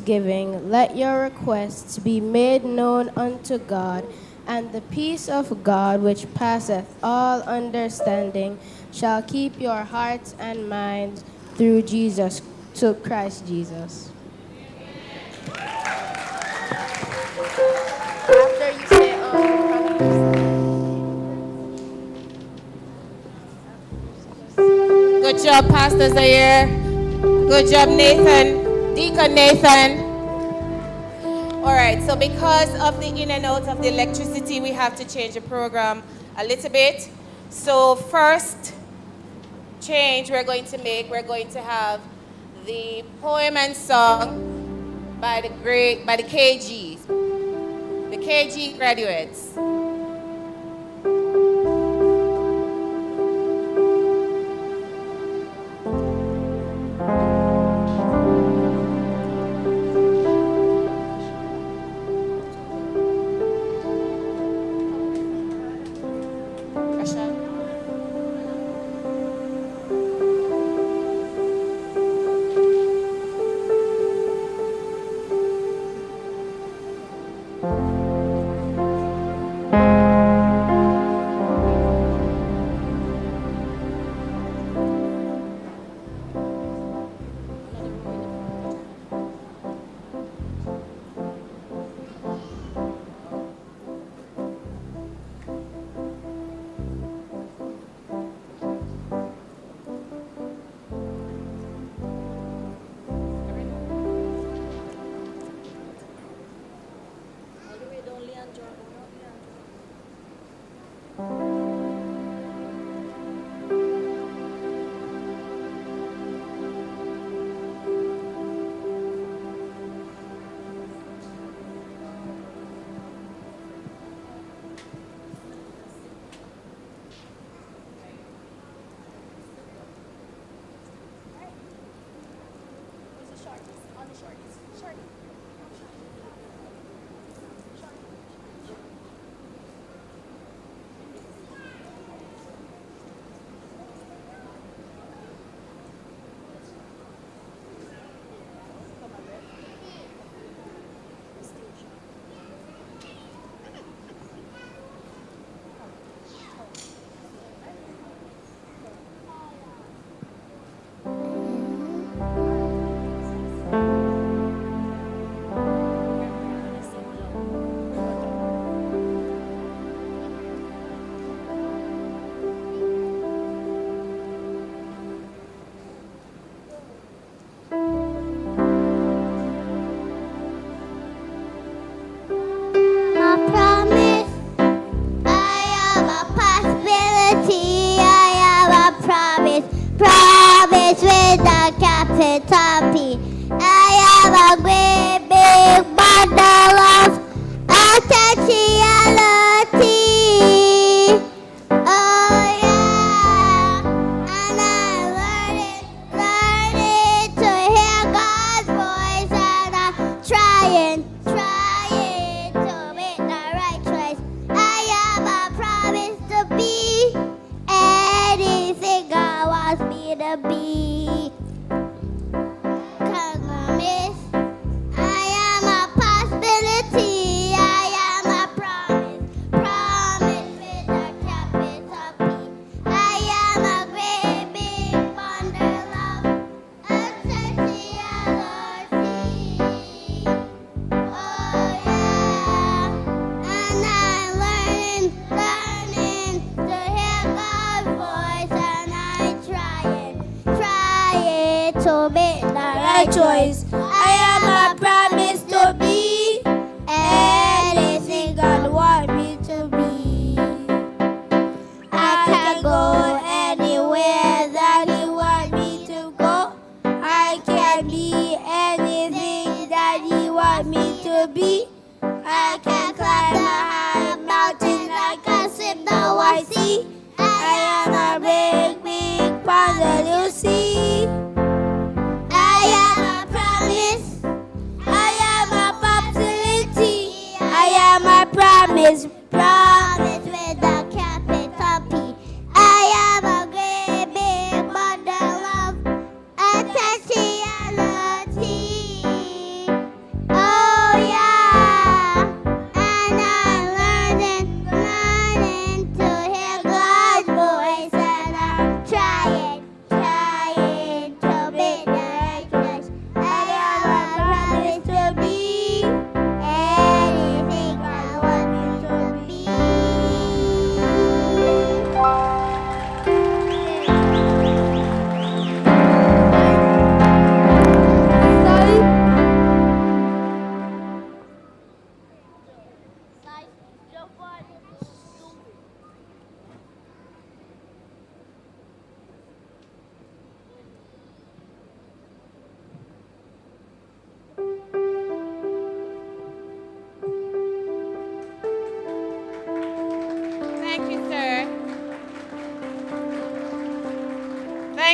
thanksgiving, let your requests be made known unto God, and the peace of God, which passeth all understanding, shall keep your hearts and minds through Christ Jesus. After you say, Good job, Pastor Zaire. Good job, Nathan. Deacon Nathan. All right, so because of the in and out of the electricity, we have to change the program a little bit. So first change we're going to have the poem and song by the KGs, the KG graduates.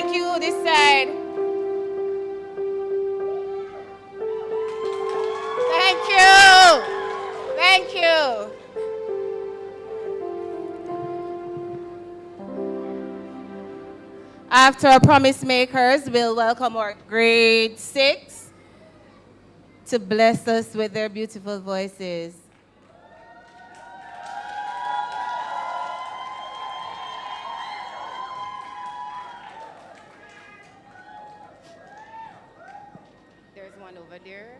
Thank you, this side. Thank you. Thank you. After our promise makers, we'll welcome our grade 6 to bless us with their beautiful voices. There's one over there.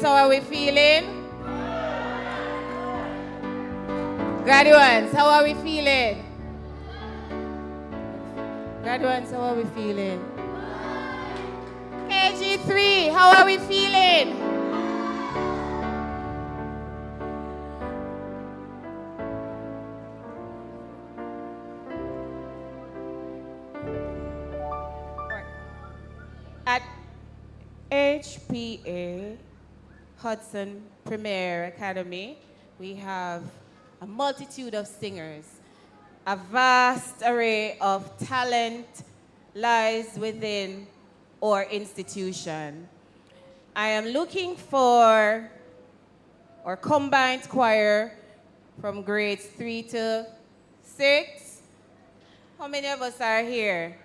Graduates, how are we feeling? Graduates, how are we feeling? Graduates, how are we feeling? KG3, how are we feeling? At HPA, Hudson Premier Academy, we have a multitude of singers. A vast array of talent lies within our institution. I am looking for our combined choir from grades 3 to 6. How many of us are here?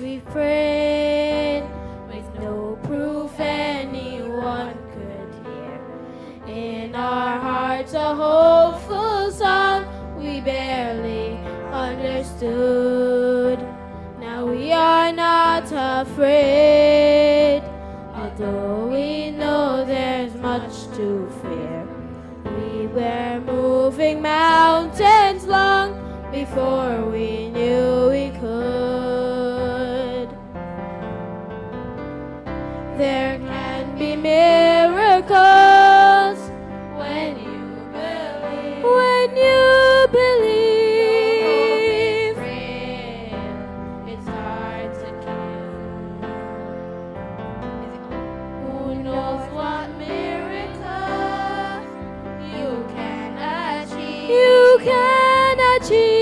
We prayed with no proof anyone could hear. In our hearts a hopeful song we barely understood. Now we are not afraid, although we know there's much to fear. We were moving mountains long before we knew we could. There can be miracles when you believe. When you believe, it's hard to kill. Who knows what miracles you can achieve? You can achieve.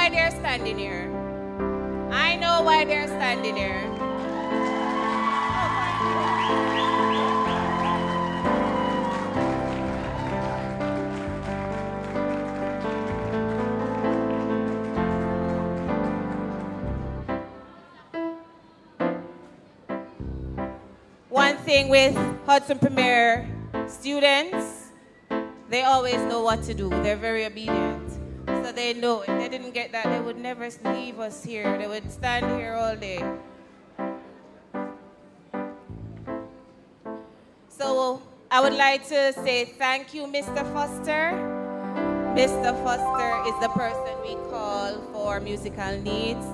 why they're standing here. I know why they're standing here. One thing with Hudson Premier students, they always know what to do. They're very obedient. So they know if they didn't get that, they would never leave us here. They would stand here all day. So I would like to say thank you, Mr. Foster. Mr. Foster is the person we call for musical needs.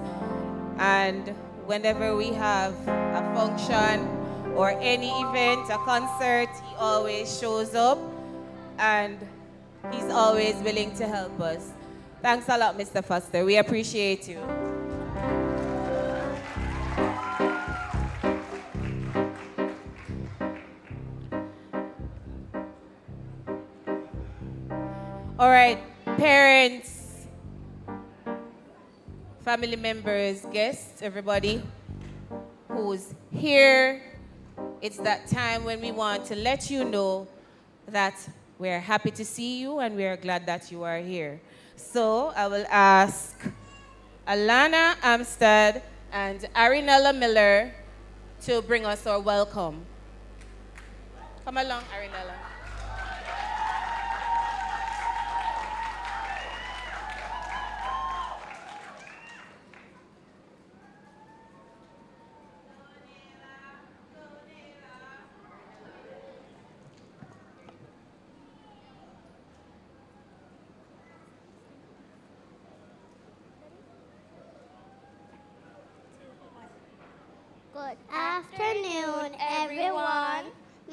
And whenever we have a function or any event, a concert, he always shows up and he's always willing to help us. Thanks a lot, Mr. Foster. We appreciate you. All right, parents, family members, guests, everybody who's here. It's that time when we want to let you know that we're happy to see you and we're glad that you are here. So I will ask Alana Amstad and Arinella Miller to bring us our welcome. Come along, Arinella. Good afternoon, everyone.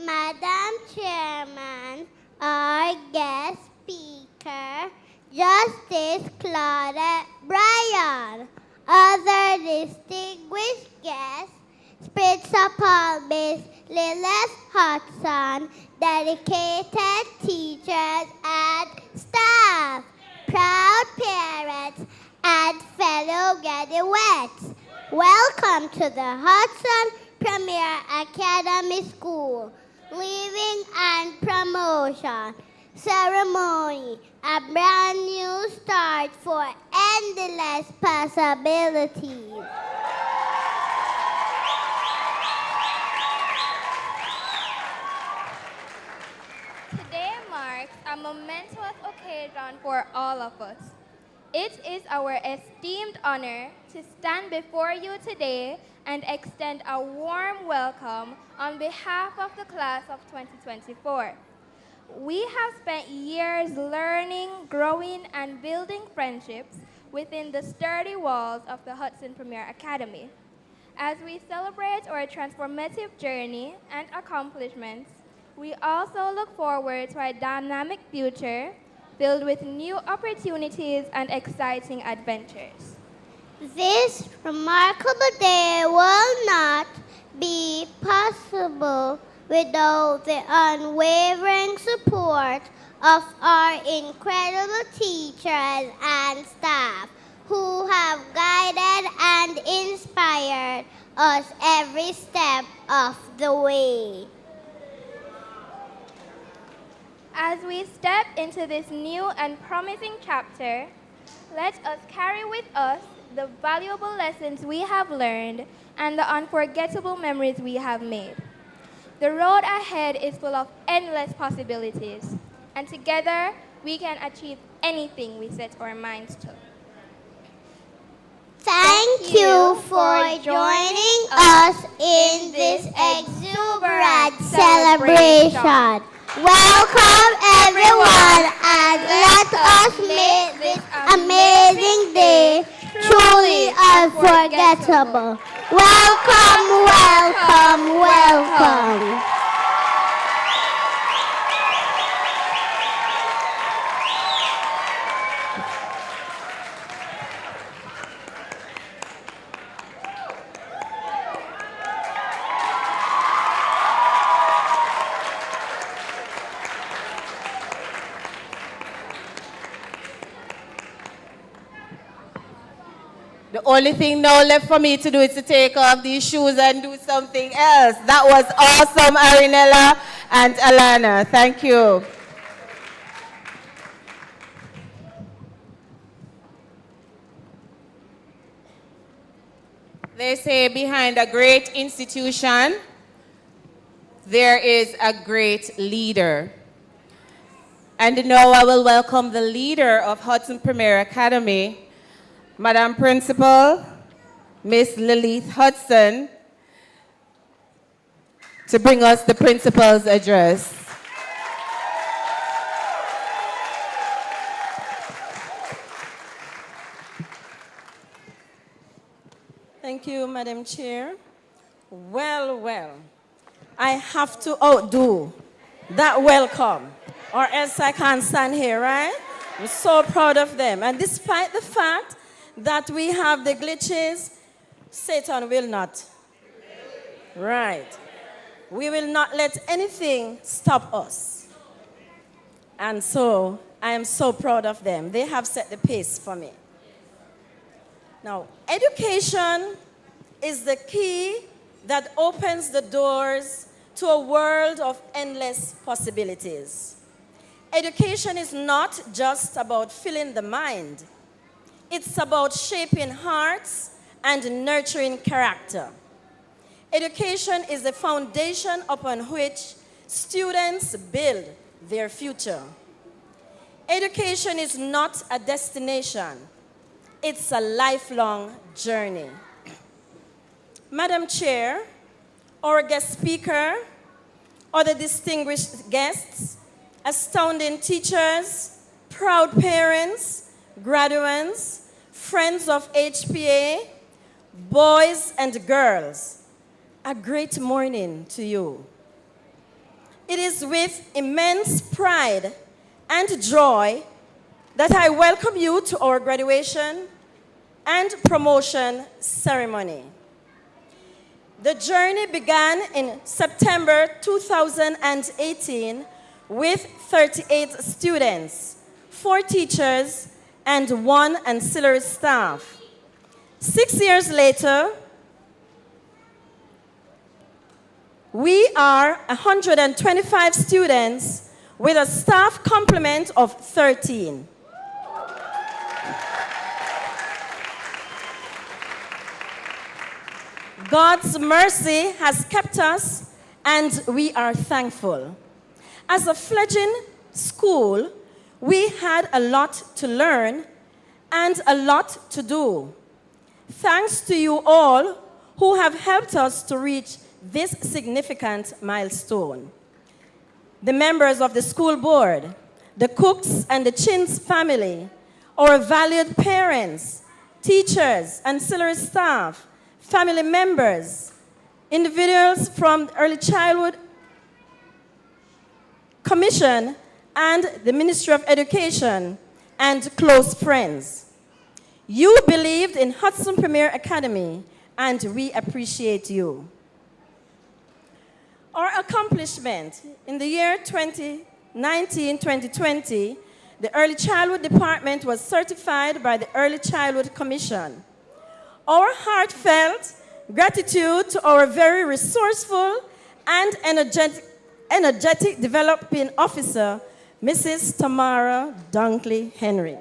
Madam Chairman, our guest speaker, Justice Claudette Bryan, other distinguished guests, Principal Miss Lilith Hudson, dedicated teachers and staff, proud parents, and fellow graduates. Welcome to the Hudson Premier Academy School Leaving and Promotion Ceremony, a brand new start for endless possibilities. Today marks a momentous occasion for all of us. It is our esteemed honor to stand before you today and extend a warm welcome on behalf of the class of 2024. We have spent years learning, growing, and building friendships within the sturdy walls of the Hudson Premier Academy. As we celebrate our transformative journey and accomplishments, we also look forward to a dynamic future filled with new opportunities and exciting adventures. This remarkable day will not be possible without the unwavering support of our incredible teachers and staff who have guided and inspired us every step of the way. As we step into this new and promising chapter, let us carry with us the valuable lessons we have learned and the unforgettable memories we have made. The road ahead is full of endless possibilities, and together we can achieve anything we set our minds to. Thank you for joining us in this exuberant celebration. Welcome everyone, and let us make this amazing day truly unforgettable. Welcome, welcome, welcome. The only thing now left for me to do is to take off these shoes and do something else. That was awesome, Arinella and Alana. Thank you. They say behind a great institution, there is a great leader. And now I will welcome the leader of Hudson Premier Academy, Madam Principal, Miss Lilith Hudson, to bring us the principal's address. Thank you, Madam Chair. Well, I have to outdo that welcome, or else I can't stand here, right? I'm so proud of them. And despite the fact that we have the glitches, Satan will not. Right. We will not let anything stop us. And so I am so proud of them. They have set the pace for me. Now, education is the key that opens the doors to a world of endless possibilities. Education is not just about filling the mind. It's about shaping hearts and nurturing character. Education is the foundation upon which students build their future. Education is not a destination. It's a lifelong journey. Madam Chair, our guest speaker, other distinguished guests, astounding teachers, proud parents, graduates, friends of HPA, boys and girls, a great morning to you. It is with immense pride and joy that I welcome you to our graduation and promotion ceremony. The journey began in September 2018 with 38 students, 4 teachers, and 1 ancillary staff. 6 years later, we are 125 students with a staff complement of 13. God's mercy has kept us, and we are thankful. As a fledgling school, we had a lot to learn and a lot to do. Thanks to you all who have helped us to reach this significant milestone. The members of the school board, the Cooks and the Chins family, our valued parents, teachers, ancillary staff, family members, individuals from the Early Childhood Commission and the Ministry of Education, and close friends. You believed in Hudson Premier Academy, and we appreciate you. Our accomplishment in the year 2019-2020, the Early Childhood Department was certified by the Early Childhood Commission. Our heartfelt gratitude to our very resourceful and energetic developing officer, Mrs. Tamara Dunkley Henry.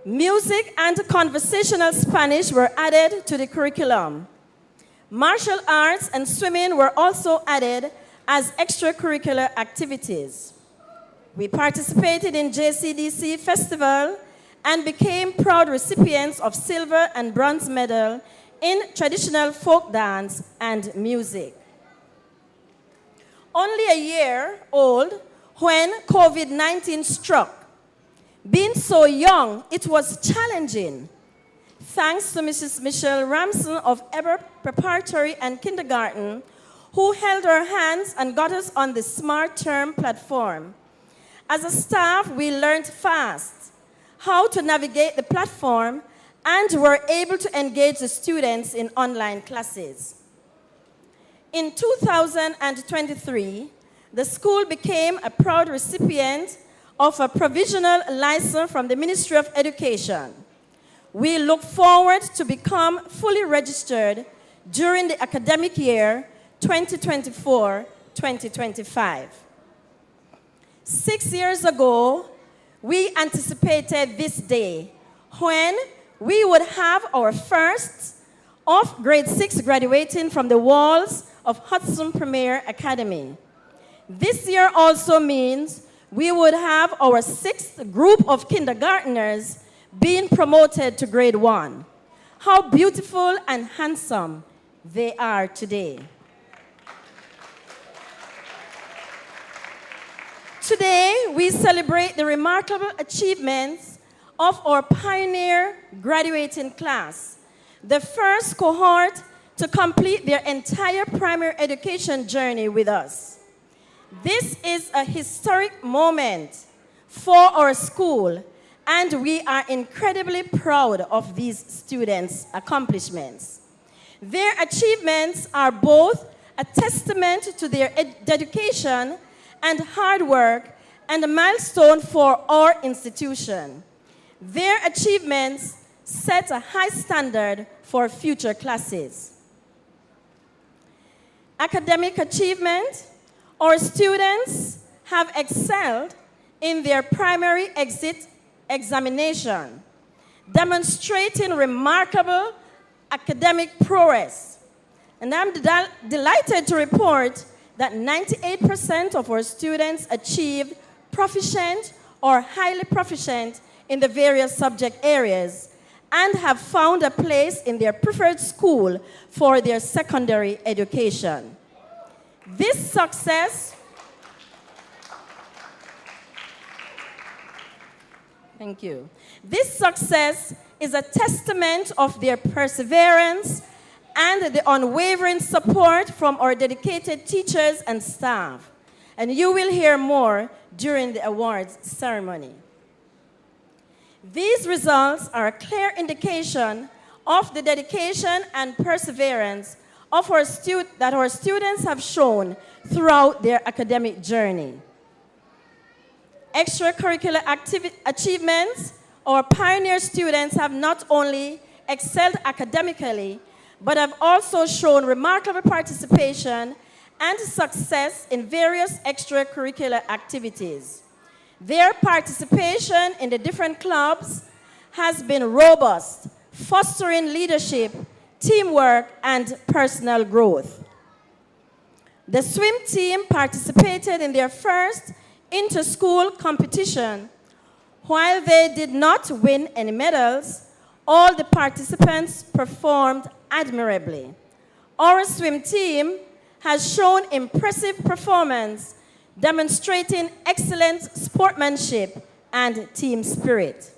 Music and conversational Spanish were added to the curriculum. Martial arts and swimming were also added as extracurricular activities. We participated in JCDC Festival and became proud recipients of silver and bronze medal in traditional folk dance and music. Only a year old when COVID-19 struck. Being so young, it was challenging. Thanks to Mrs. Michelle Ramson of Eber Preparatory and Kindergarten, who held our hands and got us on the Smart Term platform. As a staff, we learned fast how to navigate the platform and were able to engage the students in online classes. In 2023, the school became a proud recipient of a provisional license from the Ministry of Education. We look forward to become fully registered during the academic year 2024-2025. 6 years ago, we anticipated this day when we would have our first of grade 6 graduating from the walls of Hudson Premier Academy. This year also means we would have our 6th group of kindergartners being promoted to grade 1. How beautiful and handsome they are today. Today, we celebrate the remarkable achievements of our pioneer graduating class, the first cohort to complete their entire primary education journey with us. This is a historic moment for our school, and we are incredibly proud of these students' accomplishments. Their achievements are both a testament to their dedication and hard work and a milestone for our institution. Their achievements set a high standard for future classes. Academic achievement. Our students have excelled in their primary exit examination, demonstrating remarkable academic prowess. And I'm delighted to report that 98% of our students achieved proficient or highly proficient in the various subject areas and have found a place in their preferred school for their secondary education. This success, thank you. This success is a testament of their perseverance and the unwavering support from our dedicated teachers and staff. And you will hear more during the awards ceremony. These results are a clear indication of the dedication and perseverance of that our students have shown throughout their academic journey. Extracurricular achievements, our pioneer students have not only excelled academically, but have also shown remarkable participation and success in various extracurricular activities. Their participation in the different clubs has been robust, fostering leadership, teamwork, and personal growth. The swim team participated in their first inter-school competition. While they did not win any medals, all the participants performed admirably. Our swim team has shown impressive performance, demonstrating excellent sportsmanship and team spirit.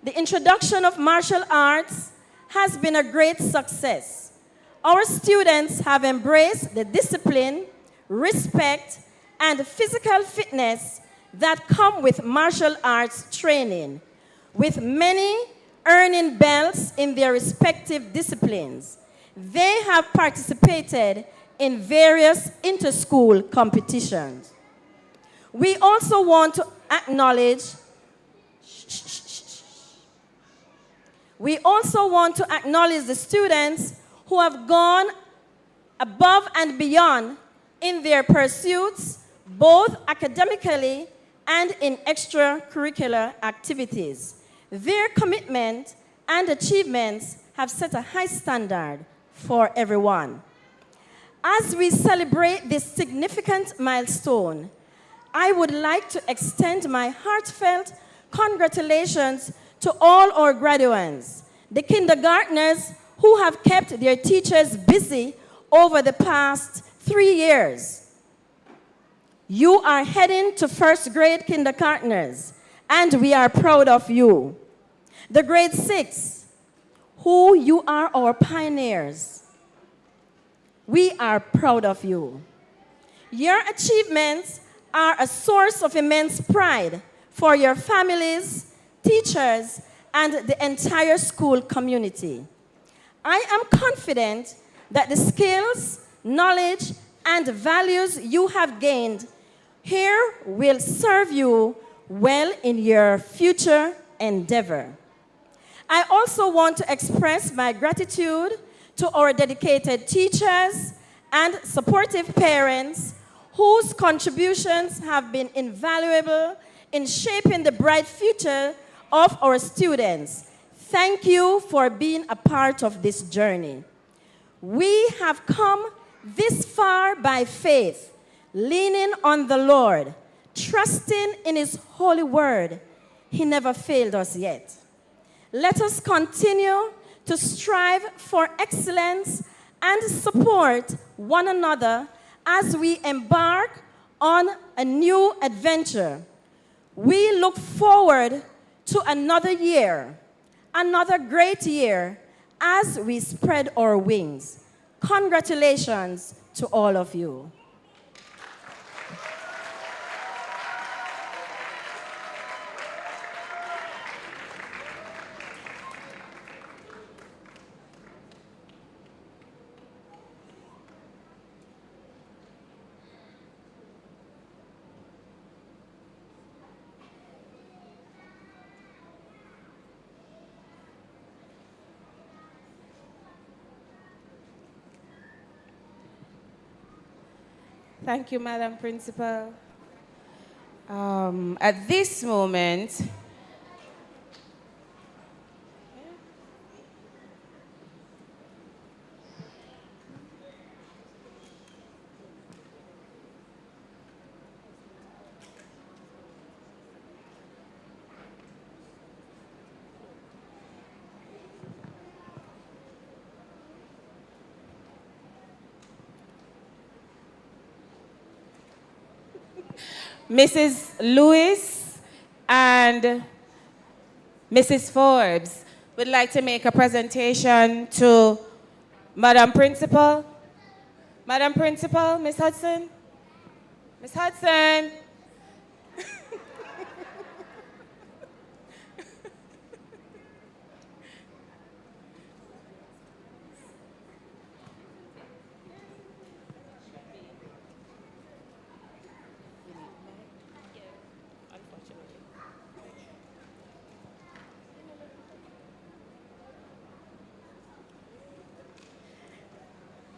The introduction of martial arts has been a great success. Our students have embraced the discipline, respect, and physical fitness that come with martial arts training, with many earning belts in their respective disciplines. They have participated in various inter-school competitions. We also want to acknowledge the students who have gone above and beyond in their pursuits, both academically and in extracurricular activities. Their commitment and achievements have set a high standard for everyone. As we celebrate this significant milestone, I would like to extend my heartfelt congratulations to all our graduates, the kindergartners who have kept their teachers busy over the past 3 years. You are heading to first grade kindergartners, and we are proud of you. The grade 6, who you are our pioneers. We are proud of you. Your achievements are a source of immense pride for your families, teachers, and the entire school community. I am confident that the skills, knowledge, and values you have gained here will serve you well in your future endeavor. I also want to express my gratitude to our dedicated teachers and supportive parents whose contributions have been invaluable in shaping the bright future of our students. Thank you for being a part of this journey. We have come this far by faith, leaning on the Lord, trusting in His holy word. He never failed us yet. Let us continue to strive for excellence and support one another as we embark on a new adventure. We look forward to another year, another great year, as we spread our wings. Congratulations to all of you. Thank you, Madam Principal. At this moment, Mrs. Lewis and Mrs. Forbes would like to make a presentation to Madam Principal. Madam Principal, Miss Hudson? Miss Hudson?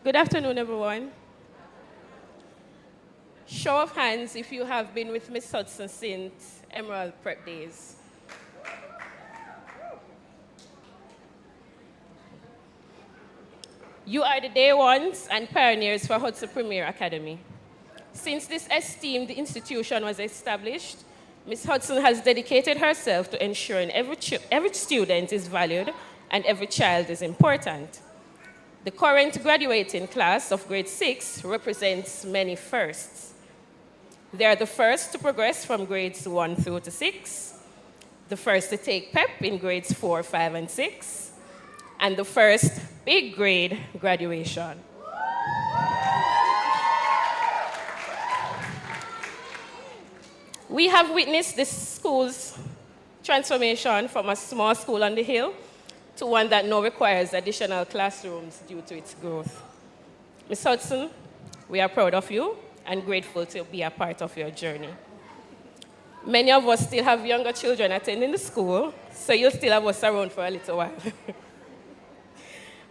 Good afternoon, everyone. Show of hands if you have been with Miss Hudson since Emerald Prep days. You are the day ones and pioneers for Hudson Premier Academy. Since this esteemed institution was established, Miss Hudson has dedicated herself to ensuring every student is valued and every child is important. The current graduating class of grade 6 represents many firsts. They are the first to progress from grades 1 through to 6, the first to take PEP in grades 4, 5, and 6, and the first big grade graduation. We have witnessed this school's transformation from a small school on the hill to one that now requires additional classrooms due to its growth. Ms. Hudson, we are proud of you and grateful to be a part of your journey. Many of us still have younger children attending the school, so you'll still have us around for a little while.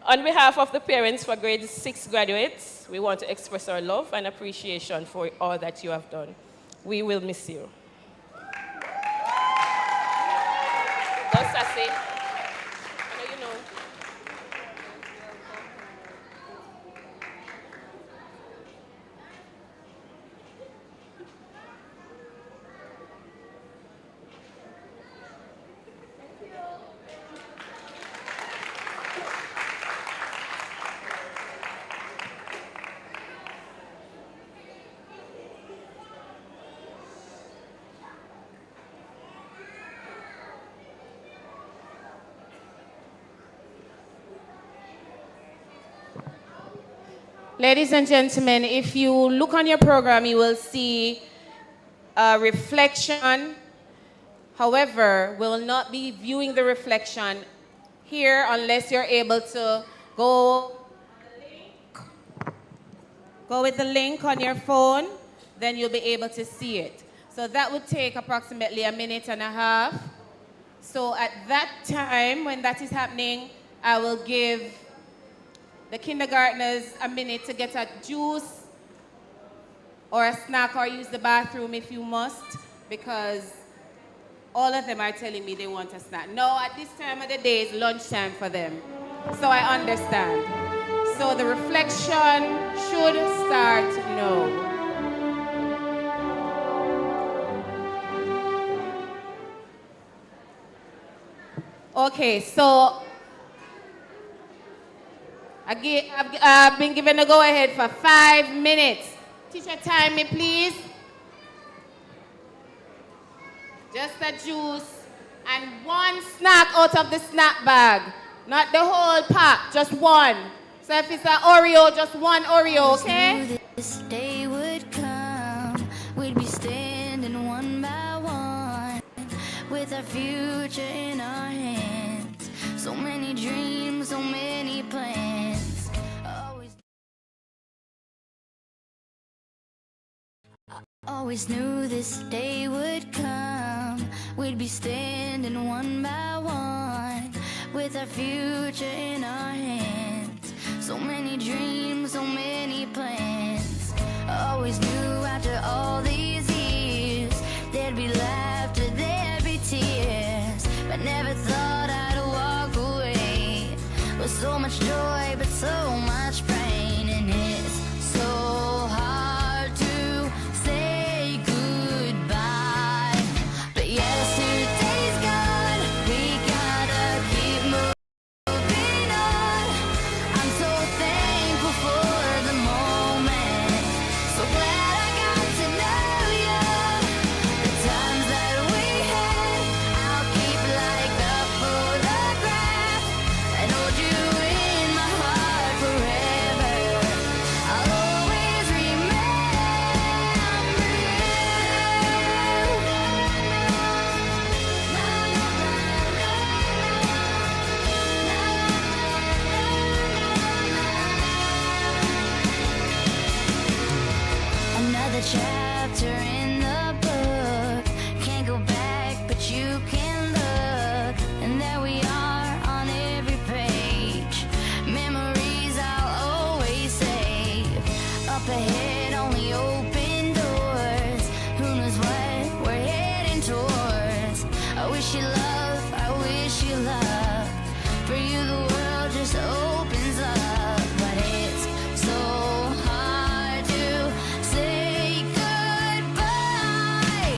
On behalf of the parents for grade 6 graduates, we want to express our love and appreciation for all that you have done. We will miss you. Ladies and gentlemen, if you look on your program, you will see a reflection. However, we will not be viewing the reflection here unless you're able to go with the link on your phone, then you'll be able to see it. So that would take approximately a minute and a half. So at that time, when that is happening, I will give the kindergartners a minute to get a juice or a snack or use the bathroom if you must, because all of them are telling me they want a snack. No, at this time of the day is lunchtime for them. So I understand. So the reflection should start now. Okay, so I've been given a go-ahead for 5 minutes. Teacher, time me, please. Just a juice and one snack out of the snack bag. Not the whole pack, just one. So if it's an Oreo, just one Oreo, okay? This day would come, we'd be standing one by one, with our future in our hands. So many dreams, so many plans. Always knew this day would come, we'd be standing one by one, with our future in our hands. So many dreams, so many plans. Always knew after all these years, there'd be laughter, there'd be tears, but never thought I'd walk away with so much joy, but so much pain. And it's so hard to say goodbye, but yesterday's gone, we gotta keep moving on. I'm so thankful for the moment, so glad I got to know you. The times that we had, I'll keep like a photograph and hold you in my heart forever. I'll always remember you. Another chapter in the book. Can't go back, but you can look. And there we are on every page. Memories I'll always save. Up ahead, only open doors. Who knows what we're heading towards? I wish you love, I wish you love. For you, the world just opens up. But it's so hard to say goodbye.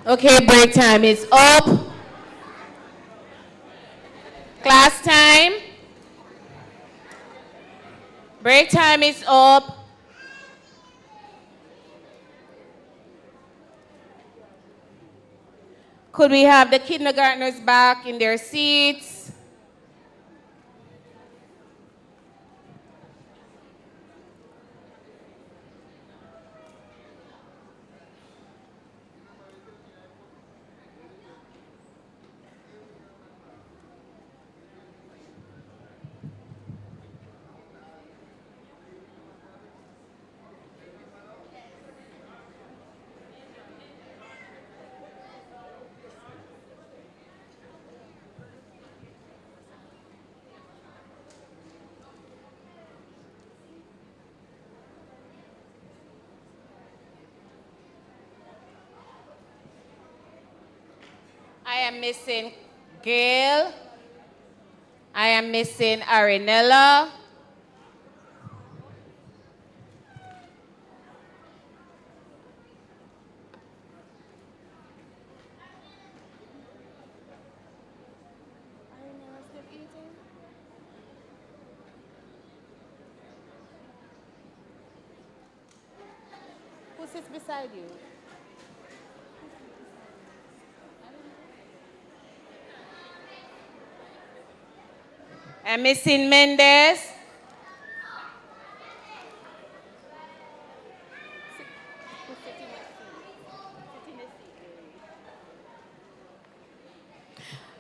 Okay, break time is up. Class time. Break time is up. Could we have the kindergartners back in their seats? I am missing Gail. I am missing Arinella. Who sits beside you? I'm missing Mendez.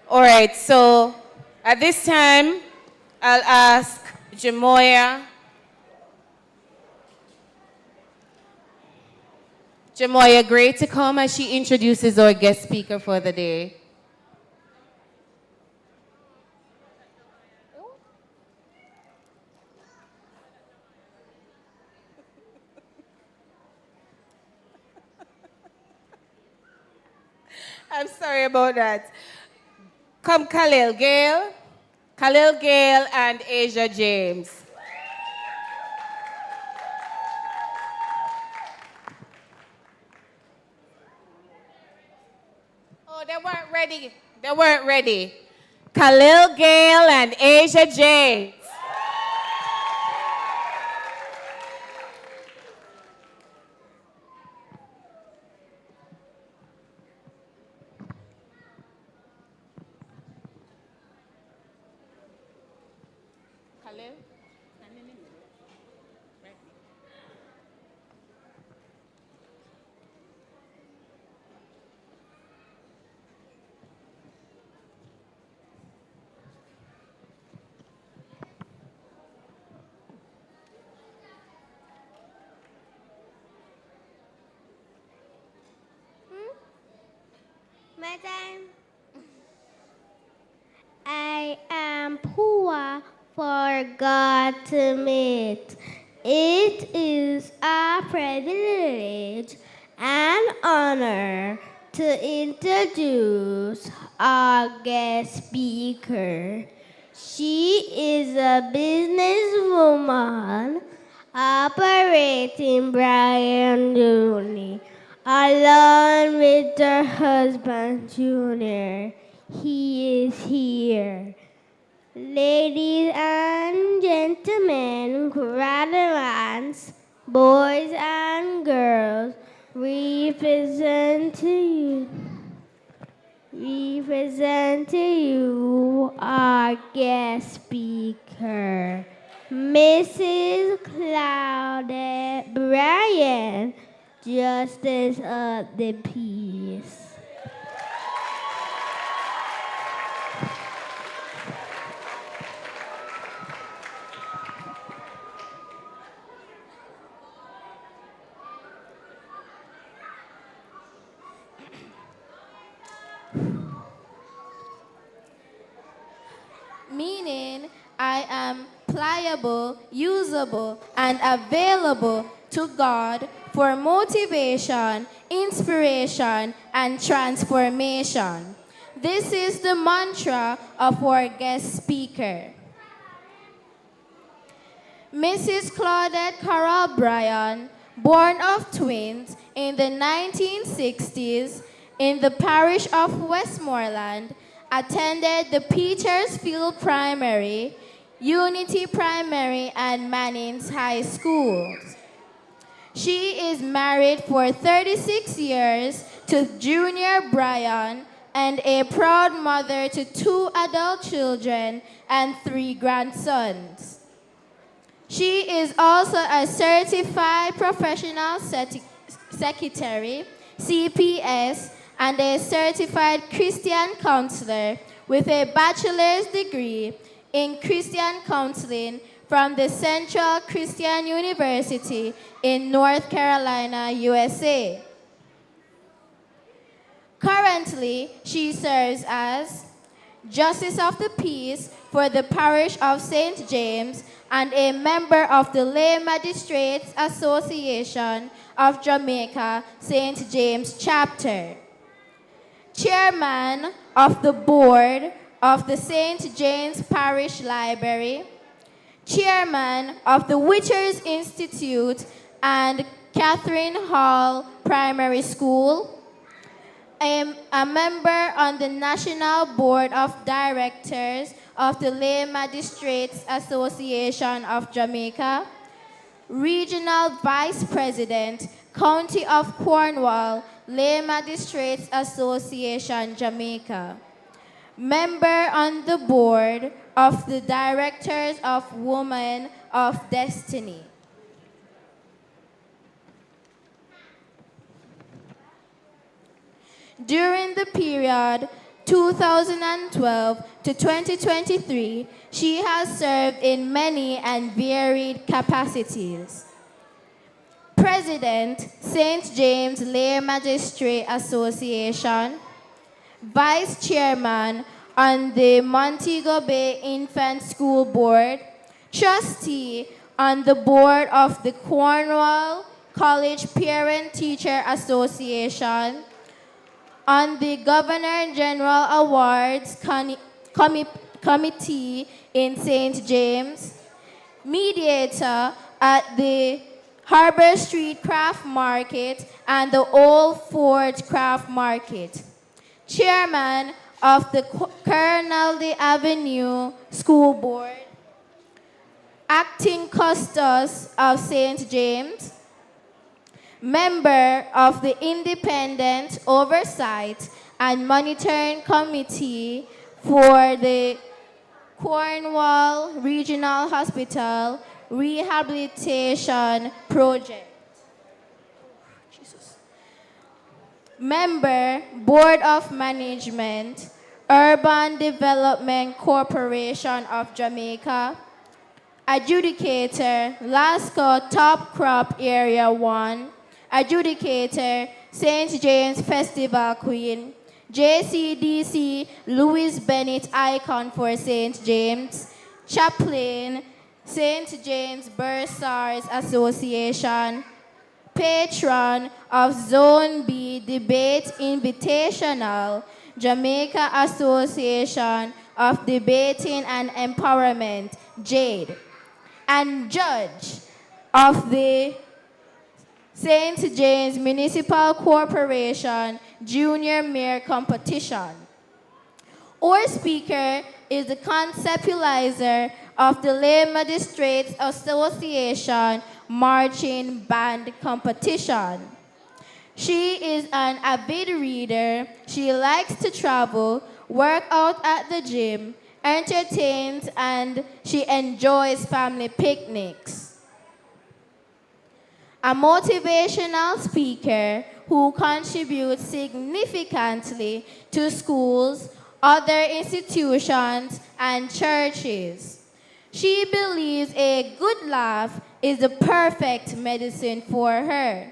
All right, so at this time, I'll ask Jamoya. Jamoya Gray to come as she introduces our guest speaker for the day. I'm sorry about that. Come Khalil Gale and Asia James. Oh, they weren't ready. They weren't ready. Khalil Gale and Asia James. Khalil? My time. I am poor for God to meet. It is a privilege and honor to introduce our guest speaker. She is a businesswoman operating Brian Dooney along with her husband Junior. He is here. Ladies and gentlemen, graduates, boys and girls, represent to you our guest speaker, Mrs. Claudette Bryan, Justice of the Peace. Meaning I am pliable, usable, and available to God for motivation, inspiration, and transformation. This is the mantra of our guest speaker. Mrs. Claudette Carol Bryan, born of twins in the 1960s, in the parish of Westmoreland, attended the Petersfield Primary, Unity Primary, and Mannings High Schools. She is married for 36 years to Junior Brian and a proud mother to 2 adult children and 3 grandsons. She is also a certified professional secretary, CPS, and a certified Christian counselor with a bachelor's degree in Christian counseling from the Central Christian University in North Carolina, USA. Currently, she serves as Justice of the Peace for the Parish of St. James and a member of the Lay Magistrates Association of Jamaica, St. James Chapter. Chairman of the Board of the St. James Parish Library, Chairman of the Witchers Institute and Catherine Hall Primary School, a member on the National Board of Directors of the Lay Magistrates Association of Jamaica, Regional Vice President, County of Cornwall, Lay Magistrates Association, Jamaica. Member on the board of the Directors of Women of Destiny. During the period 2012 to 2023, she has served in many and varied capacities. President, St. James Lay Magistrate Association, Vice Chairman on the Montego Bay Infant School Board, Trustee on the Board of the Cornwall College Parent Teacher Association, on the Governor General Awards Committee in St. James, mediator at the Harbor Street Craft Market and the Old Fort Craft Market, chairman of the Colonel Avenue School Board, acting custos of St. James, member of the Independent Oversight and Monitoring Committee for the Cornwall Regional Hospital Rehabilitation Project. Member, Board of Management, Urban Development Corporation of Jamaica, Adjudicator, Lascaux Top Crop Area 1, Adjudicator, St. James Festival Queen, JCDC Louis Bennett Icon for St. James, Chaplain, St. James Bursars Association, Patron of Zone B Debate Invitational, Jamaica Association of Debating and Empowerment, JADE, and Judge of the St. James Municipal Corporation Junior Mayor Competition. Our speaker is the conceptualizer of the Lay Magistrates Association Marching Band Competition. She is an avid reader. She likes to travel, work out at the gym, entertains, and she enjoys family picnics. A motivational speaker who contributes significantly to schools, other institutions, and churches. She believes a good laugh is the perfect medicine for her.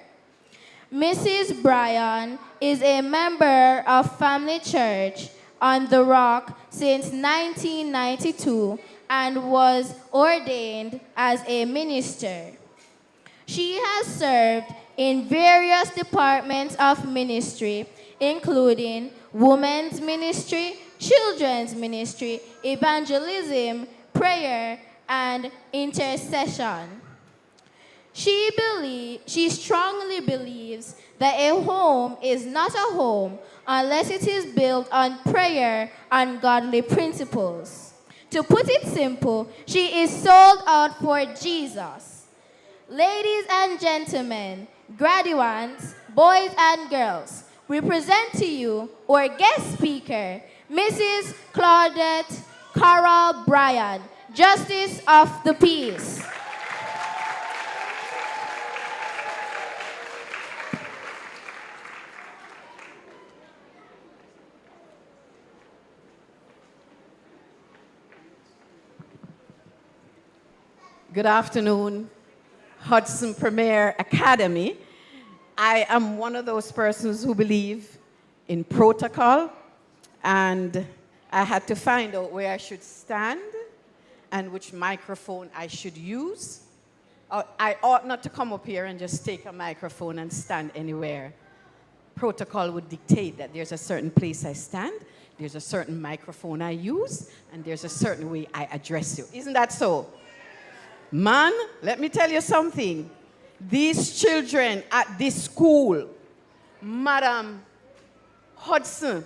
Mrs. Bryan is a member of Family Church on the Rock since 1992 and was ordained as a minister. She has served in various departments of ministry, including women's ministry, children's ministry, evangelism, prayer, and intercession. She strongly believes that a home is not a home unless it is built on prayer and godly principles. To put it simple, she is sold out for Jesus. Ladies and gentlemen, graduates, boys and girls, we present to you our guest speaker, Mrs. Claudette Carol Bryan, Justice of the Peace. Good afternoon, Hudson Premier Academy. I am one of those persons who believe in protocol, and I had to find out where I should stand and which microphone I should use. I ought not to come up here and just take a microphone and stand anywhere. Protocol would dictate that there's a certain place I stand, there's a certain microphone I use, and there's a certain way I address you. Isn't that so? Man, let me tell you something. These children at this school, Madam Hudson,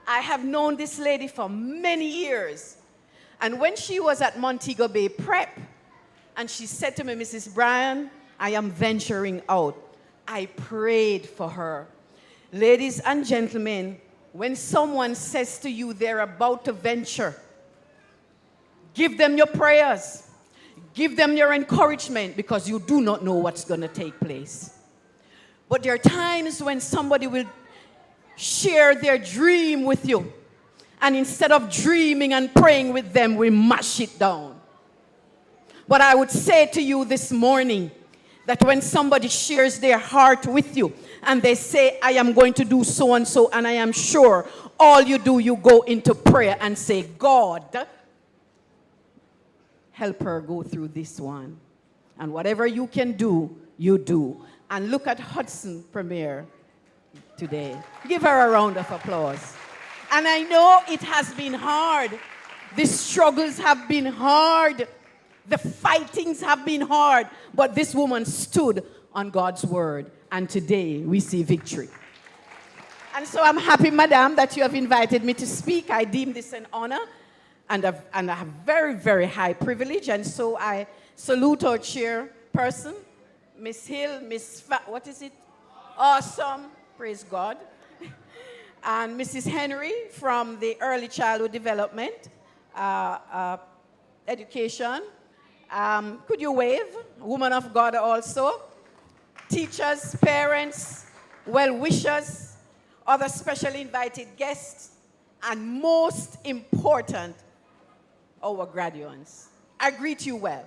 I have known this lady for many years. And when she was at Montego Bay Prep, and she said to me, Mrs. Bryan, I am venturing out, I prayed for her. Ladies and gentlemen, when someone says to you they're about to venture, give them your prayers. Give them your encouragement, because you do not know what's going to take place. But there are times when somebody will share their dream with you, and instead of dreaming and praying with them, we mash it down. But I would say to you this morning that when somebody shares their heart with you and they say, I am going to do so and so, and I am sure, all you do, you go into prayer and say, God, help her go through this one. And whatever you can do, you do. And look at Hudson Premier today. Give her a round of applause. And I know it has been hard. The struggles have been hard. The fightings have been hard. But this woman stood on God's word. And today we see victory. And so I'm happy, madam, that you have invited me to speak. I deem this an honor and a very, very high privilege. And so I salute our chairperson, Miss Hill, what is it? Awesome, praise God. And Mrs. Henry from the Early Childhood Development Education. Could you wave? Woman of God also. Teachers, parents, well-wishers, other specially invited guests, and most important, our graduates. I greet you well.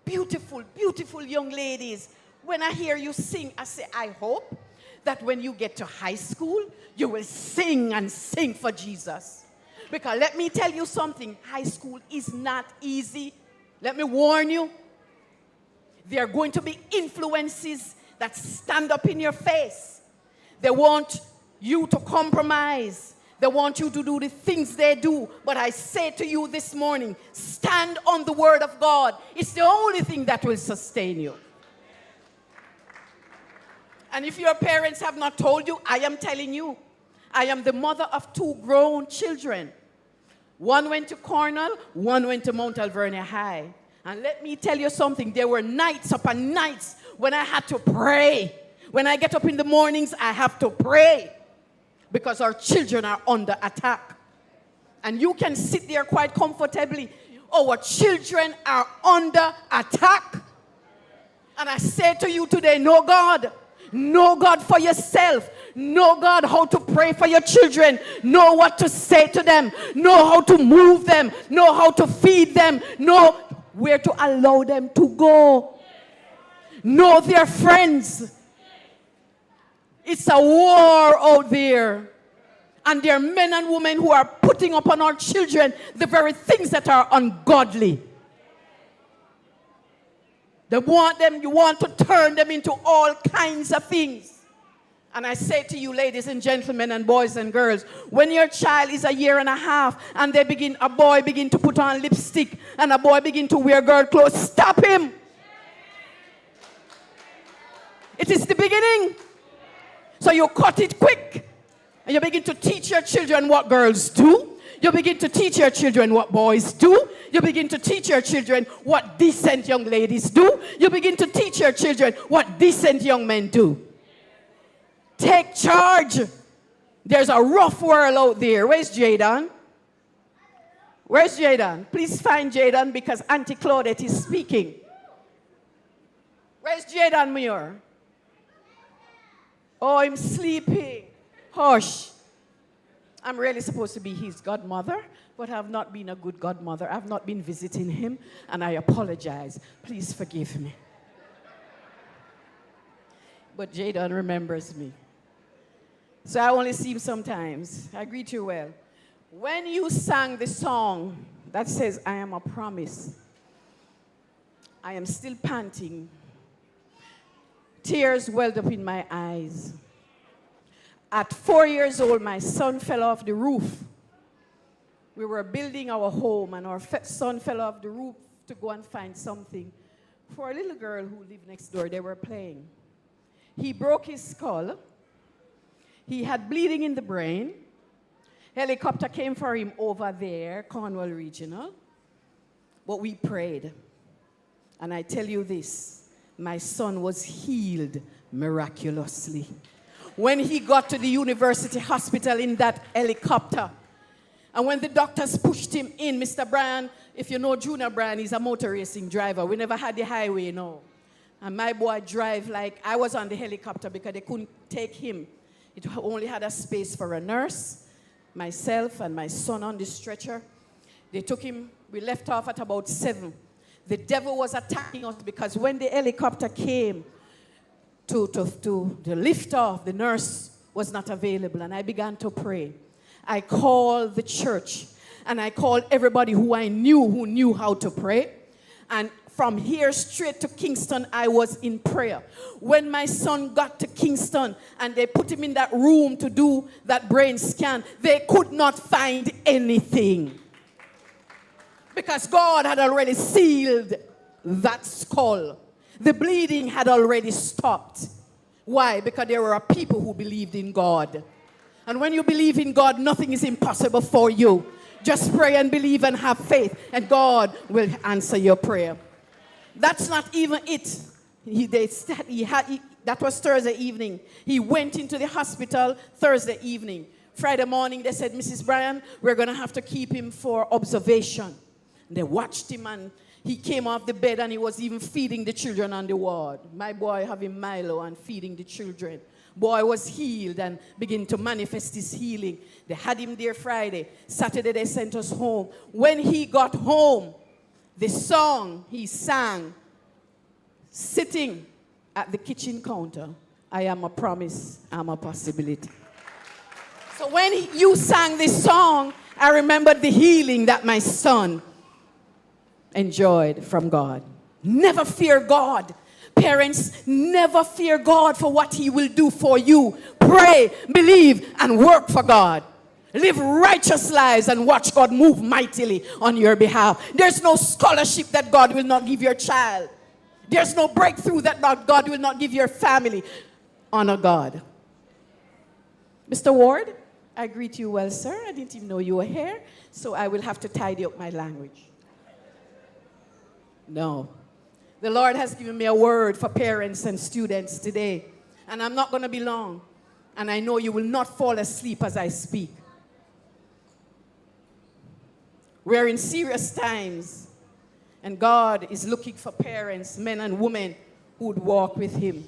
Beautiful, beautiful young ladies. When I hear you sing, I say, I hope that when you get to high school, you will sing and sing for Jesus. Because let me tell you something, high school is not easy. Let me warn you. There are going to be influences that stand up in your face. They want you to compromise. They want you to do the things they do. But I say to you this morning, stand on the word of God. It's the only thing that will sustain you. And if your parents have not told you, I am telling you. I am the mother of 2 grown children. One went to Cornell, one went to Mount Alvernia High. And let me tell you something, there were nights upon nights when I had to pray. When I get up in the mornings, I have to pray. Because our children are under attack. And you can sit there quite comfortably. Our children are under attack. And I say to you today, know God. Know God for yourself. Know God how to pray for your children. Know what to say to them. Know how to move them. Know how to feed them. Know where to allow them to go. Know their friends. It's a war out there. And there are men and women who are putting upon our children the very things that are ungodly. You want to turn them into all kinds of things. And I say to you, ladies and gentlemen and boys and girls, when your child is 1.5 years and a boy begin to put on lipstick and a boy begin to wear girl clothes, stop him. It is the beginning. So you cut it quick. And you begin to teach your children what girls do. You begin to teach your children what boys do. You begin to teach your children what decent young ladies do. You begin to teach your children what decent young men do. Take charge. There's a rough world out there. Where's Jaden? Where's Jaden? Please find Jaden because Auntie Claudette is speaking. Where's Jaden Muir? Oh, I'm sleeping. Hush. I'm really supposed to be his godmother, but I've not been a good godmother. I've not been visiting him, and I apologize. Please forgive me. But Jaden remembers me. So I only see him sometimes. I greet you well. When you sang the song that says, I am a promise, I am still panting. Tears welled up in my eyes. At 4 years old, my son fell off the roof. We were building our home, and our son fell off the roof to go and find something for a little girl who lived next door. They were playing. He broke his skull. He had bleeding in the brain. Helicopter came for him over there, Cornwall Regional. But we prayed. And I tell you this, my son was healed miraculously. When he got to the university hospital in that helicopter, and when the doctors pushed him in, Mr. Bryan, if you know Junior Bryan, he's a motor racing driver. We never had the highway, no. And my boy drive like, I was on the helicopter because they couldn't take him. It only had a space for a nurse, myself, and my son on the stretcher. They took him, we left off at about 7. The devil was attacking us because when the helicopter came to the lift off, the nurse was not available, and I began to pray. I called the church, and I called everybody who I knew who knew how to pray. And from here straight to Kingston, I was in prayer. When my son got to Kingston and they put him in that room to do that brain scan, they could not find anything. Because God had already sealed that skull. The bleeding had already stopped. Why? Because there were people who believed in God. And when you believe in God, nothing is impossible for you. Just pray and believe and have faith, and God will answer your prayer. That's not even it. That was Thursday evening. He went into the hospital Thursday evening. Friday morning, they said, Mrs. Bryan, we're going to have to keep him for observation. And they watched him, and he came off the bed, and he was even feeding the children on the ward. My boy having Milo and feeding the children. Boy was healed and began to manifest his healing. They had him there Friday. Saturday, they sent us home. When he got home, the song he sang, sitting at the kitchen counter, I am a promise, I'm a possibility. So when you sang this song, I remembered the healing that my son enjoyed from God. Never fear God. Parents, never fear God for what he will do for you. Pray, believe, and work for God. Live righteous lives and watch God move mightily on your behalf. There's no scholarship that God will not give your child. There's no breakthrough that God will not give your family. Honor God. Mr. Ward, I greet you well, sir. I didn't even know you were here, so I will have to tidy up my language. No. The Lord has given me a word for parents and students today, and I'm not going to be long, and I know you will not fall asleep as I speak. We're in serious times, and God is looking for parents, men and women, who would walk with him.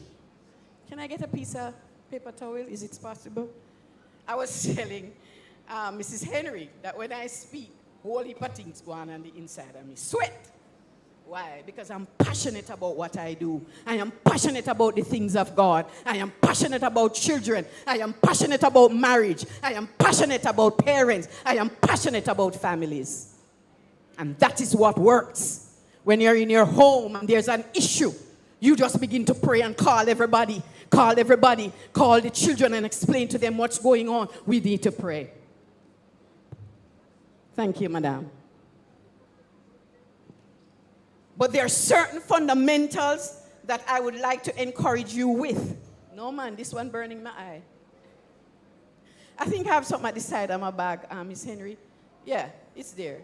Can I get a piece of paper towel? Is it possible? I was telling Mrs. Henry that when I speak, whole heap of things go on the inside of me. Sweat. Why? Because I'm passionate about what I do. I am passionate about the things of God. I am passionate about children. I am passionate about marriage. I am passionate about parents. I am passionate about families. And that is what works. When you're in your home and there's an issue, you just begin to pray and call everybody. Call everybody. Call the children and explain to them what's going on. We need to pray. Thank you, madam. But there are certain fundamentals that I would like to encourage you with. No, man, this one burning my eye. I think I have something at the side of my bag, Miss Henry. Yeah, it's there.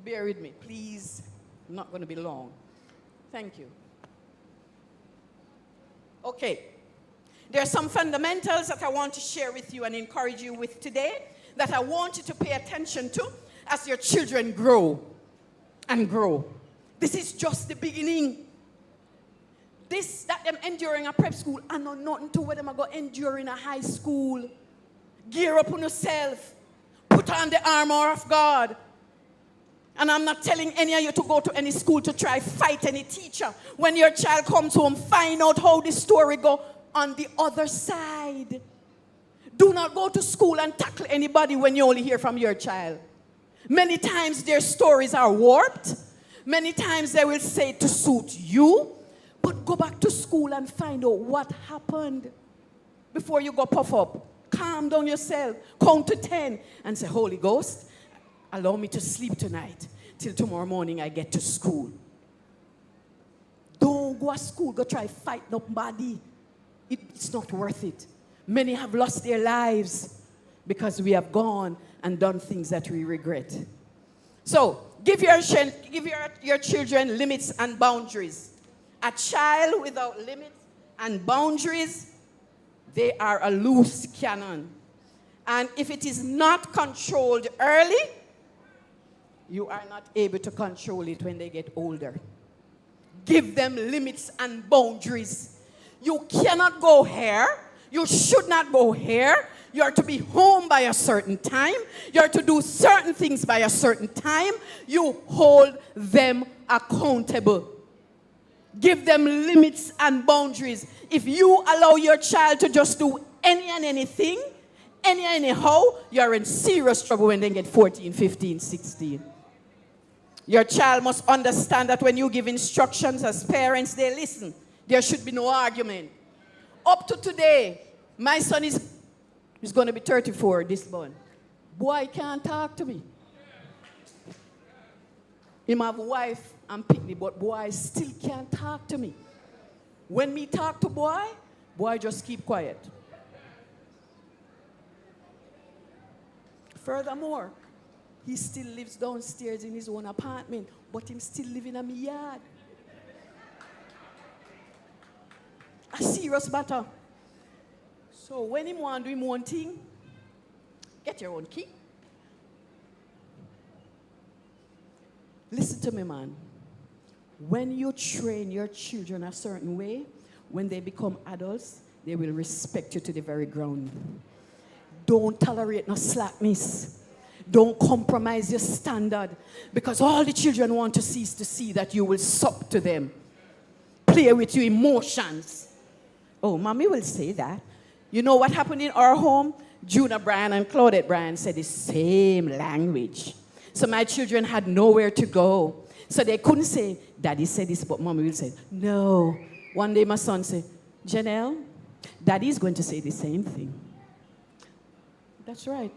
Bear with me, please. I'm not going to be long. Thank you. Okay. There are some fundamentals that I want to share with you and encourage you with today that I want you to pay attention to as your children grow and grow. This is just the beginning. This that them enduring a prep school, I know nothing to what them are going to endure in a high school. Gear up on yourself. Put on the armor of God. And I'm not telling any of you to go to any school to try fight any teacher. When your child comes home, find out how the story go on the other side. Do not go to school and tackle anybody when you only hear from your child. Many times their stories are warped. Many times they will say to suit you. But go back to school and find out what happened before you go puff up. Calm down yourself. Count to 10 and say, Holy Ghost, allow me to sleep tonight till tomorrow morning I get to school. Don't go to school. Go try fight nobody. It's not worth it. Many have lost their lives because we have gone and done things that we regret. So, give your children limits and boundaries. A child without limits and boundaries, they are a loose cannon. And if it is not controlled early, you are not able to control it when they get older. Give them limits and boundaries. You cannot go here. You should not go here. You are to be home by a certain time. You are to do certain things by a certain time. You hold them accountable. Give them limits and boundaries. If you allow your child to just do any and anything, anyhow, you're in serious trouble when they get 14, 15, 16. Your child must understand that when you give instructions as parents, they listen. There should be no argument. Up to today, my son is going to be 34 this month. Boy can't talk to me. Him have a wife and pick me, but boy still can't talk to me. When me talk to boy just keep quiet. Furthermore, he still lives downstairs in his own apartment, but him still living in my yard. A serious matter. So when him want to do him one thing, get your own key. Listen to me, man. When you train your children a certain way, when they become adults, they will respect you to the very ground. Don't tolerate no slackness. Don't compromise your standard, because all the children want to see is to see that you will suck to them. Play with your emotions. Oh, mommy will say that. You know what happened in our home? Juna Bryan and Claudette Bryan said the same language. So my children had nowhere to go. So they couldn't say, Daddy said this, but Mommy will say, no. One day my son said, Janelle, Daddy is going to say the same thing. That's right.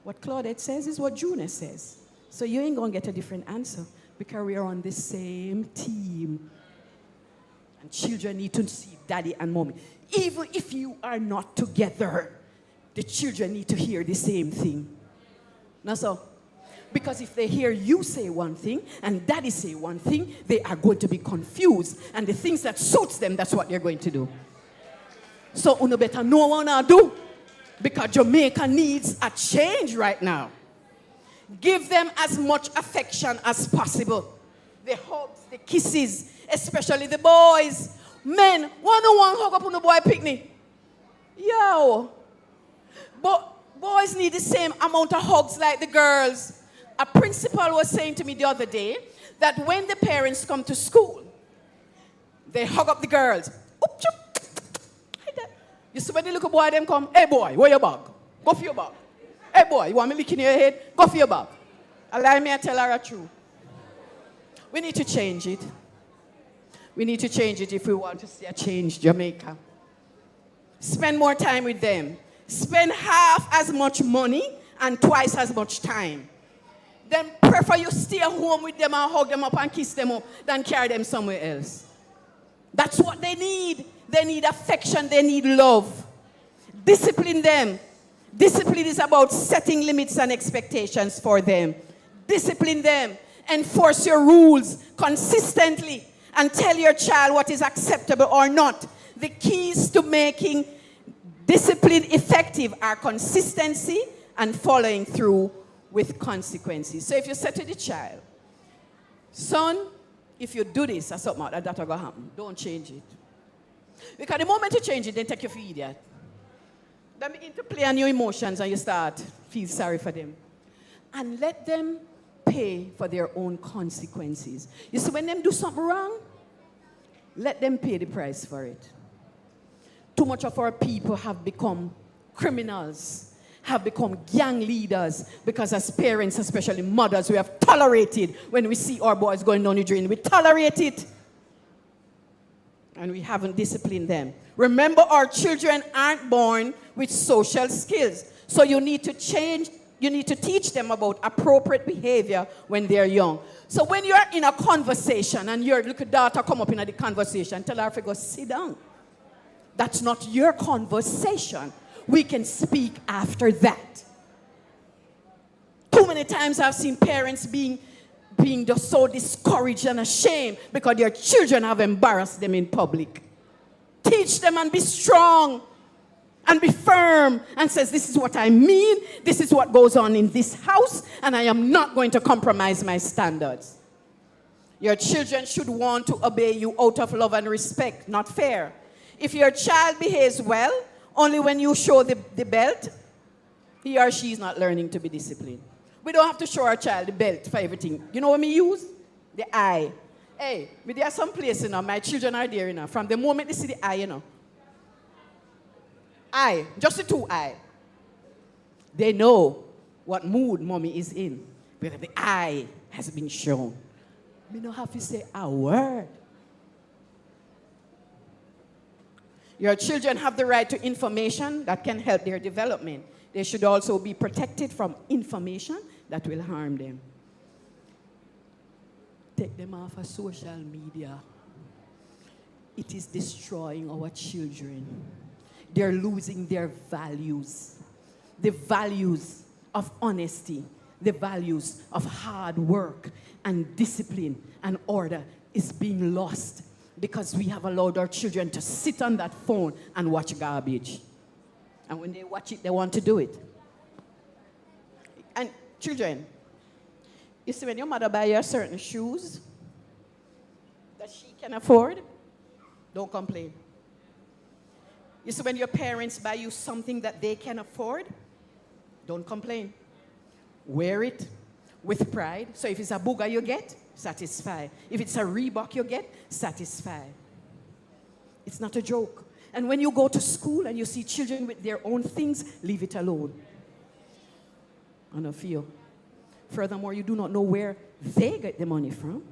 What Claudette says is what Juna says. So you ain't going to get a different answer because we are on the same team. And children need to see Daddy and Mommy. Even if you are not together, the children need to hear the same thing. Now so, because if they hear you say one thing and Daddy say one thing, they are going to be confused. And the things that suits them, that's what they're going to do. So you better know what to do. Because Jamaica needs a change right now. Give them as much affection as possible. The hugs, the kisses, especially the boys. Men, one hug up on the boy picnic. Yo. But boys need the same amount of hugs like the girls. A principal was saying to me the other day that when the parents come to school, they hug up the girls. Oop, choop. You see when the little boy them come, hey boy, where your bag? Go for your bag. Hey boy, you want me licking your head? Go for your bag. Allow me to tell her the truth. We need to change it. We need to change it if we want to see a change, Jamaica. Spend more time with them. Spend half as much money and twice as much time. Then prefer you stay home with them and hug them up and kiss them up than carry them somewhere else. That's what they need. They need affection. They need love. Discipline them. Discipline is about setting limits and expectations for them. Discipline them. Enforce your rules consistently and tell your child what is acceptable or not. The keys to making discipline effective are consistency and following through with consequences. So if you say to the child, son, if you do this or something, that's going to happen. Don't change it. Because the moment you change it, they take you for idiot. Then begin to play on your emotions and you start feel sorry for them. And let them pay for their own consequences. You see, when them do something wrong, let them pay the price for it. Too much of our people have become criminals, have become gang leaders, because as parents, especially mothers, we have tolerated when we see our boys going down the drain. We tolerate it. And we haven't disciplined them. Remember, our children aren't born with social skills. So you need to teach them about appropriate behavior when they're young. So when you're in a conversation and your little daughter come up in the conversation, tell her to go sit down. That's not your conversation. We can speak after that. Too many times I've seen parents being just so discouraged and ashamed because their children have embarrassed them in public. Teach them and be strong and be firm and says, this is what I mean, this is what goes on in this house, and I am not going to compromise my standards. Your children should want to obey you out of love and respect, not fear. If your child behaves well, only when you show the belt, he or she is not learning to be disciplined. We don't have to show our child the belt for everything. You know what we use? The eye. Hey, there are some places, you know, my children are there, you know. From the moment they see the eye, you know. Eye, just the two eye. They know what mood mommy is in. Because the eye has been shown. We don't have to say a word. Your children have the right to information that can help their development. They should also be protected from information that will harm them. Take them off of social media. It is destroying our children. They're losing their values. The values of honesty, the values of hard work and discipline and order is being lost because we have allowed our children to sit on that phone and watch garbage. And when they watch it, they want to do it. And children, you see, when your mother buys you certain shoes that she can afford, don't complain. You see, when your parents buy you something that they can afford, don't complain. Wear it with pride. So if it's a Booga you get, satisfy. If it's a Reebok you get, satisfy. It's not a joke. And when you go to school and you see children with their own things, leave it alone. I don't feel. Furthermore, you do not know where they get the money from.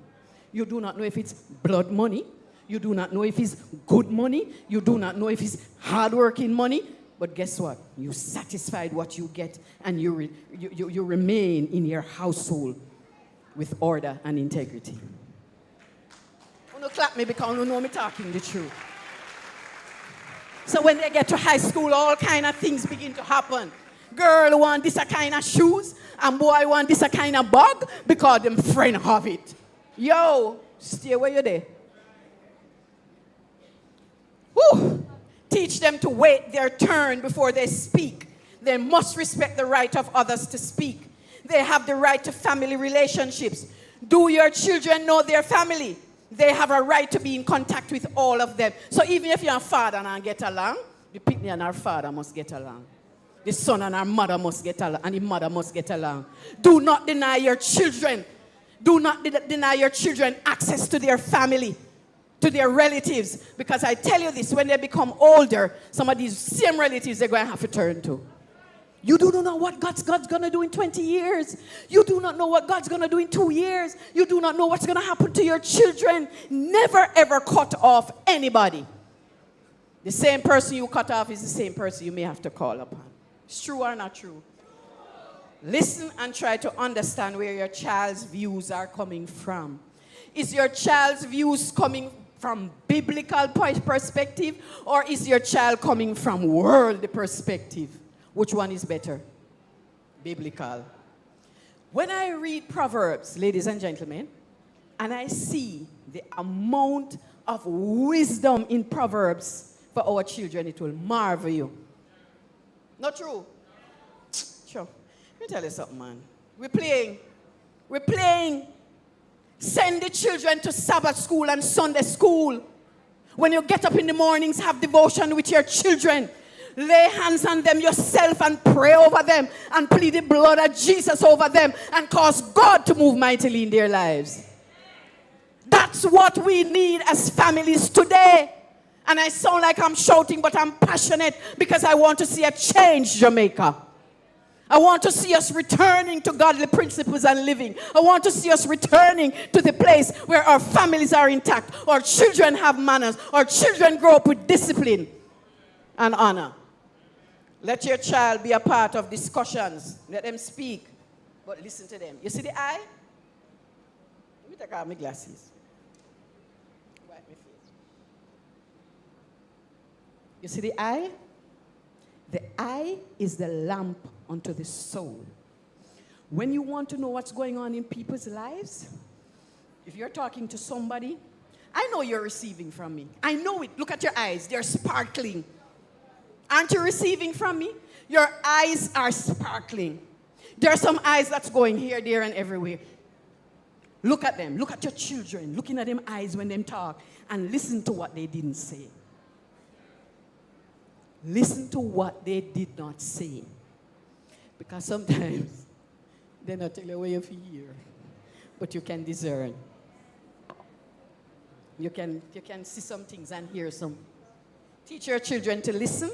You do not know if it's blood money. You do not know if it's good money. You do not know if it's hardworking money. But guess what? You satisfied what you get, and you remain in your household with order and integrity. Don't clap me because you know me talking the truth. So when they get to high school, all kind of things begin to happen. Girl want this a kind of shoes, and boy want this a kind of bag because them friend have it. Yo, stay where you're there. Whew. Teach them to wait their turn before they speak. They must respect the right of others to speak. They have the right to family relationships. Do your children know their family? They have a right to be in contact with all of them. So even if your father and I get along, the picnic and our father must get along. The son and our mother must get along, and the mother must get along. Do not deny your children. Do not deny your children access to their family, to their relatives. Because I tell you this, when they become older, some of these same relatives they're going to have to turn to. You do not know what God's going to do in 20 years. You do not know what God's going to do in 2 years. You do not know what's going to happen to your children. Never, ever cut off anybody. The same person you cut off is the same person you may have to call upon. It's true or not true? Listen and try to understand where your child's views are coming from. Is your child's views coming from biblical perspective, or is your child coming from worldly perspective? Which one is better? Biblical. When I read Proverbs, ladies and gentlemen, and I see the amount of wisdom in Proverbs for our children, it will marvel you. Not true? Sure. Let me tell you something, man. We're playing. Send the children to Sabbath school and Sunday school. When you get up in the mornings, have devotion with your children. Lay hands on them yourself and pray over them and plead the blood of Jesus over them and cause God to move mightily in their lives. That's what we need as families today. And I sound like I'm shouting, but I'm passionate because I want to see a change, Jamaica. I want to see us returning to godly principles and living. I want to see us returning to the place where our families are intact, our children have manners, our children grow up with discipline and honor. Let your child be a part of discussions. Let them speak, but listen to them. You see the eye? Let me take out my glasses. Wipe my face. You see the eye? The eye is the lamp unto the soul. When you want to know what's going on in people's lives, if you're talking to somebody, I know you're receiving from me. I know it. Look at your eyes. They're sparkling. Aren't you receiving from me? Your eyes are sparkling. There are some eyes that's going here, there, and everywhere. Look at them. Look at your children. Looking at them eyes when they talk. And listen to what they didn't say. Listen to what they did not say. Because sometimes they're not telling you what you feel, but you can discern. You can see some things and hear some. Teach your children to listen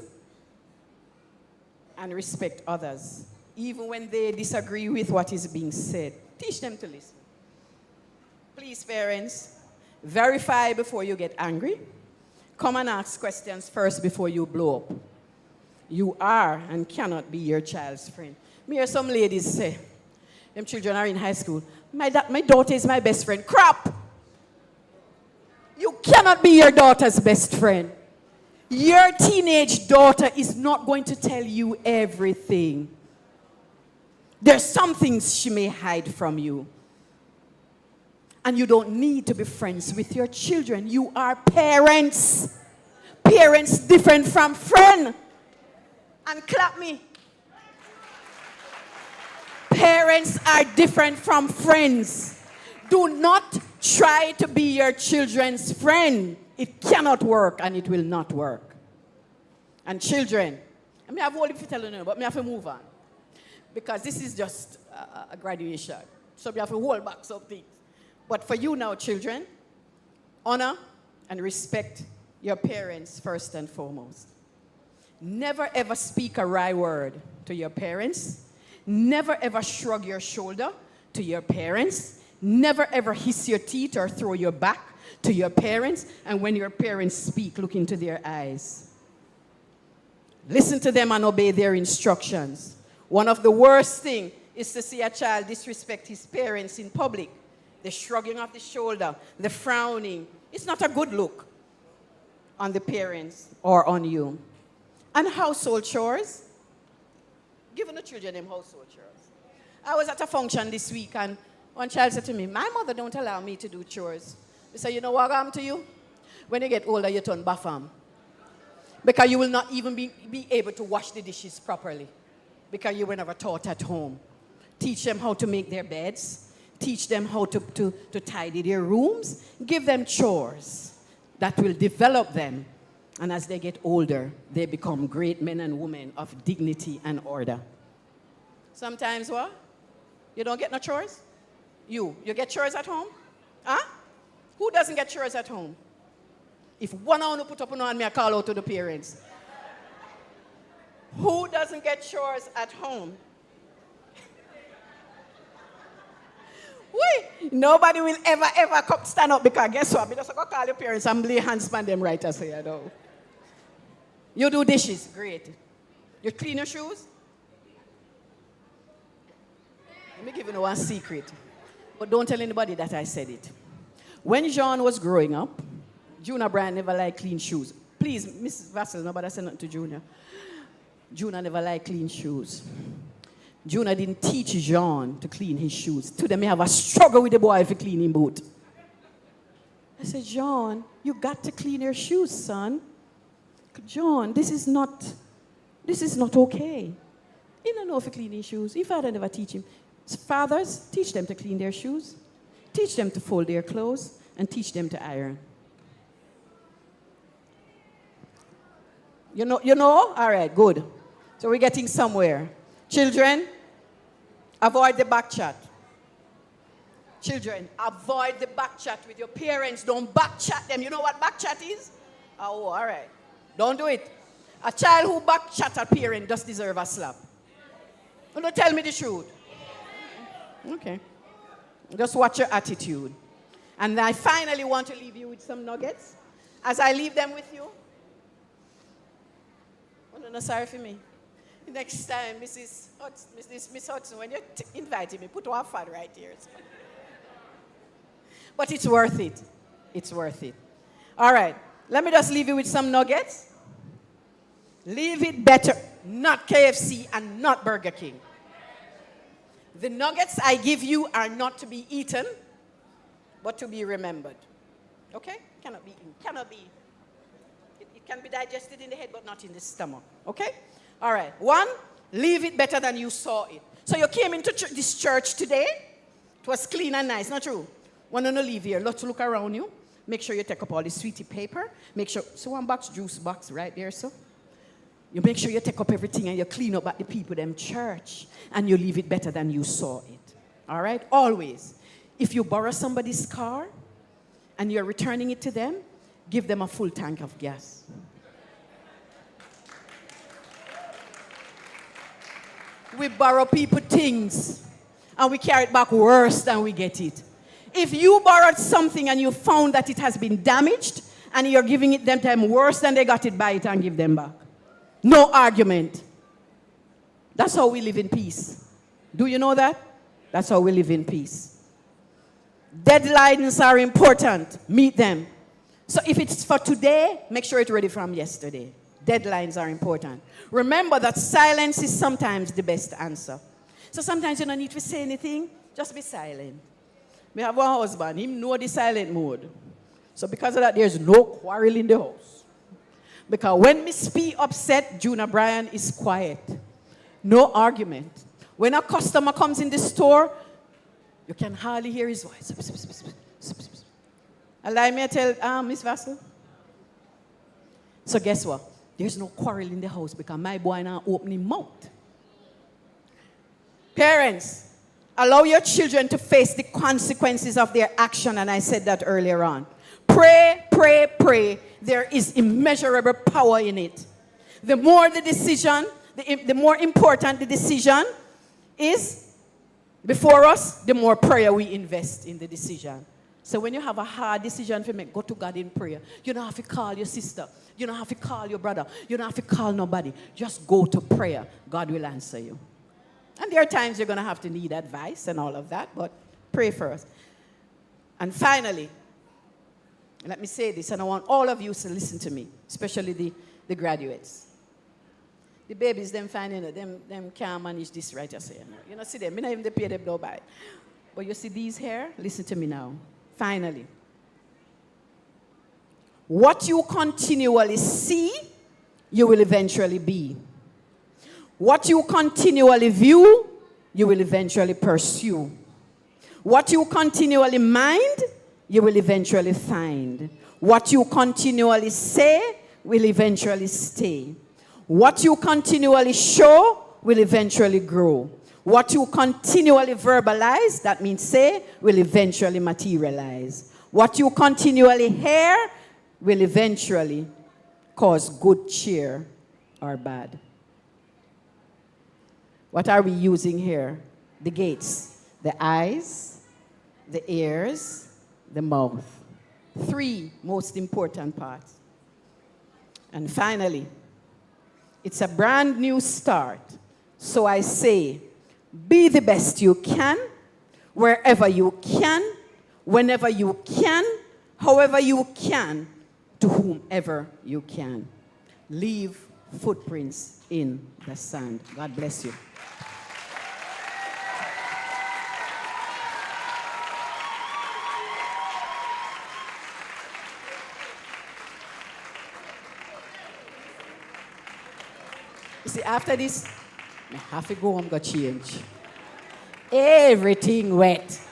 and respect others, even when they disagree with what is being said. Teach them to listen. Please, parents, verify before you get angry. Come and ask questions first before you blow up. You are and cannot be your child's friend. Me hear some ladies say, them children are in high school, my daughter is my best friend. Crap! You cannot be your daughter's best friend. Your teenage daughter is not going to tell you everything. There's some things she may hide from you. And you don't need to be friends with your children. You are parents. Parents different from friend. And clap me. Parents are different from friends. Do not try to be your children's friend. It cannot work and it will not work. And children, I mean, I've already telling you, but I have to move on. Because this is just a graduation. So we have to hold back some things. But for you now, children, honor and respect your parents first and foremost. Never ever speak a wry word to your parents. Never ever shrug your shoulder to your parents. Never ever hiss your teeth or throw your back to your parents. And when your parents speak, look into their eyes. Listen to them and obey their instructions. One of the worst things is to see a child disrespect his parents in public. The shrugging of the shoulder, the frowning. It's not a good look on the parents or on you. And household chores. Giving the children them household chores. I was at a function this week and one child said to me, my mother don't allow me to do chores. I said, you know what happened to you? When you get older, you turn baffam. Because you will not even be able to wash the dishes properly. Because you were never taught at home. Teach them how to make their beds. Teach them how to tidy their rooms. Give them chores that will develop them. And as they get older, they become great men and women of dignity and order. Sometimes what? You don't get no chores? You get chores at home? Huh? Who doesn't get chores at home? If one of you put up on me, I call out to the parents. Who doesn't get chores at home? Nobody will ever come stand up because guess what? Because I go call your parents and lay hands on them right as I know. You do dishes, great. You clean your shoes? Let me give you one secret. But don't tell anybody that I said it. When John was growing up, Junior Bryant never liked clean shoes. Please, Mrs. Vassell, nobody said nothing to Junior. Junior never liked clean shoes. Junior didn't teach Jean to clean his shoes. To them, he have a struggle with the boy if he clean his boot. I said, John, you got to clean your shoes, son. John, this is not okay. He don't know if he clean his shoes. His father never teach him. Fathers, teach them to clean their shoes. Teach them to fold their clothes and teach them to iron. You know? All right, good. So we're getting somewhere. Children, avoid the back chat. Children, avoid the back chat with your parents. Don't back chat them. You know what back chat is? Oh, all right. Don't do it. A child who back chat a parent does deserve a slap. Don't tell me the truth. Okay. Just watch your attitude. And I finally want to leave you with some nuggets. As I leave them with you. Oh, no, sorry for me. Next time, Miss Hudson, when you're inviting me, put one fad right here. But it's worth it. It's worth it. All right. Let me just leave you with some nuggets. Leave it better. Not KFC and not Burger King. The nuggets I give you are not to be eaten, but to be remembered. Okay? Cannot be eaten. Cannot be. It can be digested in the head, but not in the stomach. Okay? All right. 1, leave it better than you saw it. So you came into this church today. It was clean and nice. Not true? Want to leave here. Let's look around you. Make sure you take up all the sweetie paper. Make sure. So one box, juice box right there, so. You make sure you take up everything and you clean up at the people, them church. And you leave it better than you saw it. All right? Always. If you borrow somebody's car and you're returning it to them, give them a full tank of gas. We borrow people things and we carry it back worse than we get it. If you borrowed something and you found that it has been damaged and you're giving it them worse than they got it, buy it and give them back. No argument. That's how we live in peace. Do you know that? That's how we live in peace. Deadlines are important. Meet them. So if it's for today, make sure it's ready from yesterday. Deadlines are important. Remember that silence is sometimes the best answer. So sometimes you don't need to say anything. Just be silent. We have one husband. He know the silent mode. So because of that, there's no quarrel in the house. Because when Miss P upset, Junior Bryant is quiet. No argument. When a customer comes in the store, you can hardly hear his voice. Allow me to tell Miss Vassell. So guess what? There's no quarrel in the house because my boy now open his mouth. Parents, allow your children to face the consequences of their action, and I said that earlier on. Pray, pray, pray. There is immeasurable power in it. The more the decision, the more important the decision is before us, the more prayer we invest in the decision. So when you have a hard decision to make, go to God in prayer. You don't have to call your sister. You don't have to call your brother. You don't have to call nobody. Just go to prayer. God will answer you. And there are times you're going to have to need advice and all of that, but pray first. And finally, let me say this, and I want all of you to listen to me, especially the graduates. The babies, them finding it, them can't manage this right, I say. You know, see them, me not even pay them no buy. But you see these here? Listen to me now. Finally. What you continually see, you will eventually be. What you continually view, you will eventually pursue. What you continually mind, you will eventually find. What you continually say will eventually stay. What you continually show will eventually grow. What you continually verbalize, that means say, will eventually materialize. What you continually hear will eventually cause good cheer or bad. What are we using here? The gates, the eyes, the ears, the mouth. 3 most important parts. And finally, it's a brand new start. So I say, be the best you can, wherever you can, whenever you can, however you can. to whomever you can. Leave footprints in the sand. God bless you. You see, after this, I have to go home, go change. Everything wet.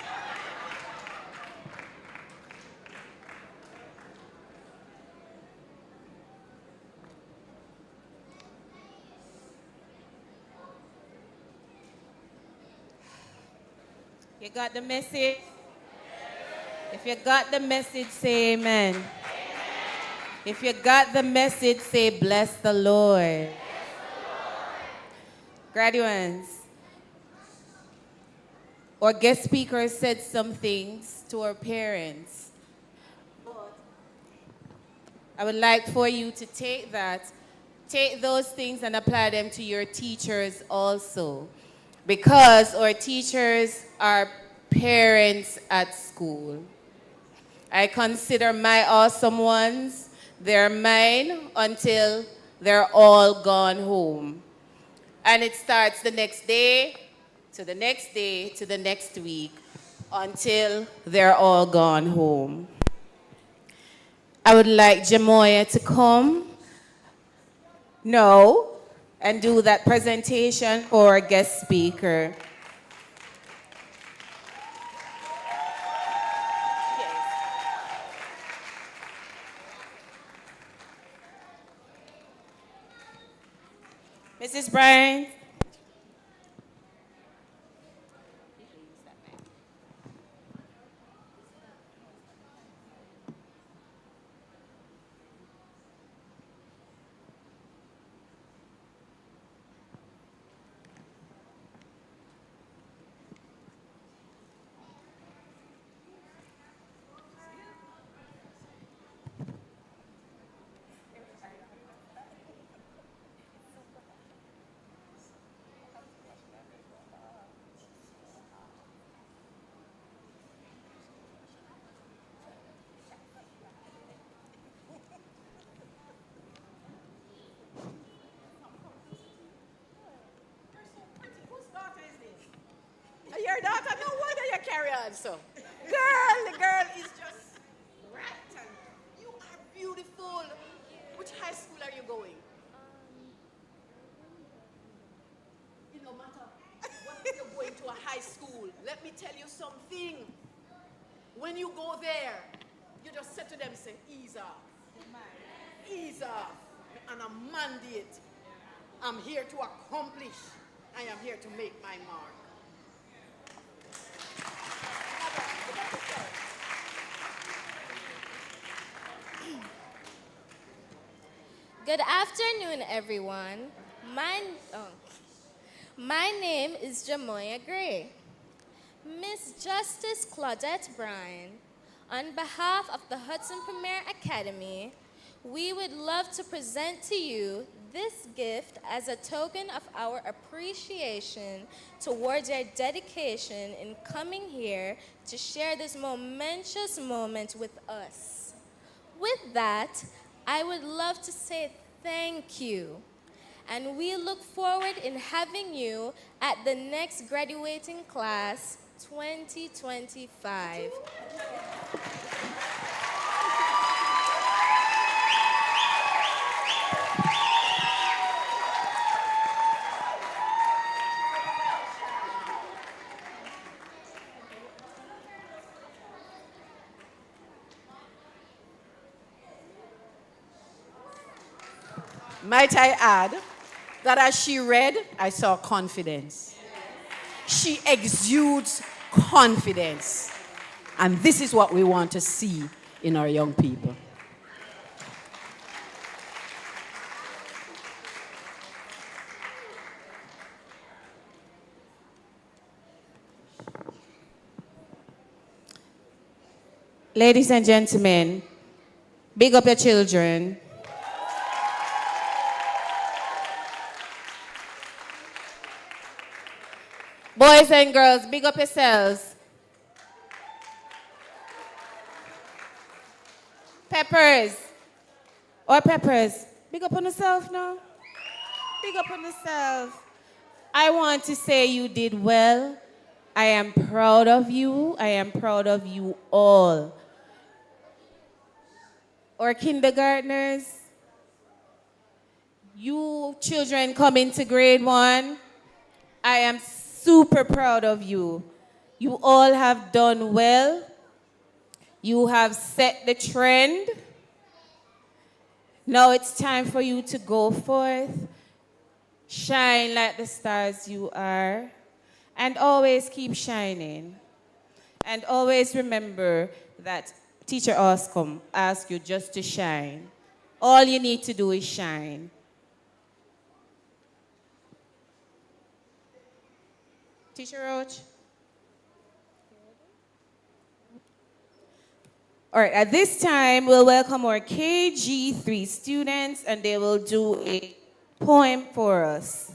You got the message? If you got the message, say amen. If you got the message, say bless the Lord. Graduates, our guest speaker said some things to our parents. I would like for you to take those things and apply them to your teachers also. Because our teachers are parents at school. I consider my awesome ones, they're mine until they're all gone home. And it starts the next day, to the next day, to the next week, until they're all gone home. I would like Jamoya to come now and do that presentation for our guest speaker. Mrs. Bryant. Your daughter, no wonder you carry on so. Girl, the girl is just right. And you are beautiful. Which high school are you going? It no matter what you're going to a high school. Let me tell you something. When you go there, you just say to them, say, ease off. Ease off. And a mandate. I'm here to accomplish. I am here to make my mark. Good afternoon, everyone. My name is Jamoya Gray. Miss Justice Claudette Bryan, on behalf of the Hudson Premier Academy, we would love to present to you this gift as a token of our appreciation towards your dedication in coming here to share this momentous moment with us. With that, I would love to say thank you. And we look forward in having you at the next graduating class, 2025. Might I add that as she read, I saw confidence. She exudes confidence. And this is what we want to see in our young people. Ladies and gentlemen, big up your children. Boys and girls, big up yourselves. Peppers, Or Peppers? Big up on yourself now. Big up on yourself. I want to say you did well. I am proud of you. I am proud of you all. Or kindergartners, you children coming to grade 1, I am super proud of you. You all have done well. You have set the trend. Now it's time for you to go forth, shine like the stars you are, and always keep shining. And always remember that Teacher Oscom asked you just to shine. All you need to do is shine. Teacher Roach? All right, at this time, we'll welcome our KG3 students, and they will do a poem for us.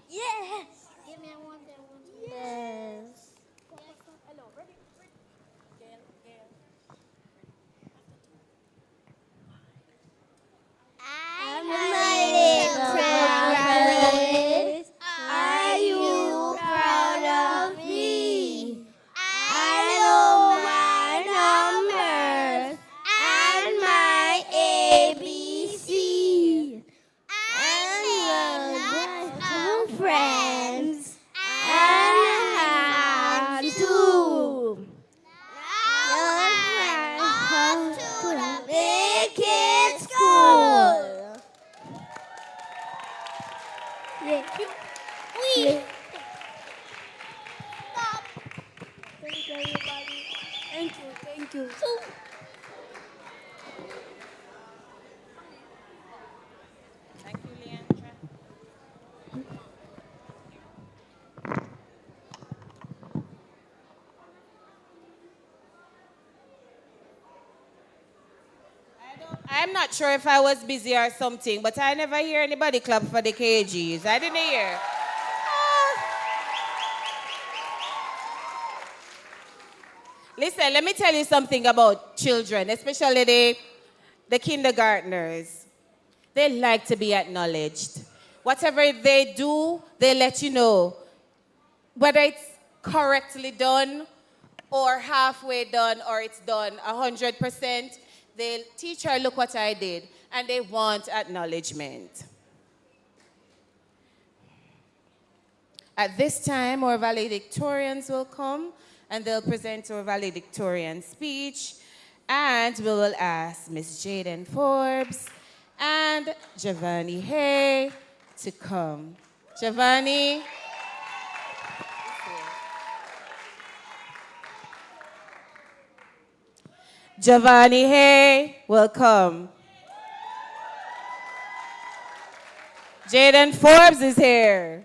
Yes. Give me one. Yes. I'm a little prophet. Are you proud of me? I know my numbers and my ABC. And some friends and how to. Off to the big kid school. We. Stop. Thank you, everybody. Thank you. Thank you, Leandra. I'm not sure if I was busy or something, but I never hear anybody clap for the KGs. I didn't hear. Listen, let me tell you something about children, especially the kindergartners. They like to be acknowledged. Whatever they do, they let you know. Whether it's correctly done or halfway done or it's done 100%, the teacher, look what I did, and they want acknowledgement. At this time, our valedictorians will come and they'll present our valedictorian speech, and we will ask Miss Jaden Forbes and Giovanni Hay to come. Giovanni. Giovanni Hay will come. Jaden Forbes is here.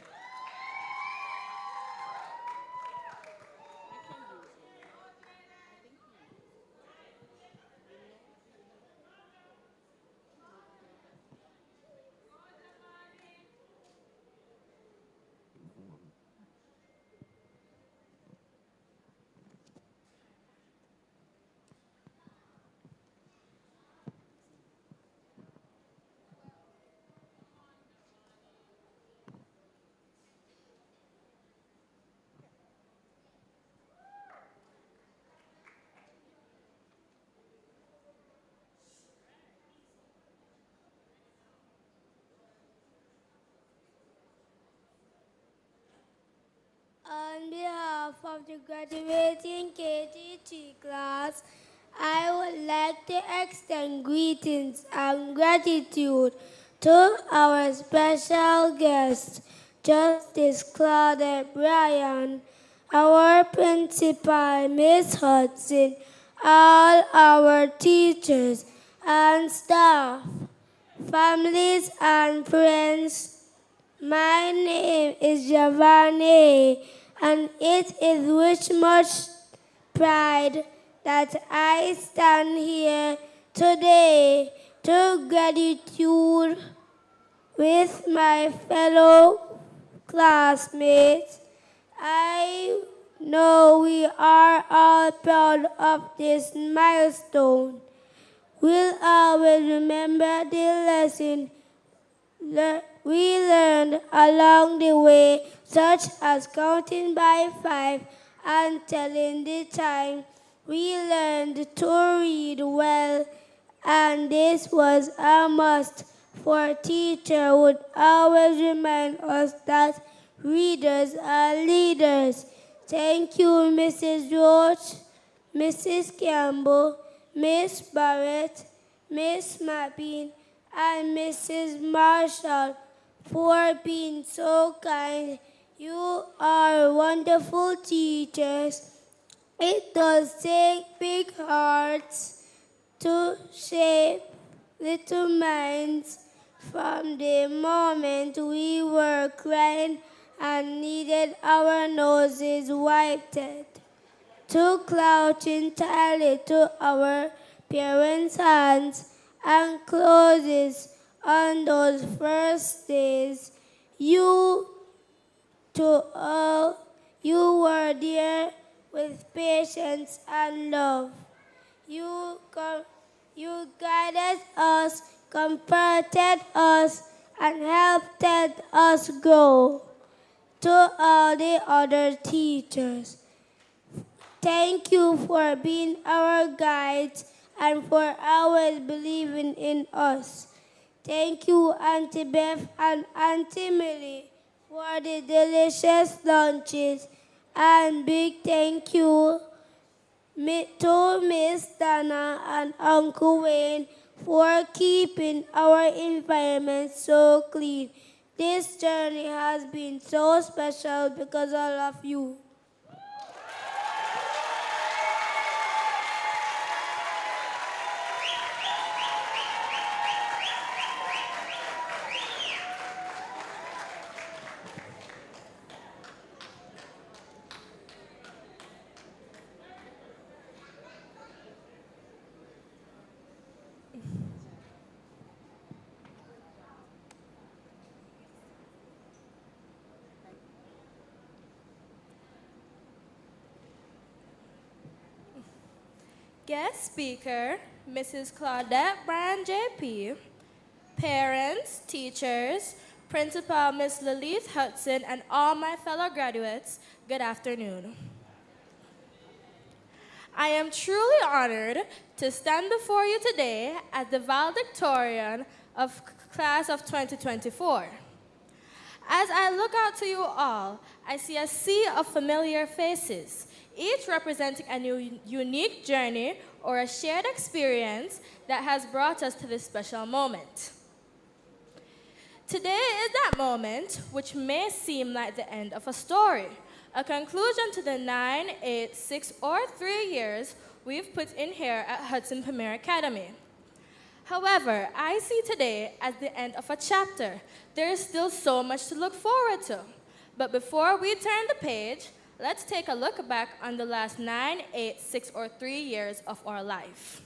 On behalf of the graduating KT3 class, I would like to extend greetings and gratitude to our special guest, Justice Claudette Bryan, our principal, Miss Hudson, all our teachers and staff, families and friends. My name is Giovanni, and it is with much pride that I stand here today to gratitude with my fellow classmates. I know we are all proud of this milestone. We'll always remember the lesson we learned along the way, such as counting by 5 and telling the time. We learned to read well, and this was a must, for teacher would always remind us that readers are leaders. Thank you, Mrs. Roach, Mrs. Campbell, Miss Barrett, Miss Mappin, and Mrs. Marshall for being so kind. You are wonderful teachers. It does take big hearts to shape little minds. From the moment we were crying and needed our noses wiped, to crouching tightly to our parents' hands and clothes on those first days. You were there with patience and love. You guided us, comforted us, and helped us grow. To all the other teachers, thank you for being our guides and for always believing in us. Thank you, Auntie Beth and Auntie Millie, for the delicious lunches. And big thank you to Miss Dana and Uncle Wayne for keeping our environment so clean. This journey has been so special because of all of you. Guest speaker, Mrs. Claudette Bryan JP, parents, teachers, Principal Miss Lilith Hudson, and all my fellow graduates, good afternoon. I am truly honored to stand before you today as the valedictorian of class of 2024. As I look out to you all, I see a sea of familiar faces, each representing a new, unique journey or a shared experience that has brought us to this special moment. Today is that moment which may seem like the end of a story, a conclusion to the 9, 8, 6, or 3 years we've put in here at Hudson Premier Academy. However, I see today as the end of a chapter. There is still so much to look forward to. But before we turn the page, let's take a look back on the last 9, 8, 6, or 3 years of our life.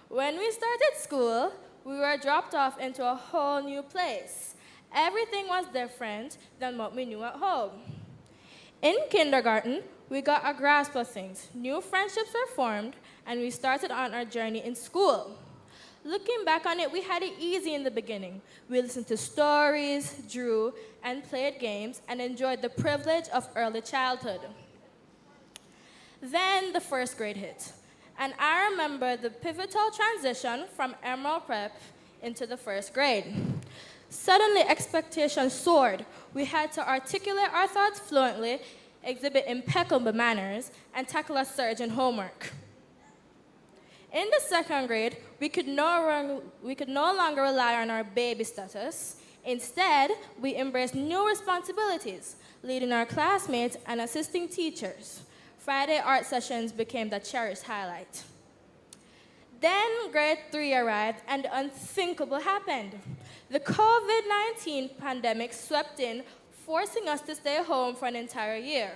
When we started school, we were dropped off into a whole new place. Everything was different than what we knew at home. In kindergarten, we got a grasp of things. New friendships were formed, and we started on our journey in school. Looking back on it, we had it easy in the beginning. We listened to stories, drew, and played games, and enjoyed the privilege of early childhood. Then the first grade hit, and I remember the pivotal transition from Emerald Prep into the first grade. Suddenly, expectations soared. We had to articulate our thoughts fluently, exhibit impeccable manners, and tackle a surge in homework. In the second grade, we could no longer rely on our baby status. Instead, we embraced new responsibilities, leading our classmates and assisting teachers. Friday art sessions became the cherished highlight. Then grade 3 arrived and the unthinkable happened. The COVID-19 pandemic swept in, forcing us to stay home for an entire year.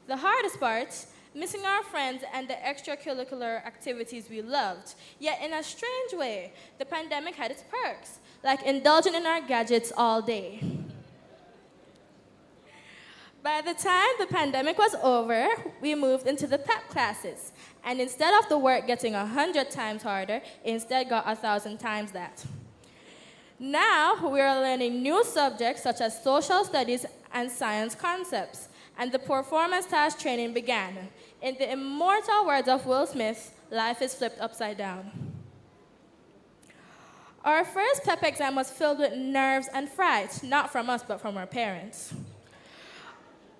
The hardest part, missing our friends and the extracurricular activities we loved. Yet in a strange way, the pandemic had its perks, like indulging in our gadgets all day. By the time the pandemic was over, we moved into the PEP classes. And instead of the work getting 100 times harder, it instead got 1,000 times that. Now, we are learning new subjects such as social studies and science concepts, and the performance task training began. In the immortal words of Will Smith, life is flipped upside down. Our first PEP exam was filled with nerves and fright, not from us, but from our parents.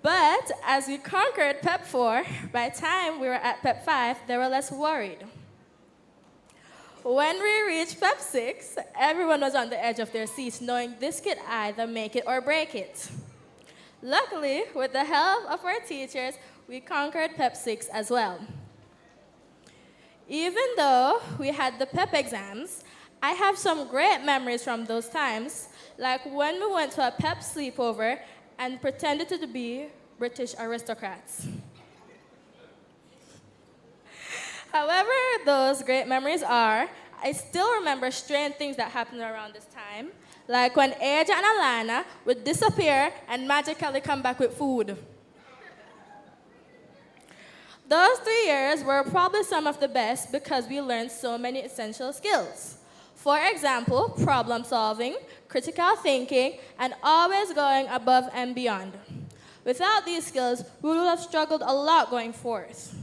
But as we conquered PEP 4, by the time we were at PEP 5, they were less worried. When we reached PEP 6, everyone was on the edge of their seats, knowing this could either make it or break it. Luckily, with the help of our teachers, we conquered PEP 6 as well. Even though we had the PEP exams, I have some great memories from those times, like when we went to a PEP sleepover and pretended to be British aristocrats. However those great memories are, I still remember strange things that happened around this time, like when Aja and Alana would disappear and magically come back with food. Those 3 years were probably some of the best because we learned so many essential skills. For example, problem solving, critical thinking, and always going above and beyond. Without these skills, we would have struggled a lot going forth.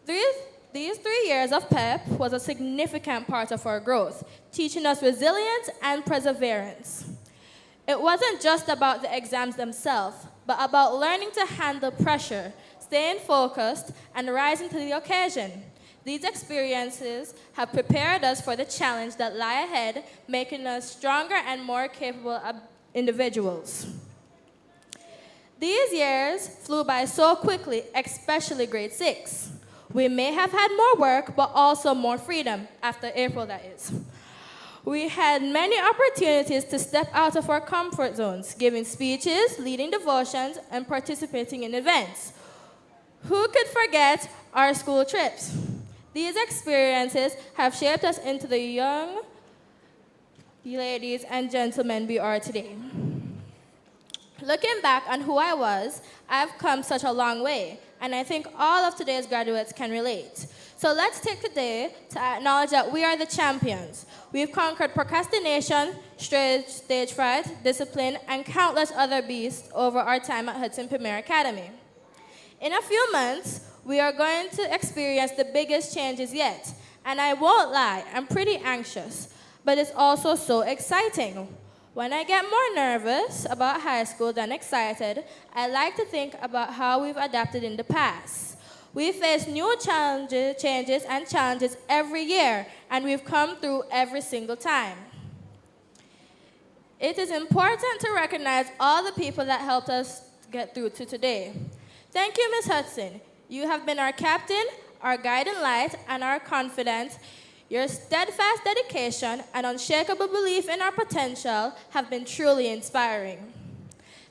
These 3 years of PEP was a significant part of our growth, teaching us resilience and perseverance. It wasn't just about the exams themselves, but about learning to handle pressure, staying focused, and rising to the occasion. These experiences have prepared us for the challenge that lie ahead, making us stronger and more capable individuals. These years flew by so quickly, especially grade 6. We may have had more work, but also more freedom, after April that is. We had many opportunities to step out of our comfort zones, giving speeches, leading devotions, and participating in events. Who could forget our school trips? These experiences have shaped us into the young ladies and gentlemen we are today. Looking back on who I was, I've come such a long way, and I think all of today's graduates can relate. So let's take today to acknowledge that we are the champions. We've conquered procrastination, stage fright, discipline, and countless other beasts over our time at Hudson Premier Academy. In a few months, we are going to experience the biggest changes yet, and I won't lie, I'm pretty anxious, but it's also so exciting. When I get more nervous about high school than excited, I like to think about how we've adapted in the past. We face new changes and challenges every year, and we've come through every single time. It is important to recognize all the people that helped us get through to today. Thank you, Ms. Hudson. You have been our captain, our guiding light, and our confidant. Your steadfast dedication and unshakable belief in our potential have been truly inspiring.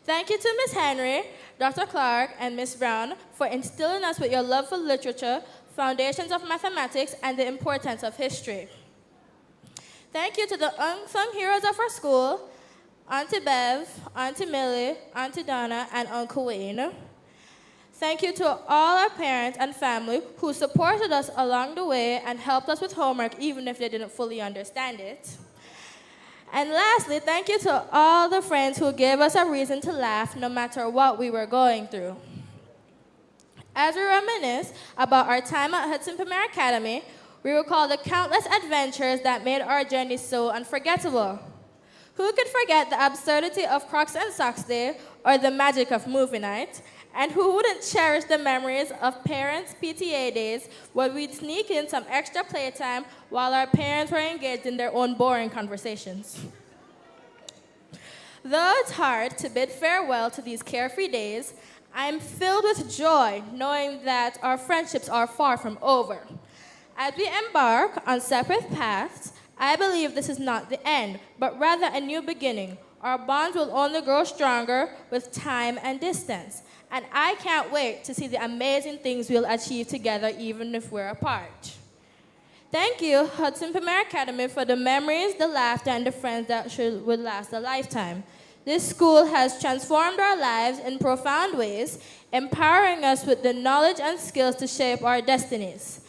Thank you to Ms. Henry, Dr. Clark, and Ms. Brown for instilling us with your love for literature, foundations of mathematics, and the importance of history. Thank you to the unsung heroes of our school, Auntie Bev, Auntie Millie, Auntie Donna, and Uncle Wayne. Thank you to all our parents and family who supported us along the way and helped us with homework even if they didn't fully understand it. And lastly, thank you to all the friends who gave us a reason to laugh no matter what we were going through. As we reminisce about our time at Hudson Premier Academy, we recall the countless adventures that made our journey so unforgettable. Who could forget the absurdity of Crocs and Socks Day or the magic of movie night? And who wouldn't cherish the memories of parents' PTA days where we'd sneak in some extra playtime while our parents were engaged in their own boring conversations? Though it's hard to bid farewell to these carefree days, I'm filled with joy knowing that our friendships are far from over. As we embark on separate paths, I believe this is not the end, but rather a new beginning. Our bonds will only grow stronger with time and distance. And I can't wait to see the amazing things we'll achieve together even if we're apart. Thank you, Hudson Premier Academy, for the memories, the laughter, and the friends that would last a lifetime. This school has transformed our lives in profound ways, empowering us with the knowledge and skills to shape our destinies.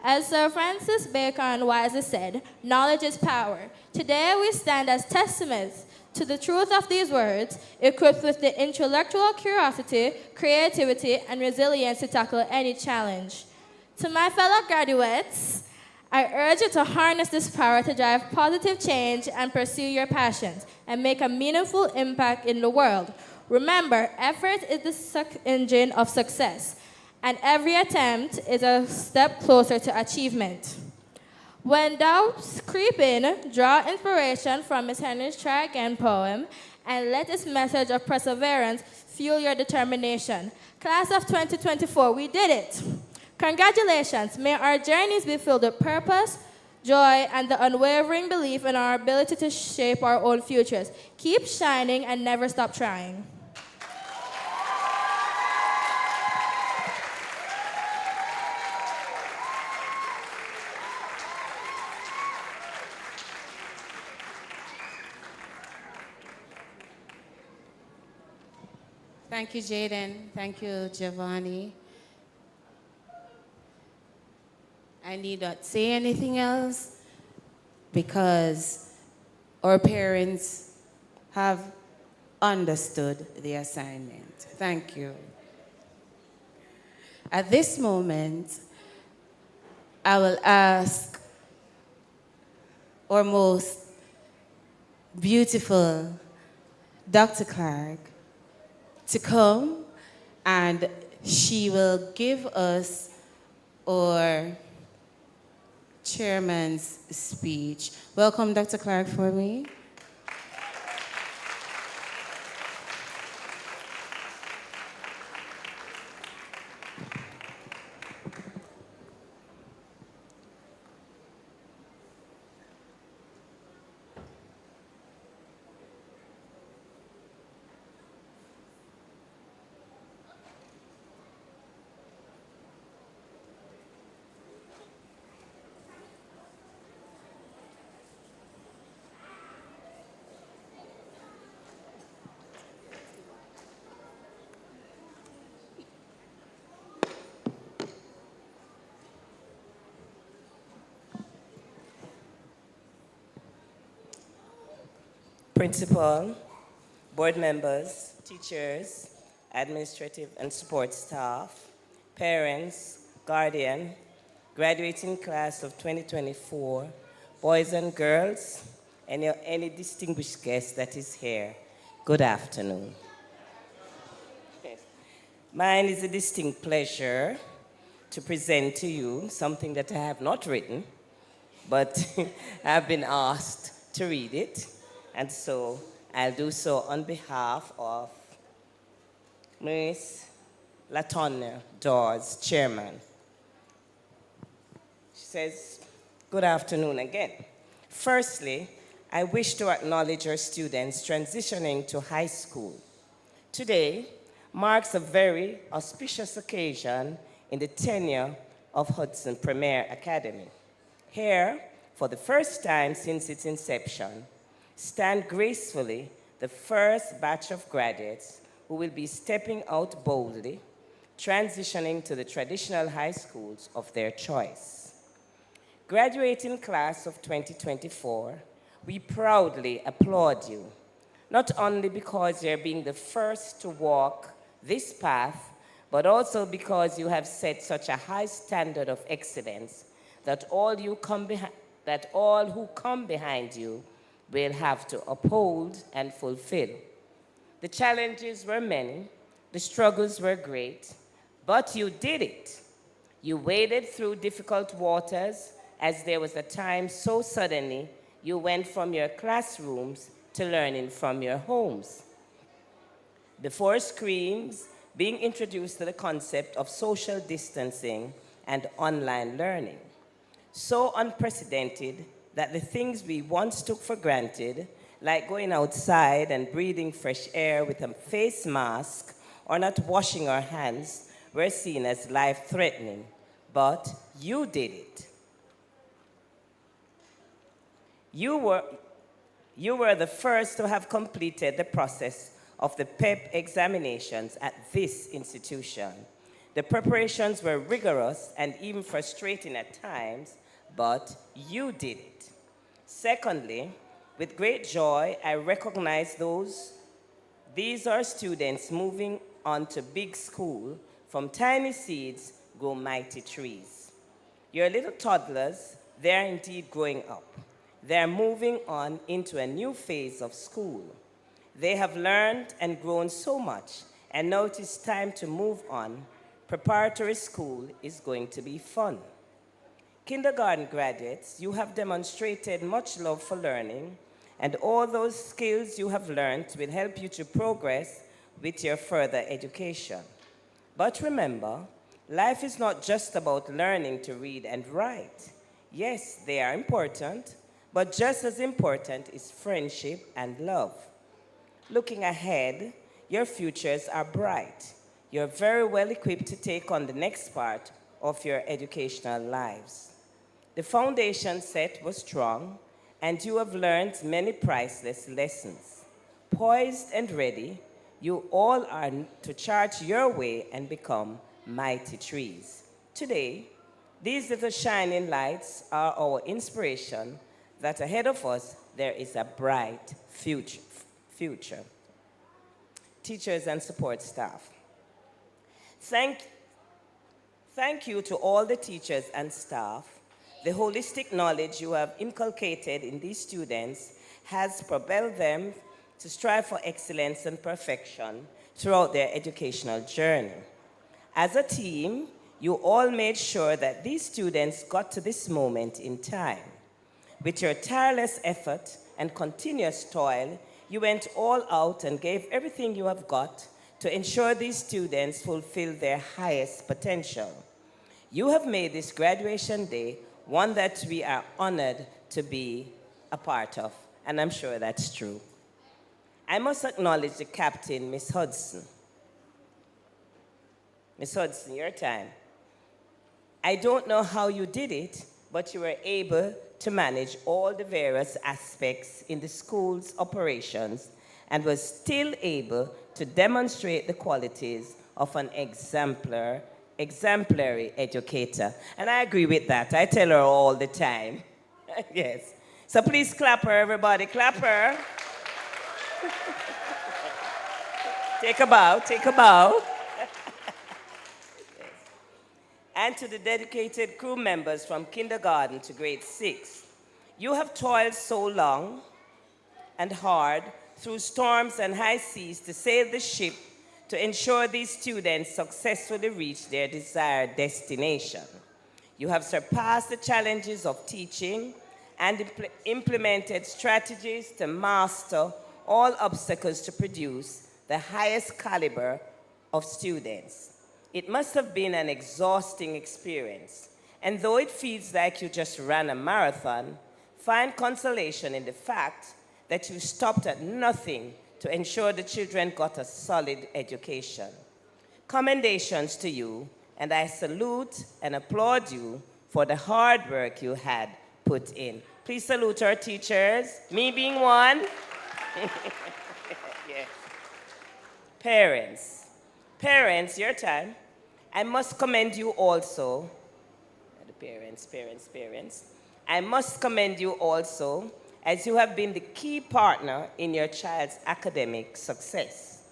As Sir Francis Bacon wisely said, knowledge is power. Today we stand as testaments to the truth of these words, equipped with the intellectual curiosity, creativity, and resilience to tackle any challenge. To my fellow graduates, I urge you to harness this power to drive positive change and pursue your passions and make a meaningful impact in the world. Remember, effort is the engine of success, and every attempt is a step closer to achievement. When doubts creep in, draw inspiration from Miss Henry's Try Again poem and let this message of perseverance fuel your determination. Class of 2024, we did it. Congratulations. May our journeys be filled with purpose, joy, and the unwavering belief in our ability to shape our own futures. Keep shining and never stop trying. Thank you, Jaden. Thank you, Giovanni. I need not say anything else because our parents have understood the assignment. Thank you. At this moment, I will ask our most beautiful Dr. Clark to come, and she will give us our chairman's speech. Welcome, Dr. Clark, for me. Principal, board members, teachers, administrative and support staff, parents, guardian, graduating class of 2024, boys and girls, and any distinguished guest that is here, good afternoon. Mine is a distinct pleasure to present to you something that I have not written, but I've been asked to read it. And so I'll do so on behalf of Miss Latonya Dawes, Chairman. She says, good afternoon again. Firstly, I wish to acknowledge our students transitioning to high school. Today marks a very auspicious occasion in the tenure of Hudson Premier Academy. Here, for the first time since its inception, stand gracefully the first batch of graduates who will be stepping out boldly, transitioning to the traditional high schools of their choice. Graduating class of 2024, we proudly applaud you, not only because you're being the first to walk this path, but also because you have set such a high standard of excellence that all who come behind you will have to uphold and fulfill. The challenges were many, the struggles were great, but you did it. You waded through difficult waters as there was a time so suddenly you went from your classrooms to learning from your homes. Before screens, being introduced to the concept of social distancing and online learning. So unprecedented that the things we once took for granted, like going outside and breathing fresh air with a face mask or not washing our hands, were seen as life-threatening. But you did it. You were the first to have completed the process of the PEP examinations at this institution. The preparations were rigorous and even frustrating at times, but you did it. Secondly, with great joy, I recognize these are students moving on to big school. From tiny seeds grow mighty trees. Your little toddlers, they're indeed growing up. They're moving on into a new phase of school. They have learned and grown so much, and now it is time to move on. Preparatory school is going to be fun. Kindergarten graduates, you have demonstrated much love for learning, and all those skills you have learned will help you to progress with your further education. But remember, life is not just about learning to read and write. Yes, they are important, but just as important is friendship and love. Looking ahead, your futures are bright. You're very well equipped to take on the next part of your educational lives. The foundation set was strong, and you have learned many priceless lessons. Poised and ready, you all are to chart your way and become mighty trees. Today, these little shining lights are our inspiration that ahead of us there is a bright future. Teachers and support staff. Thank you to all the teachers and staff. The holistic knowledge you have inculcated in these students has propelled them to strive for excellence and perfection throughout their educational journey. As a team, you all made sure that these students got to this moment in time. With your tireless effort and continuous toil, you went all out and gave everything you have got to ensure these students fulfill their highest potential. You have made this graduation day one that we are honored to be a part of, and I'm sure that's true. I must acknowledge the captain, Miss Hudson. Miss Hudson, your time. I don't know how you did it, but you were able to manage all the various aspects in the school's operations and was still able to demonstrate the qualities of an exemplary educator. And I agree with that. I tell her all the time. Yes. So please clap her, everybody. Clap her. Take a bow. Take a bow. And to the dedicated crew members from kindergarten to grade 6. You have toiled so long and hard through storms and high seas to sail the ship to ensure these students successfully reach their desired destination. You have surpassed the challenges of teaching and implemented strategies to master all obstacles to produce the highest caliber of students. It must have been an exhausting experience. And though it feels like you just ran a marathon, find consolation in the fact that you stopped at nothing to ensure the children got a solid education. Commendations to you, and I salute and applaud you for the hard work you had put in. Please salute our teachers, me being one. Yes. Parents, your time. I must commend you also, the parents. I must commend you also, as you have been the key partner in your child's academic success.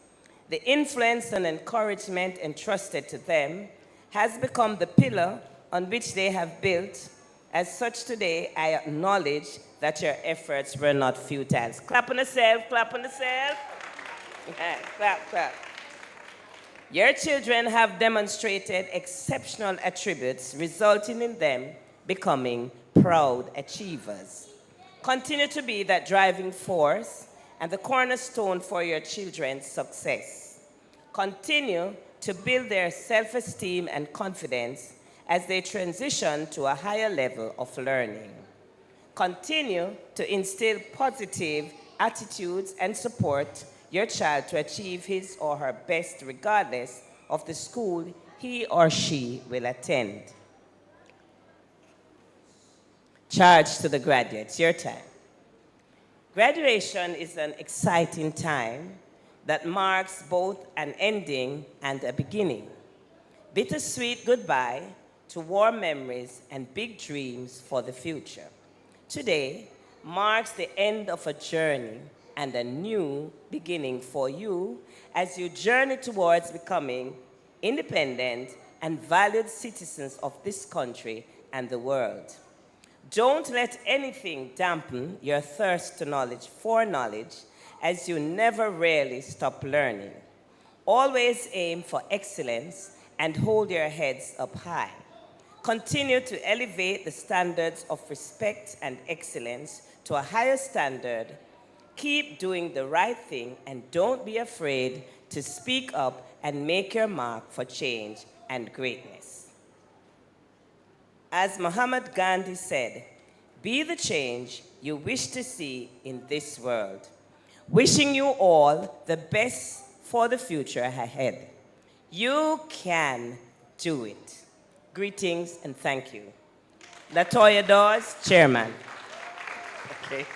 The influence and encouragement entrusted to them has become the pillar on which they have built As such, today, I acknowledge that your efforts were not futile. Clap on yourself, clap on yourself. Clap, clap. Your children have demonstrated exceptional attributes, resulting in them becoming proud achievers. Continue to be that driving force and the cornerstone for your children's success. Continue to build their self-esteem and confidence as they transition to a higher level of learning. Continue to instill positive attitudes and support your child to achieve his or her best regardless of the school he or she will attend. Charge to the graduates, your time. Graduation is an exciting time that marks both an ending and a beginning. Bittersweet goodbye to warm memories and big dreams for the future. Today marks the end of a journey and a new beginning for you as you journey towards becoming independent and valued citizens of this country and the world. Don't let anything dampen your thirst to knowledge for knowledge, as you never really stop learning. Always aim for excellence and hold your heads up high. Continue to elevate the standards of respect and excellence to a higher standard. Keep doing the right thing and don't be afraid to speak up and make your mark for change and greatness. As Mahatma Gandhi said, be the change you wish to see in this world. Wishing you all the best for the future ahead. You can do it. Greetings and thank you. Latoya Dawes, Chairman. Okay.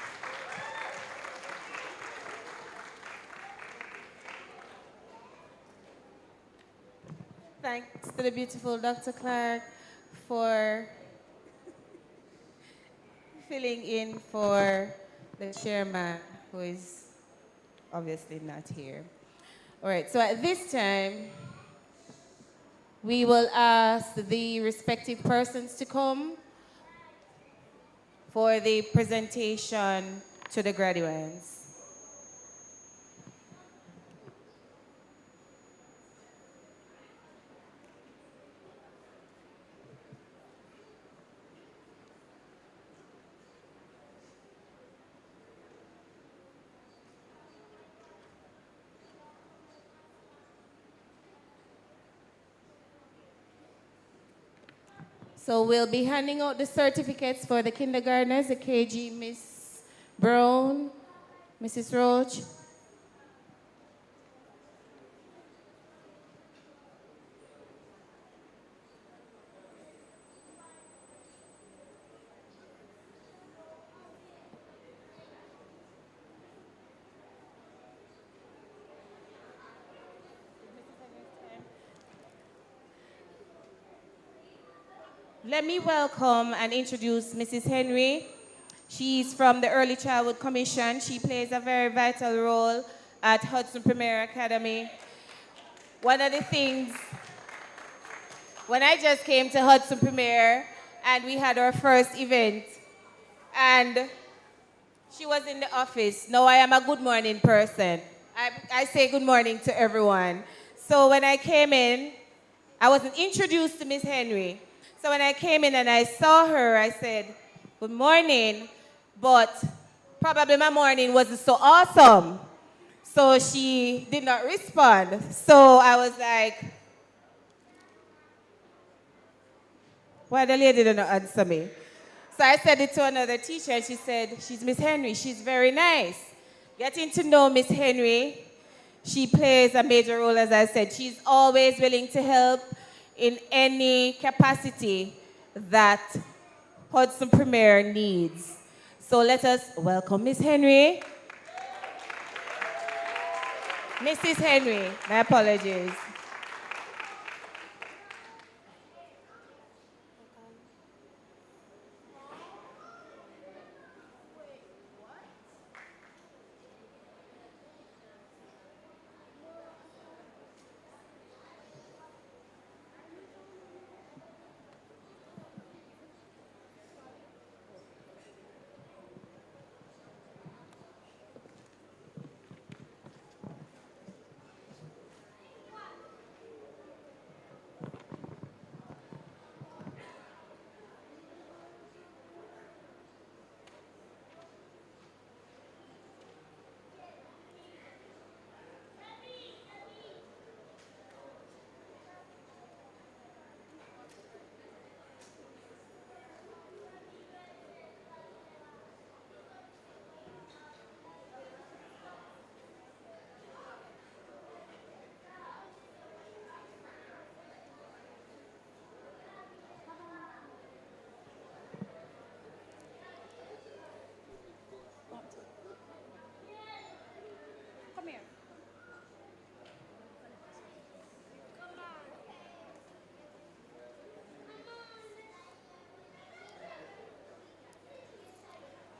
Thanks to the beautiful Dr. Clark for filling in for the chairman, who is obviously not here. All right, so at this time, we will ask the respective persons to come for the presentation to the graduates. So we'll be handing out the certificates for the kindergartners, the KG, Miss Brown, Mrs. Roach. Let me welcome and introduce Mrs. Henry. She's from the Early Childhood Commission. She plays a very vital role at Hudson Premier Academy. One of the things, when I just came to Hudson Premier and we had our first event, and she was in the office. Now I am a good morning person. I say good morning to everyone. So when I came in, I wasn't introduced to Miss Henry. So when I came in and I saw her, I said, good morning, but probably my morning wasn't so awesome. So she did not respond. So I was like, why the lady didn't answer me? So I said it to another teacher, and she said, she's Miss Henry, she's very nice. Getting to know Miss Henry, she plays a major role, as I said. She's always willing to help in any capacity that Hudson Premier needs. So let us welcome Miss Henry. Mrs. Henry, my apologies.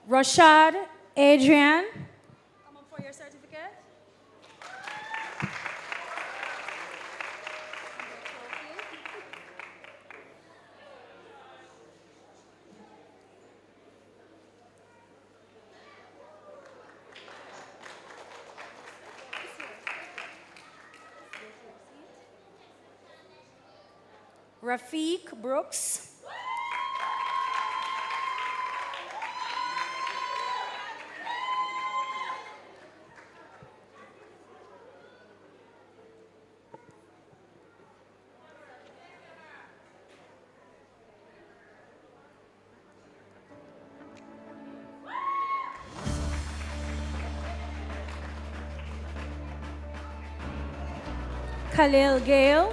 Rashad Adrian. Come up for your certificate. Rafiq Brooks. Khalil Gale.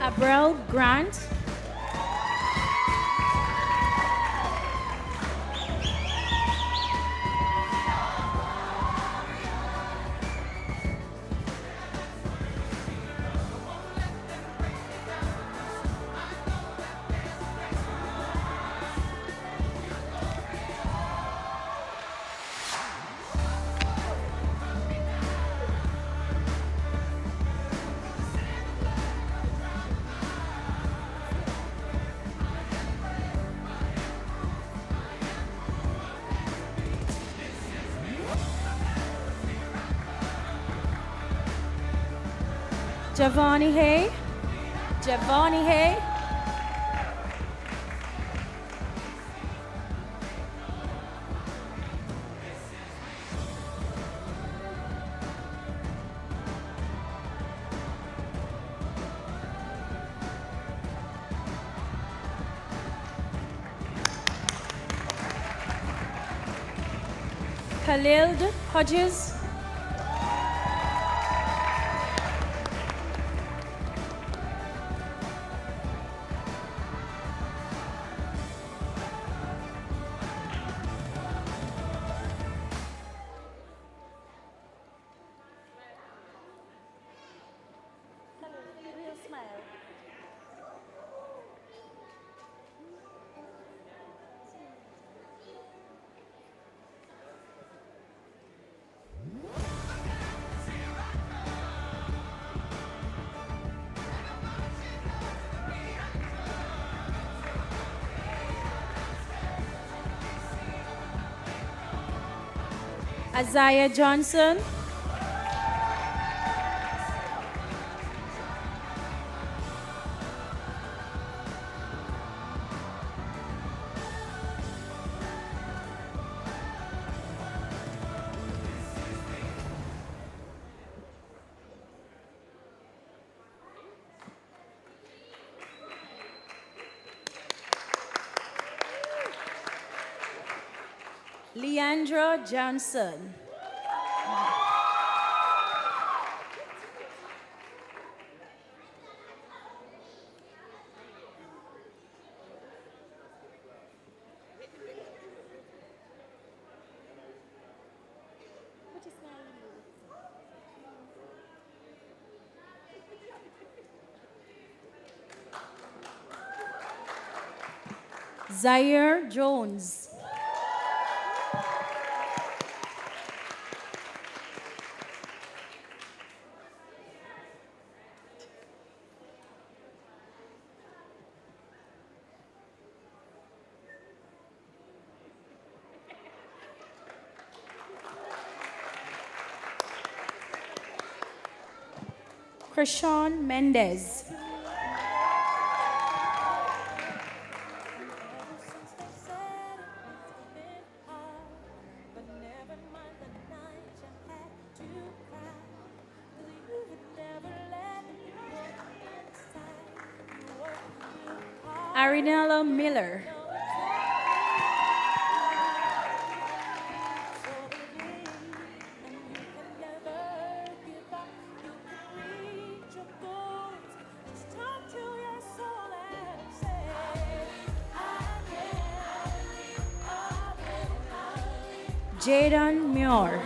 Abril Grant. Javani Hay. Javani Hay. Khalil Hodges. Isaiah Johnson. Leandra Johnson. Zaire Jones. Krishan Mendez. Arinella Miller. Jaden Muir.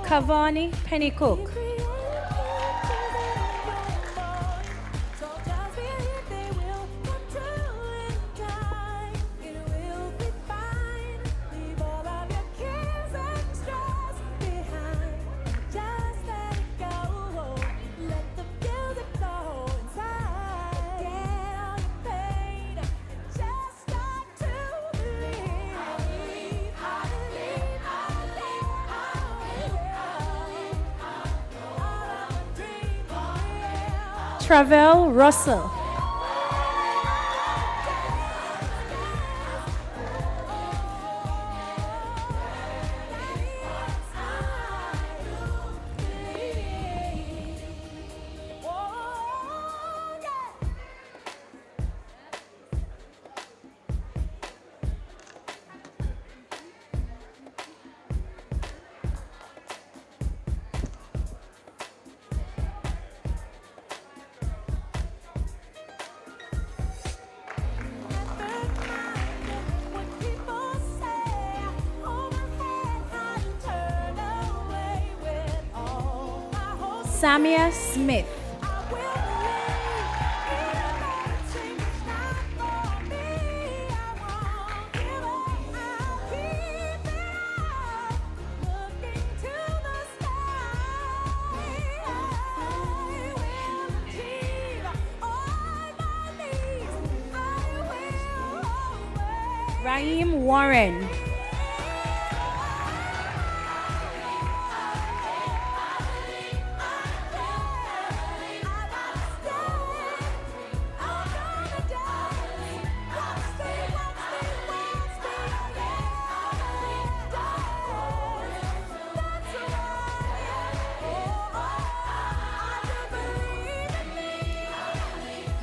Cavani Pennycook. Travel Russell. Samia Smith. Raheem Warren.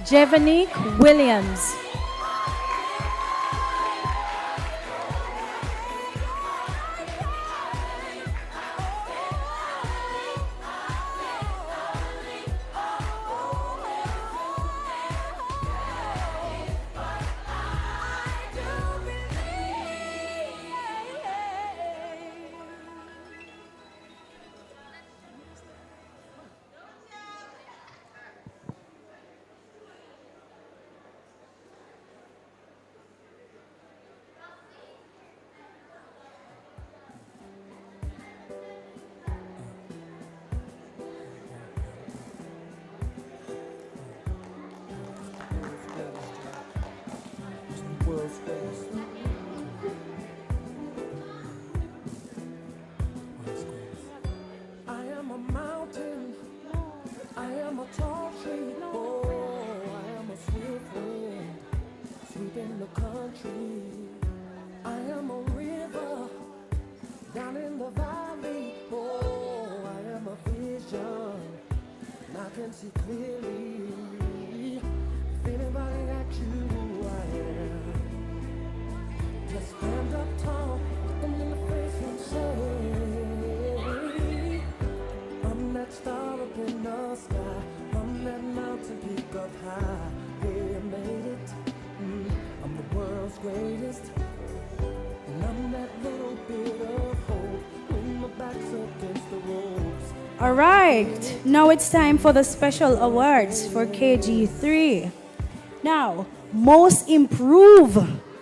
Jevanique Williams. All right, now it's time for the special awards for KG3. Now, most improved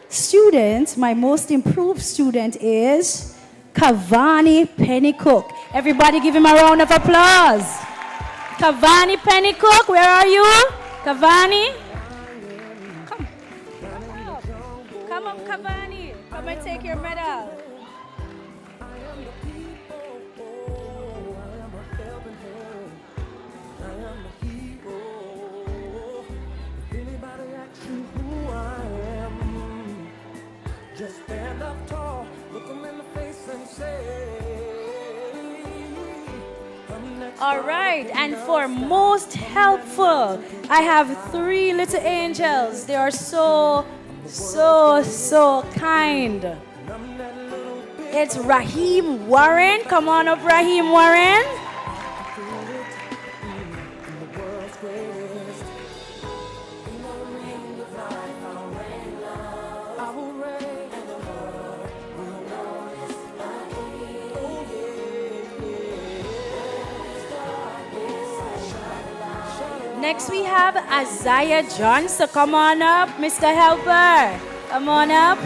student, my most improved student is Cavani Pennycook. Everybody give him a round of applause. Cavani Pennycook, where are you? Cavani? Come on, Cavani. Come and take your medal. Just stand up tall, look them in the face and say, All right, and for most helpful, I have 3 little angels. They are so kind. It's Raheem Warren. Come on up, Raheem Warren. Next we have Isaiah Johnson. Come on up, Mr. Helper. Come on up.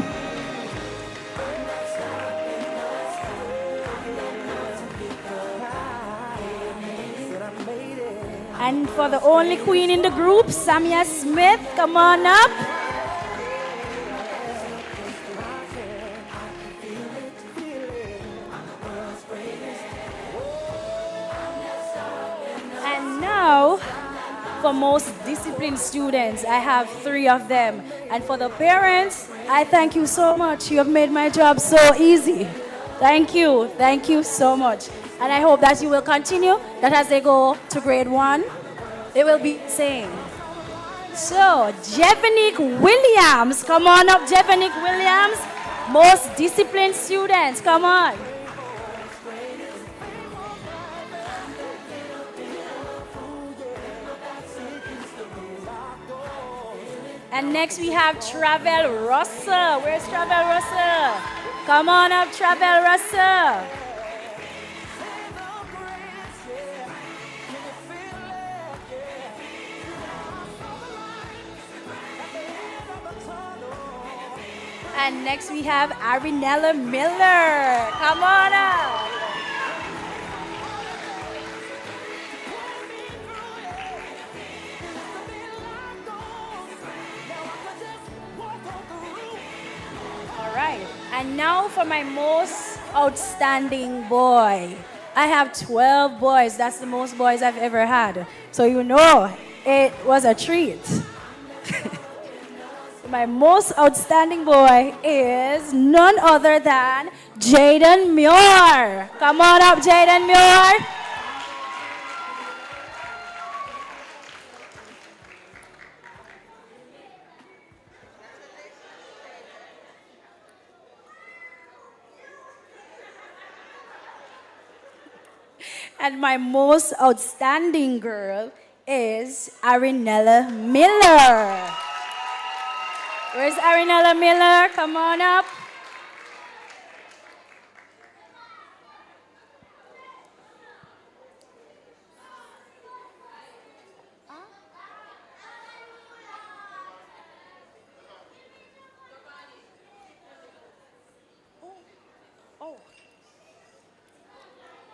And for the only queen in the group, Samia Smith. Come on up. And now, for most disciplined students, I have 3 of them. And for the parents, I thank you so much. You have made my job so easy. Thank you. Thank you so much. And I hope that you will continue, that as they go to grade 1, they will be the same. So, Jevanique Williams. Come on up, Jevanique Williams. Most disciplined students, come on. And next we have Travel Russell. Where's Travel Russell? Come on up, Travel Russell. And next we have Arinella Miller. Come on up. All right. And now for my most outstanding boy. I have 12 boys. That's the most boys I've ever had. So you know, it was a treat. My most outstanding boy is none other than Jaden Muir. Come on up, Jaden Muir. And my most outstanding girl is Arinella Miller. Where's Arinella Miller? Come on up.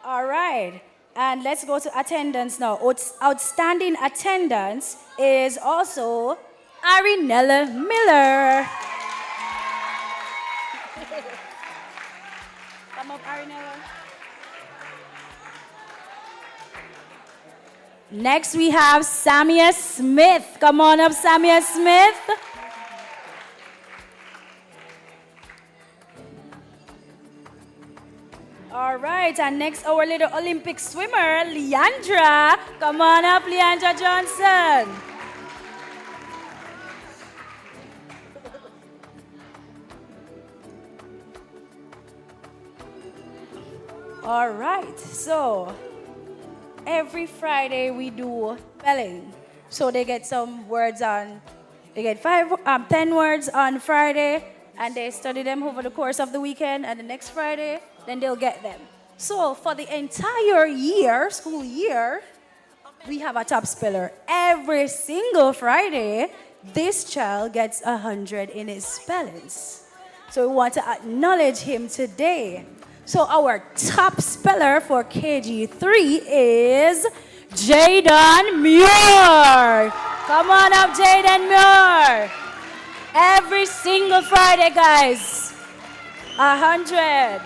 All right. And let's go to attendance now. Outstanding attendance is also Arinella Miller. Come up, Arinella. Next, we have Samia Smith. Come on up, Samia Smith. All right, and next, our little Olympic swimmer, Leandra. Come on up, Leandra Johnson. All right, so every Friday we do spelling. So they get some words on, they get 10 words on Friday, and they study them over the course of the weekend, and the next Friday, then they'll get them. So for the entire year, school year, we have a top speller. Every single Friday, this child gets 100 in his spellings. So we want to acknowledge him today. So our top speller for KG3 is Jaden Muir. Come on up, Jaden Muir. Every single Friday, guys. 100.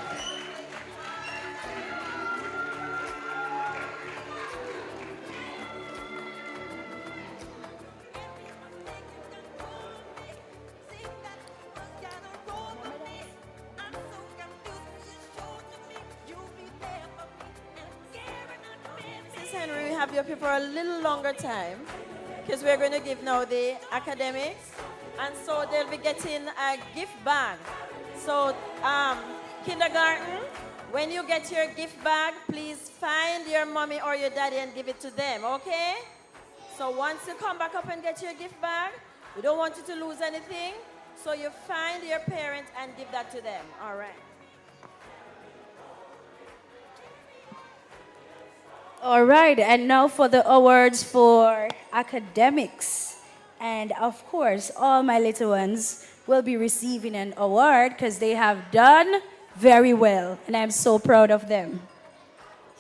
have you up here for a little longer time because we're going to give now the academics. And so they'll be getting a gift bag. So kindergarten, when you get your gift bag, please find your mommy or your daddy and give it to them, okay? So once you come back up and get your gift bag, we don't want you to lose anything. So you find your parent and give that to them, all right? All right, and now for the awards for academics. And of course, all my little ones will be receiving an award because they have done very well, and I'm so proud of them.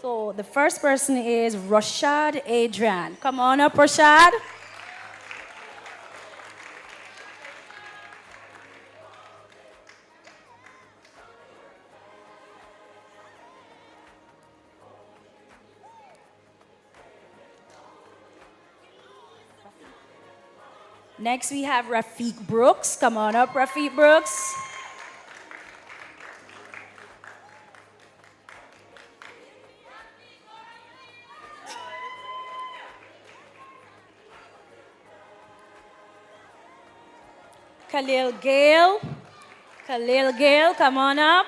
So the first person is Rashad Adrian. Come on up, Rashad. Next, we have Rafiq Brooks. Come on up, Rafiq Brooks. Khalil Gale. Khalil Gale, come on up.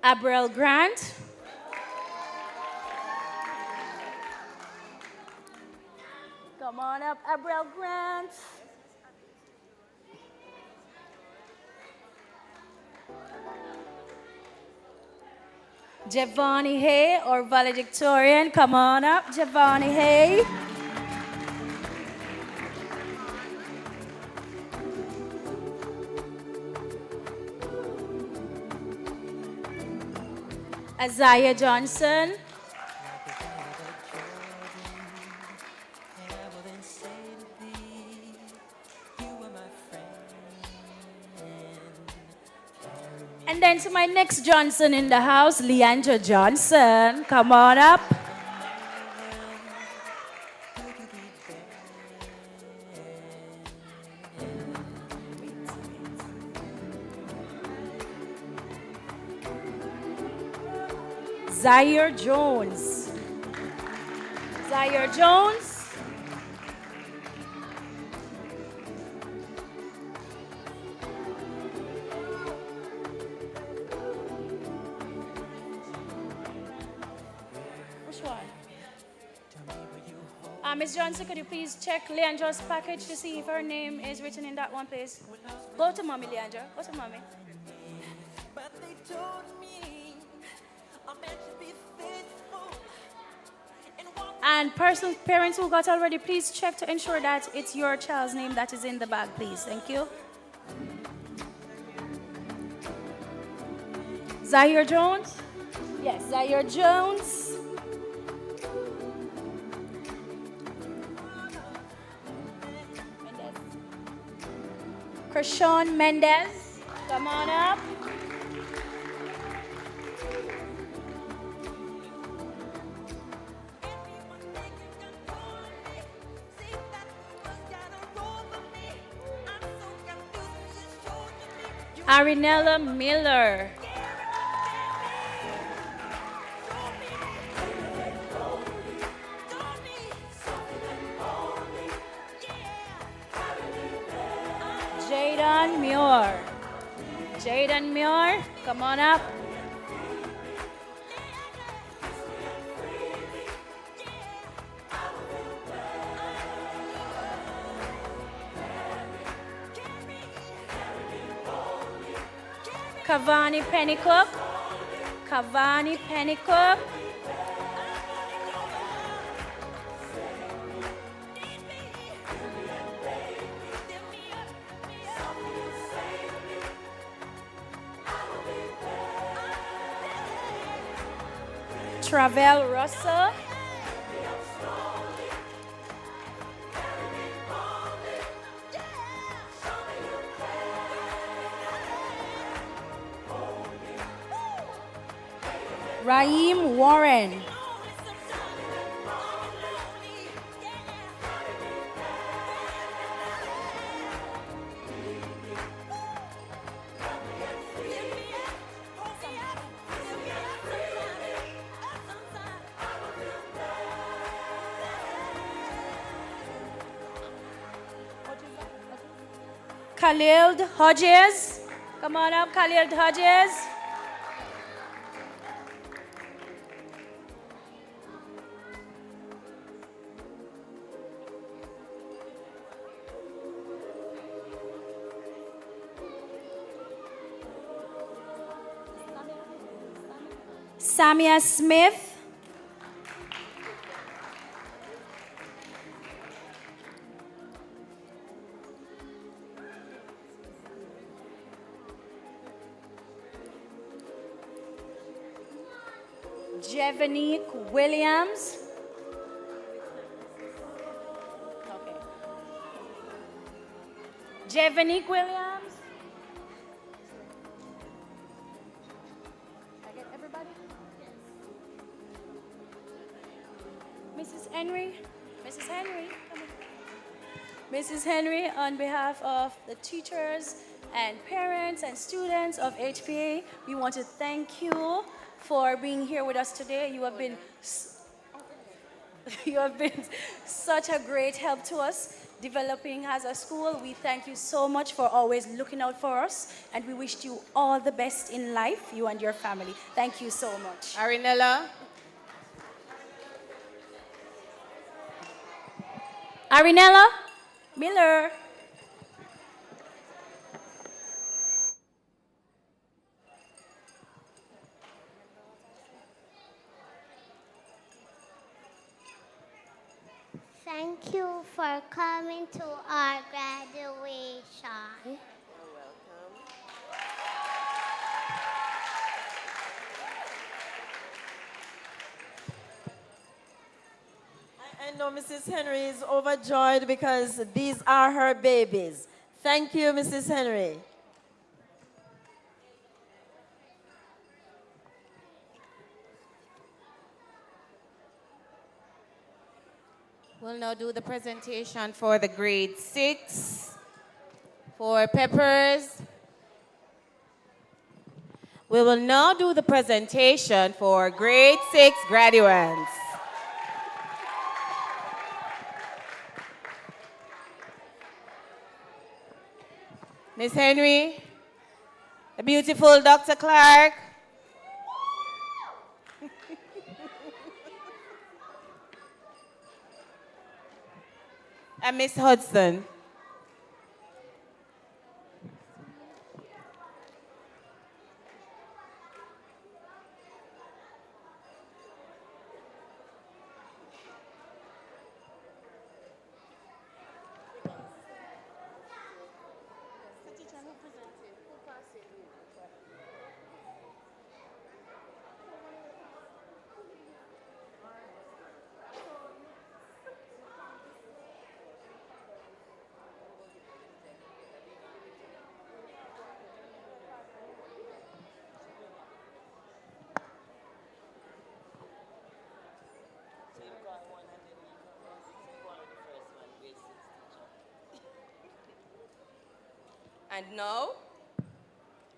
Abril Grant. Come on up, Abril Grant. Javani Hay or valedictorian, come on up, Javani Hay. Isaiah Johnson. And then to my next Johnson in the house, Leandra Johnson. Come on up. Zaire Jones. Zaire Jones. Which one? Miss Johnson, could you please check Leandra's package to see if her name is written in that one, please? Go to Mommy, Leandra. Go to Mommy. But they told me I'm meant to be faithful. And parents who got already, please check to ensure that it's your child's name that is in the bag, please. Thank you. Zaire Jones? Yes, Zaire Jones. Krishawn Mendez, come on up. Arinella Miller. Jaden Muir. Jaden Muir, come on up. Cavani Pennycook. Cavani Pennycook. Travel Russell. Raheem Warren. Khalil Hodges. Come on up, Khalil Hodges. Samia Smith. Jevanique Williams. Okay. Jevanique Williams. I get everybody? Mrs. Henry. Mrs. Henry. Come on. Mrs. Henry, on behalf of the teachers and parents and students of HPA, we want to thank you for being here with us today. You have been such a great help to us developing as a school. We thank you so much for always looking out for us, and we wish you all the best in life, you and your family. Thank you so much. Arinella. Arinella Miller. Thank you for coming to our graduation. You're welcome. I know Mrs. Henry is overjoyed because these are her babies. Thank you, Mrs. Henry. We'll now do the presentation for the grade 6 for Peppers. We will now do the presentation for grade 6 graduates. Miss Henry, the beautiful Dr. Clark. And Miss Hudson.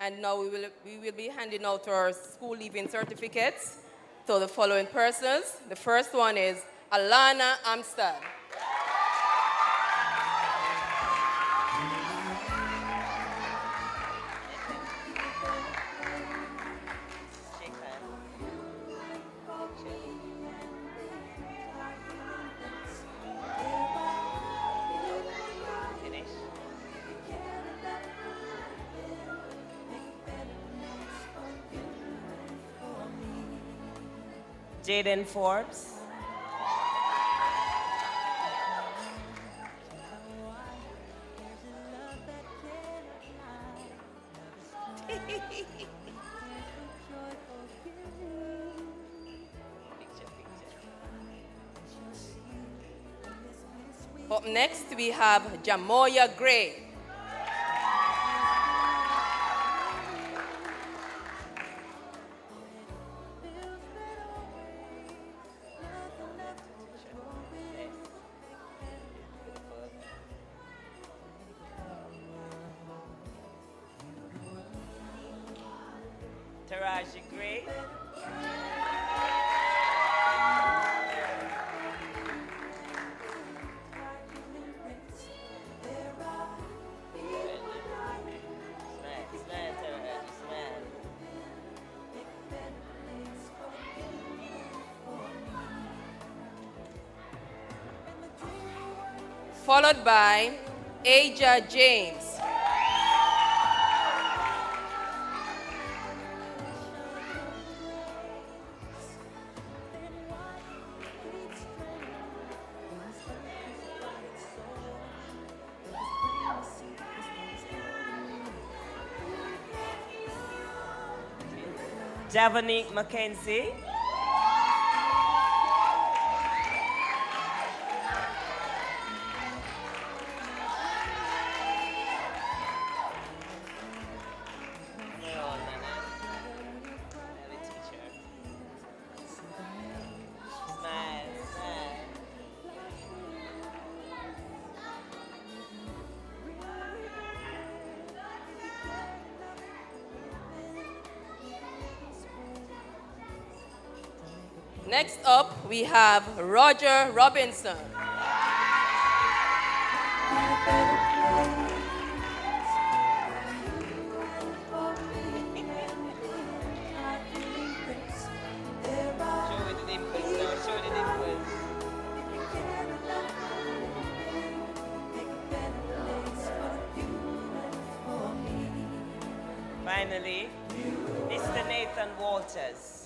And now we will be handing out our school leaving certificates to the following persons. The first one is Alana Amstad. Jaden Forbes. Up next, we have Jamoya Gray. Taraji Gray. followed by Aja James. Javonique Mackenzie. Next up, we have Roger Robinson. Finally, Mr. Nathan Walters.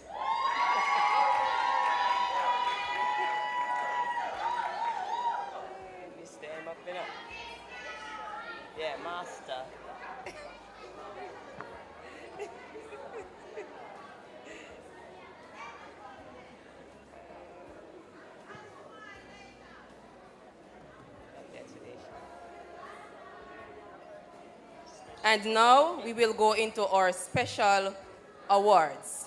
Mr. M up in up. Yeah, master. And now we will go into our special awards.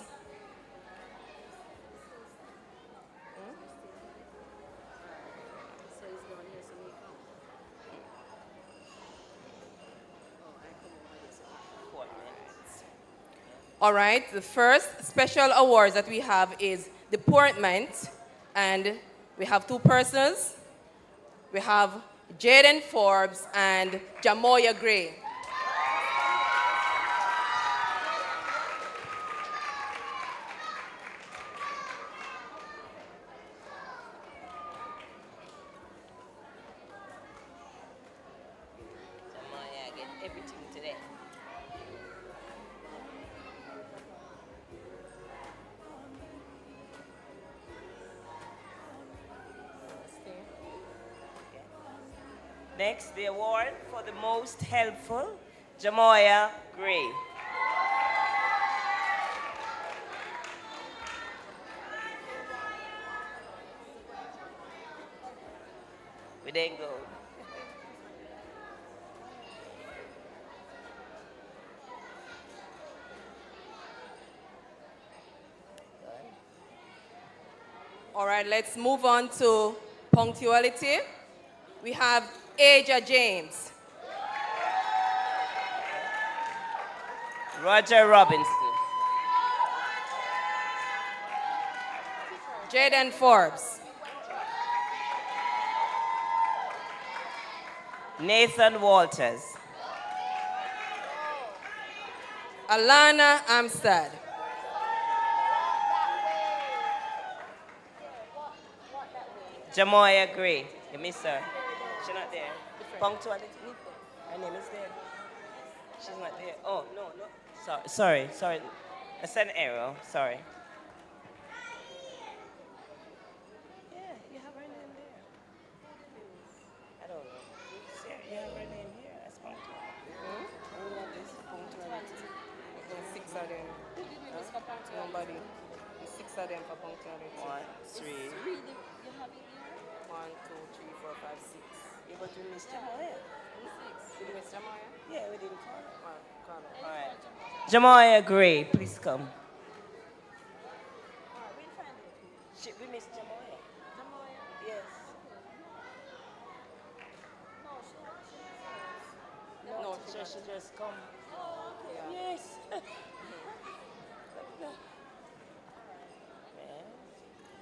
All right, the first special awards that we have is deportment, and we have two persons. We have Jaden Forbes and Jamoya Gray. Jamoya get everything today. Next, the award for the most helpful, Jamoya Gray. We then go. All right, let's move on to punctuality. We have Aja James. Roger Robinson. Jaden Forbes. Nathan Walters. Alana Amstad. Jamoya Gray. You miss her. She's not there. Punctuality. Her name is there. She's not there. Oh, no. Sorry. That's an error. Sorry. Yeah, you have her name there. I don't know. You have her name here as punctuality. Who love this punctuality? Six of them. Nobody. Six of them for punctuality. 1, 3. 1, 2, 3, 4, 5, 6. Yeah, but we missed Jamoya. Did you miss Jamoya? Yeah, we didn't call her. Call her. All right. Jamoya Gray, please come. We missed Jamoya. Yes. No, she just come. Yes. Man,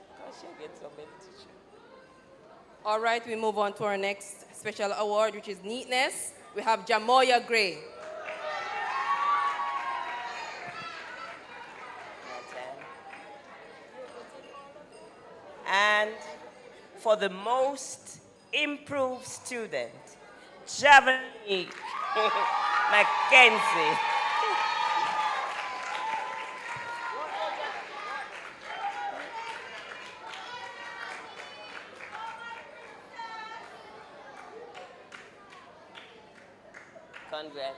because she gets so many teachers. All right, we move on to our next special award, which is neatness. We have Jamoya Gray. And for the most improved student, Javanique Mackenzie. Congrats.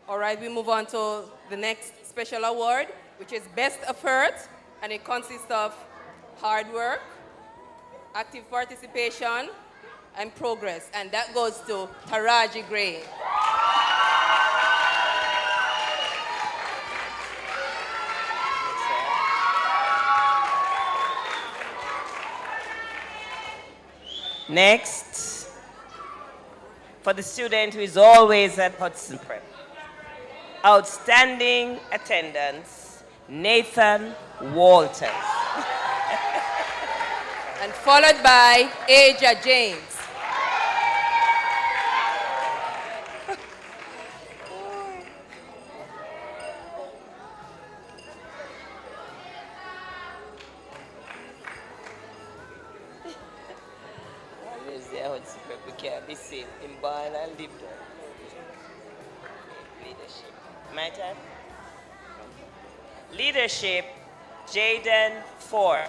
All right, we move on to the next special award, which is Best Effort, and it consists of hard work, active participation, and progress, and that goes to Taraji Gray. Next, for the student who is always at Hudson Prep. Outstanding attendance, Nathan Walters. And followed by Aja James. We can't be seen in born and live there. Leadership. My turn? Leadership, Jaden Ford.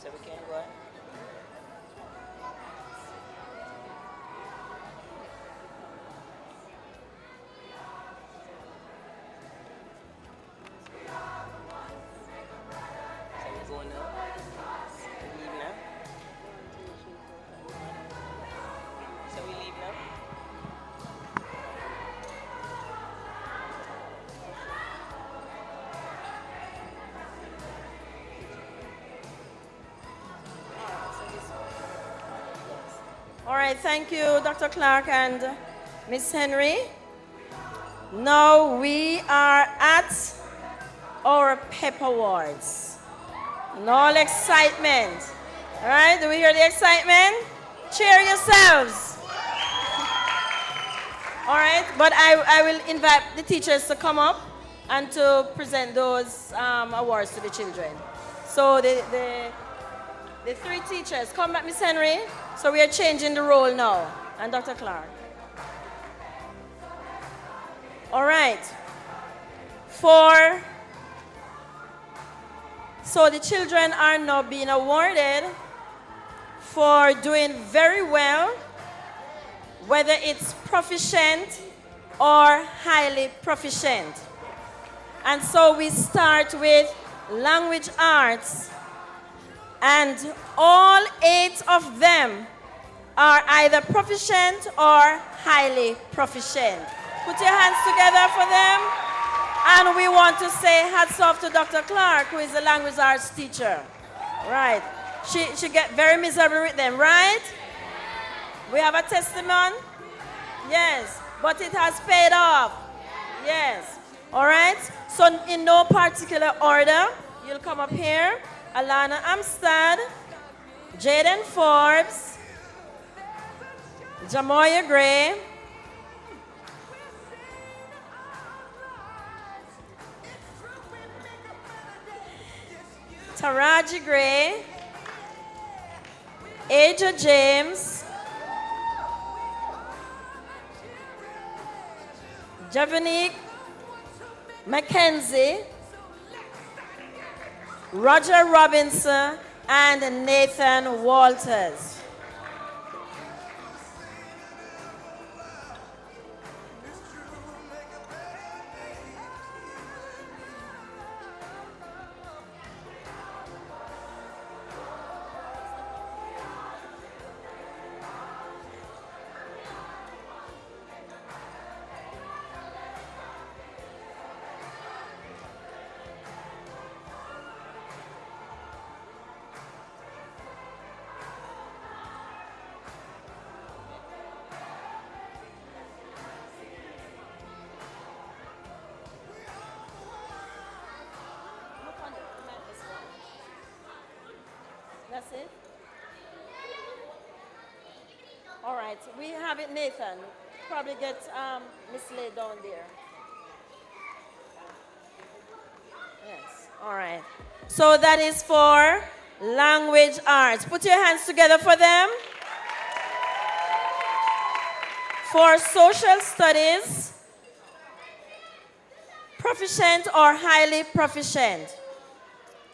So we can go on? All right, thank you, Dr. Clark and Miss Henry. Now we are at our PEP Awards. And all excitement. All right, do we hear the excitement? Cheer yourselves. All right, but I will invite the teachers to come up and to present those awards to the children. So the three teachers, come back, Miss Henry. So we are changing the role now, and Dr. Clark. All right. So the children are now being awarded for doing very well, whether it's proficient or highly proficient. And so we start with language arts, and all 8 of them are either proficient or highly proficient. Put your hands together for them. And we want to say hats off to Dr. Clark, who is a language arts teacher. Right. She get very miserable with them, right? We have a testimony? Yes. But it has paid off. Yes. All right. So in no particular order, you'll come up here. Alana Amstad, Jaden Forbes, Jamoya Gray, Taraji Gray, Aja James, Javanique Mackenzie, Roger Robinson, and Nathan Walters. That's it? All right, we have it, Nathan. Probably get mislaid down there. Yes, all right. So that is for language arts. Put your hands together for them. For social studies, proficient or highly proficient.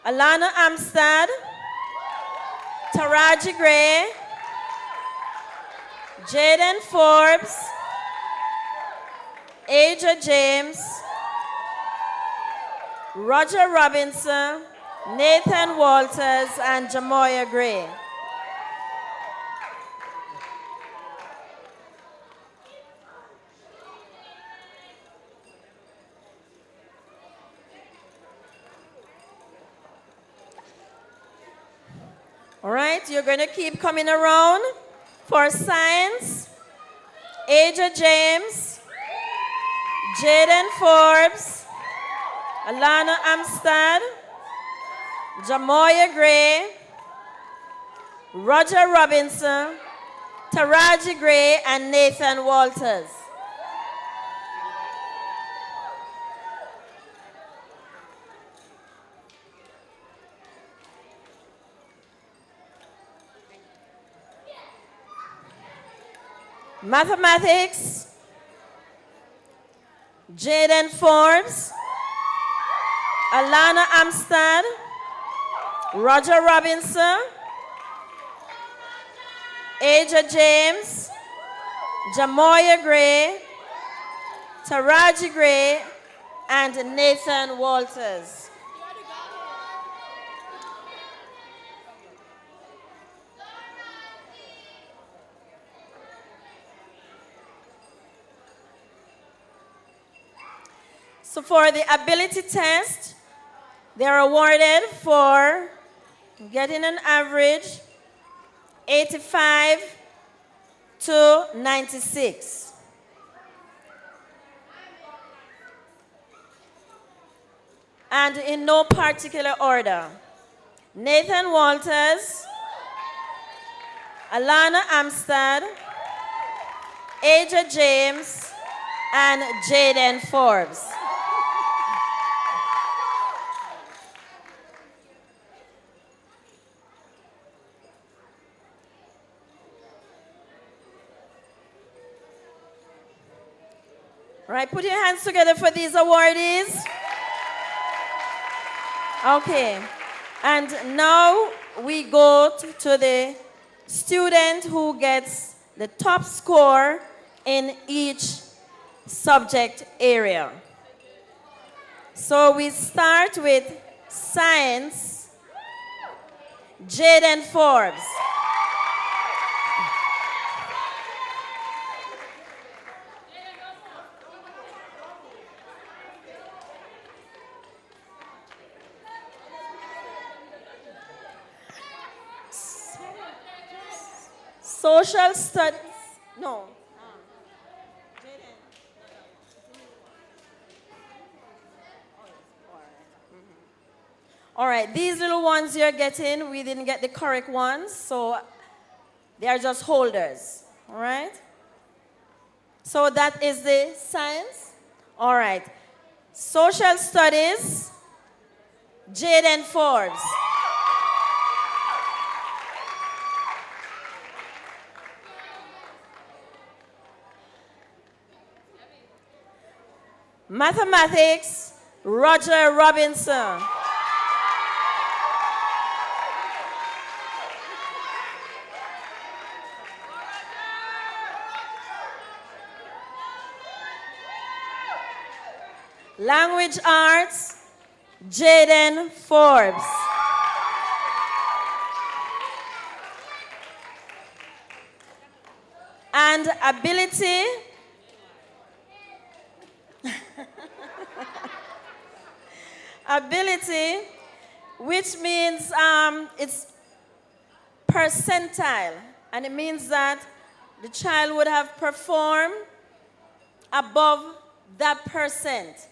Alana Amstad, Taraji Gray, Jaden Forbes, Aja James, Roger Robinson, Nathan Walters, and Jamoya Gray. All right, you're going to keep coming around. For science, Aja James, Jaden Forbes, Alana Amstad, Jamoya Gray, Roger Robinson, Taraji Gray, and Nathan Walters. Mathematics, Jaden Forbes, Alana Amstad, Roger Robinson, Aja James, Jamoya Gray, Taraji Gray, and Nathan Walters. So for the ability test, they're awarded for getting an average 85 to 96. And in no particular order. Nathan Walters, Alana Amstad, Aja James, and Jaden Forbes. All right, put your hands together for these awardees. Okay, and now we go to the student who gets the top score in each subject area. So we start with science, Jaden Forbes. Social studies, no. All right, these little ones you're getting, we didn't get the correct ones, so they are just holders, all right? So that is the science. All right, social studies, Jaden Forbes. Mathematics, Roger Robinson. Language arts, Jaden Forbes. And ability, ability, which means it's percentile, and it means that the child would have performed above that percent.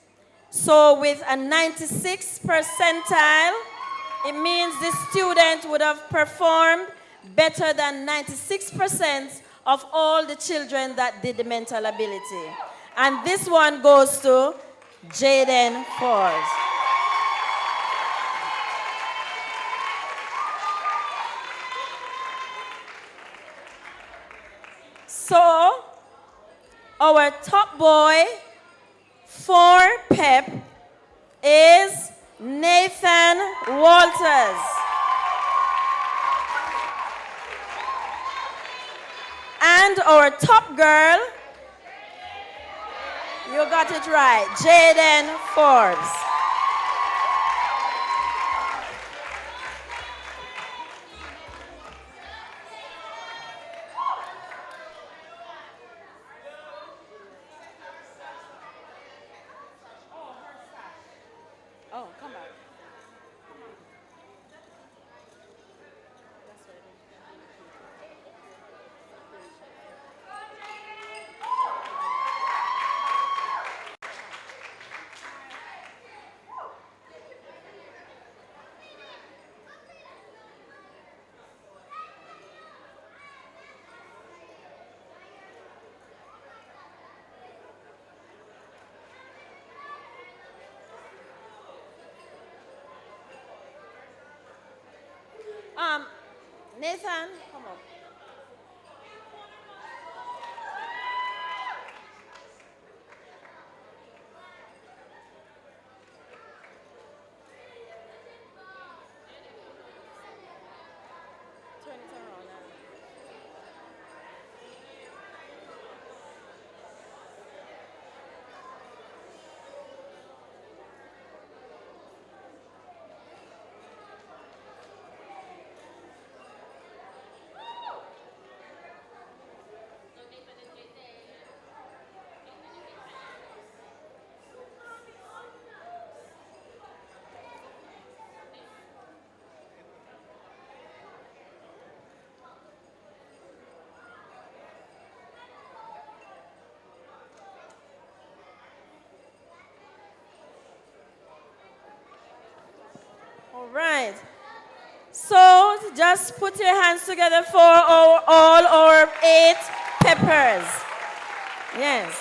So with a 96 percentile, it means the student would have performed better than 96% of all the children that did the mental ability. And this one goes to Jaden Thurs. So, our top boy for PEP is Nathan Walters. And our top girl, you got it right, Jaden Forbes. Oh, come back. Nathan, come up. Turn it around now. All right. So just put your hands together for all our 8 peppers. Yes.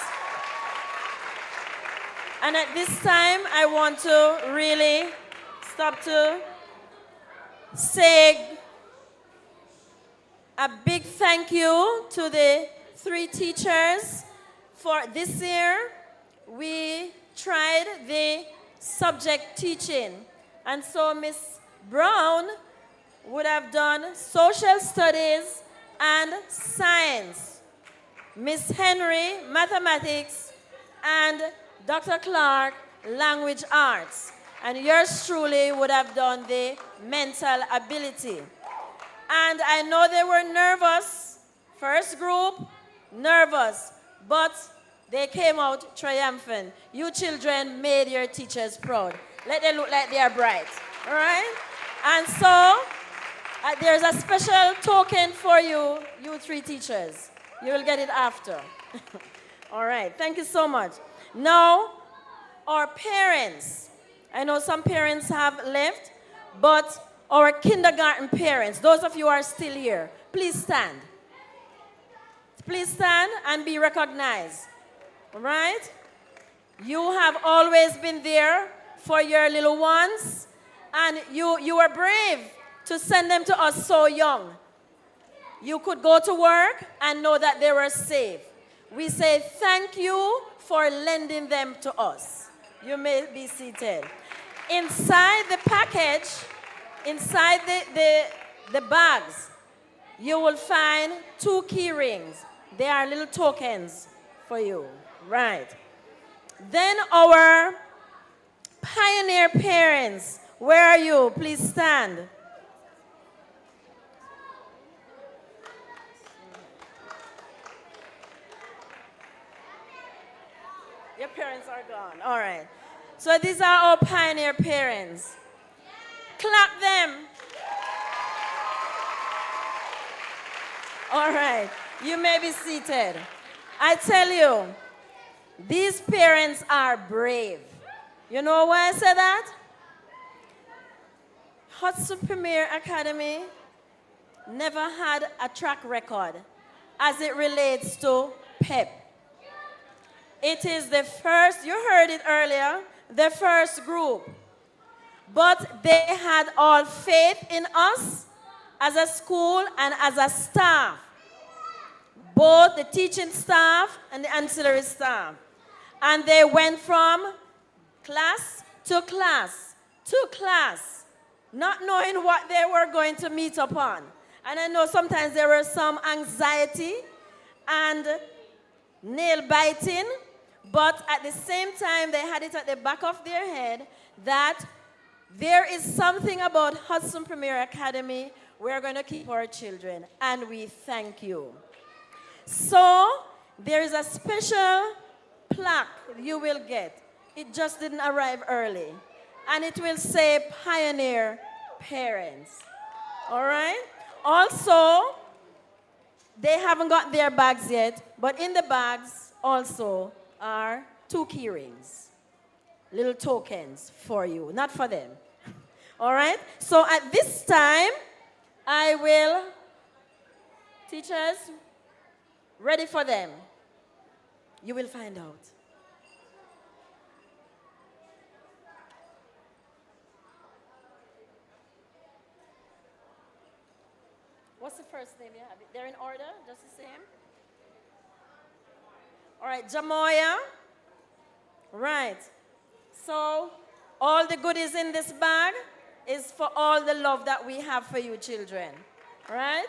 And at this time, I want to really stop to say a big thank you to the 3 teachers. For this year, we tried the subject teaching. And so Miss Brown would have done social studies and science. Miss Henry, mathematics, and Dr. Clark, language arts. And yours truly would have done the mental ability. And I know they were nervous, first group, nervous, but they came out triumphant. You children made your teachers proud. Let them look like they are bright, all right? And so, there's a special token for you, you 3 teachers. You will get it after. All right, thank you so much. Now, our parents. I know some parents have left, but our kindergarten parents, those of you who are still here, please stand. Please stand and be recognized, all right? You have always been there for your little ones, and you were brave to send them to us so young. You could go to work and know that they were safe. We say thank you for lending them to us. You may be seated. Inside the package, inside the bags, you will find 2 key rings. They are little tokens for you, right? Then our pioneer parents, where are you? Please stand. Your parents are gone. All right. So these are our pioneer parents. Clap them. All right. You may be seated. I tell you, these parents are brave. You know why I say that? Hudson Premier Academy never had a track record as it relates to PEP. It is the first, you heard it earlier, the first group. But they had all faith in us as a school and as a staff, both the teaching staff and the ancillary staff. And they went from class to class to class, not knowing what they were going to meet upon. And I know sometimes there was some anxiety and nail biting, but at the same time they had it at the back of their head that there is something about Hudson Premier Academy we're going to keep our children, and we thank you. So there is a special plaque you will get. It just didn't arrive early. And it will say Pioneer Parents. All right? Also, they haven't got their bags yet, but in the bags also are 2 key rings. Little tokens for you, not for them. All right? So at this time, I will, teachers, ready for them. You will find out. What's the first name you have? They're in order, just the same? All right, Jamoya. Right. So, all the goodies in this bag is for all the love that we have for you children. Right?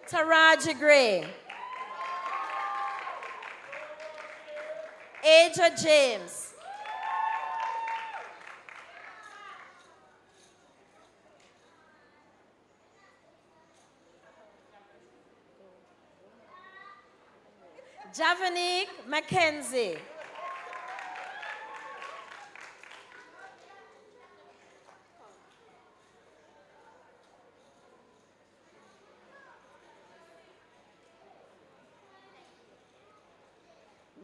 Taraji Gray. Aja James. Javanique Mackenzie.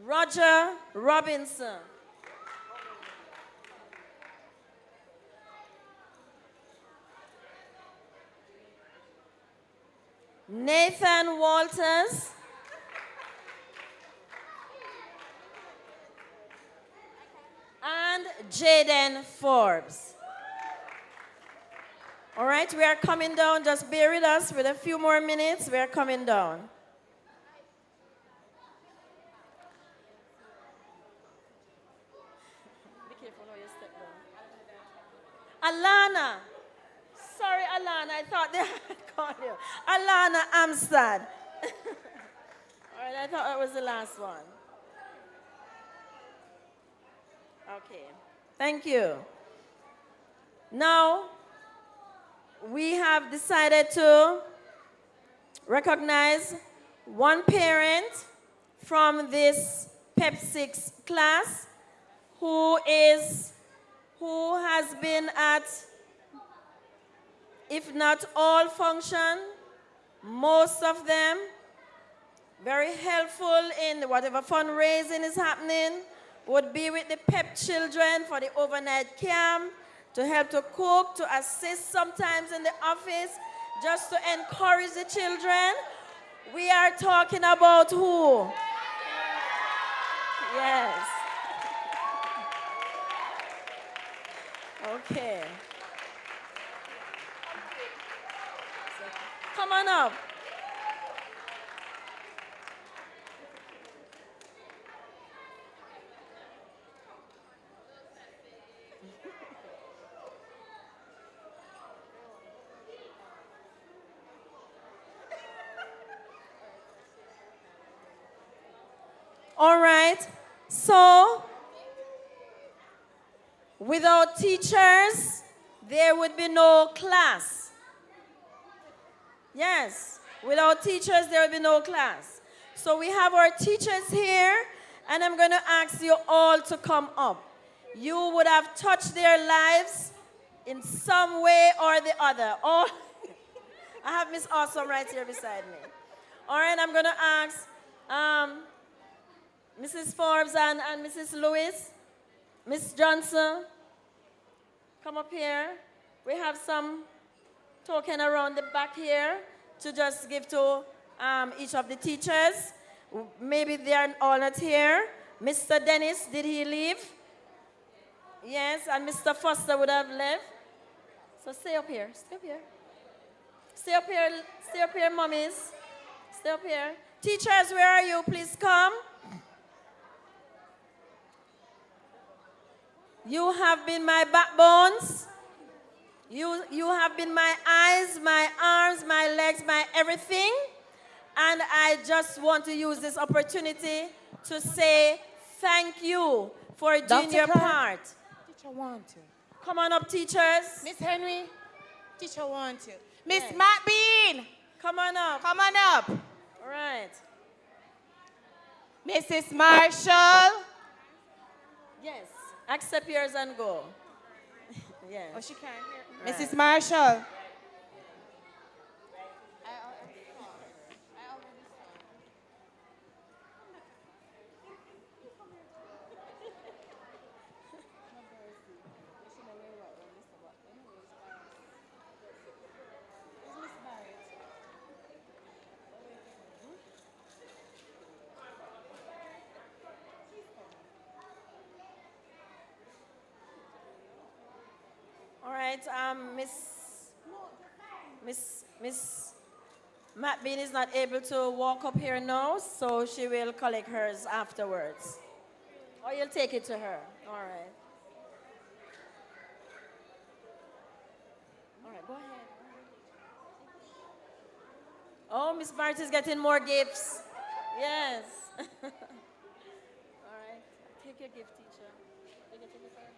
Roger Robinson. Nathan Walters. And Jaden Forbes. All right, we are coming down. Just bear with us with a few more minutes. We are coming down. Be careful how you step down. Alana. Sorry, Alana. I thought they had called you. Alana Amstad. All right, I thought that was the last one. Okay, thank you. Now, we have decided to recognize one parent from this PEP 6 class who has been at, if not all function, most of them, very helpful in whatever fundraising is happening, would be with the PEP children for the overnight camp, to help to cook, to assist sometimes in the office, just to encourage the children. We are talking about who? Yes. Okay. Come on up. All right, so without teachers, there would be no class. Yes, without teachers, there would be no class. So we have our teachers here, and I'm going to ask you all to come up. You would have touched their lives in some way or the other. Oh, I have Miss Awesome right here beside me. All right, I'm going to ask Mrs. Forbes and Mrs. Lewis, Miss Johnson, come up here. We have some token around the back here to just give to each of the teachers. Maybe they are all not here. Mr. Dennis, did he leave? Yes, and Mr. Foster would have left. So stay up here, stay up here. Stay up here, mummies. Stay up here. Teachers, where are you? Please come. You have been my backbones. You have been my eyes, my arms, my legs, my everything. And I just want to use this opportunity to say thank you for doing your part. Teacher want to. Come on up, teachers. Miss Henry, teacher want to. Miss Matt Bean, come on up. Come on up. All right. Mrs. Marshall. Yes. Accept yours and go. Yes. Oh, she can't hear. Right. Mrs. Marshall. All right, Miss Matt Bean is not able to walk up here now, so she will collect hers afterwards. Or you'll take it to her. All right. All right, go ahead. Oh, Miss Bart is getting more gifts. Yes. All right. Take your gift, teacher. Take it to the side.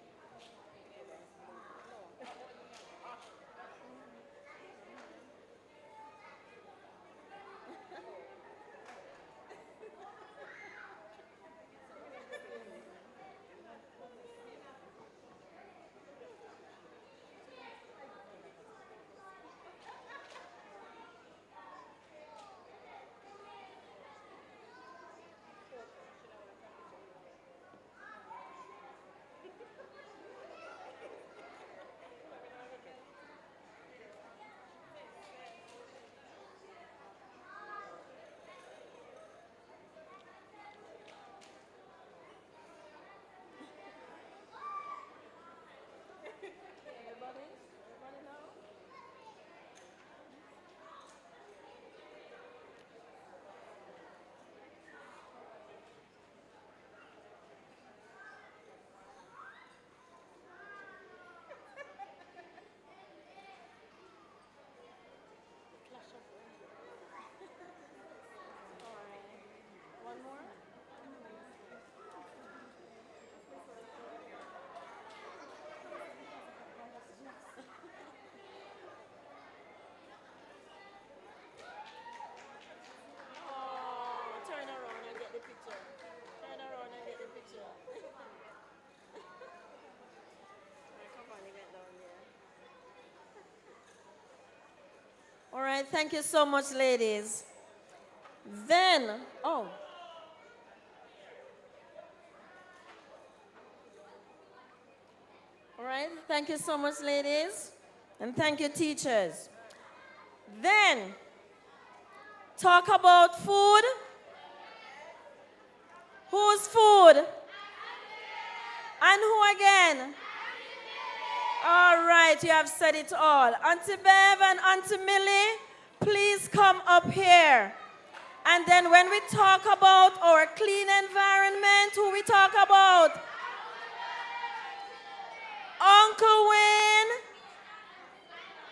One more? Oh, turn around and get the picture. Turn around and get the picture. Come on, you get down there. All right, thank you so much, ladies. Then, oh. All right, thank you so much, ladies. And thank you, teachers. Then, talk about food. Whose food? And who again? All right, you have said it all. Auntie Bev and Auntie Millie, please come up here. And then when we talk about our clean environment, who we talk about? Uncle Wayne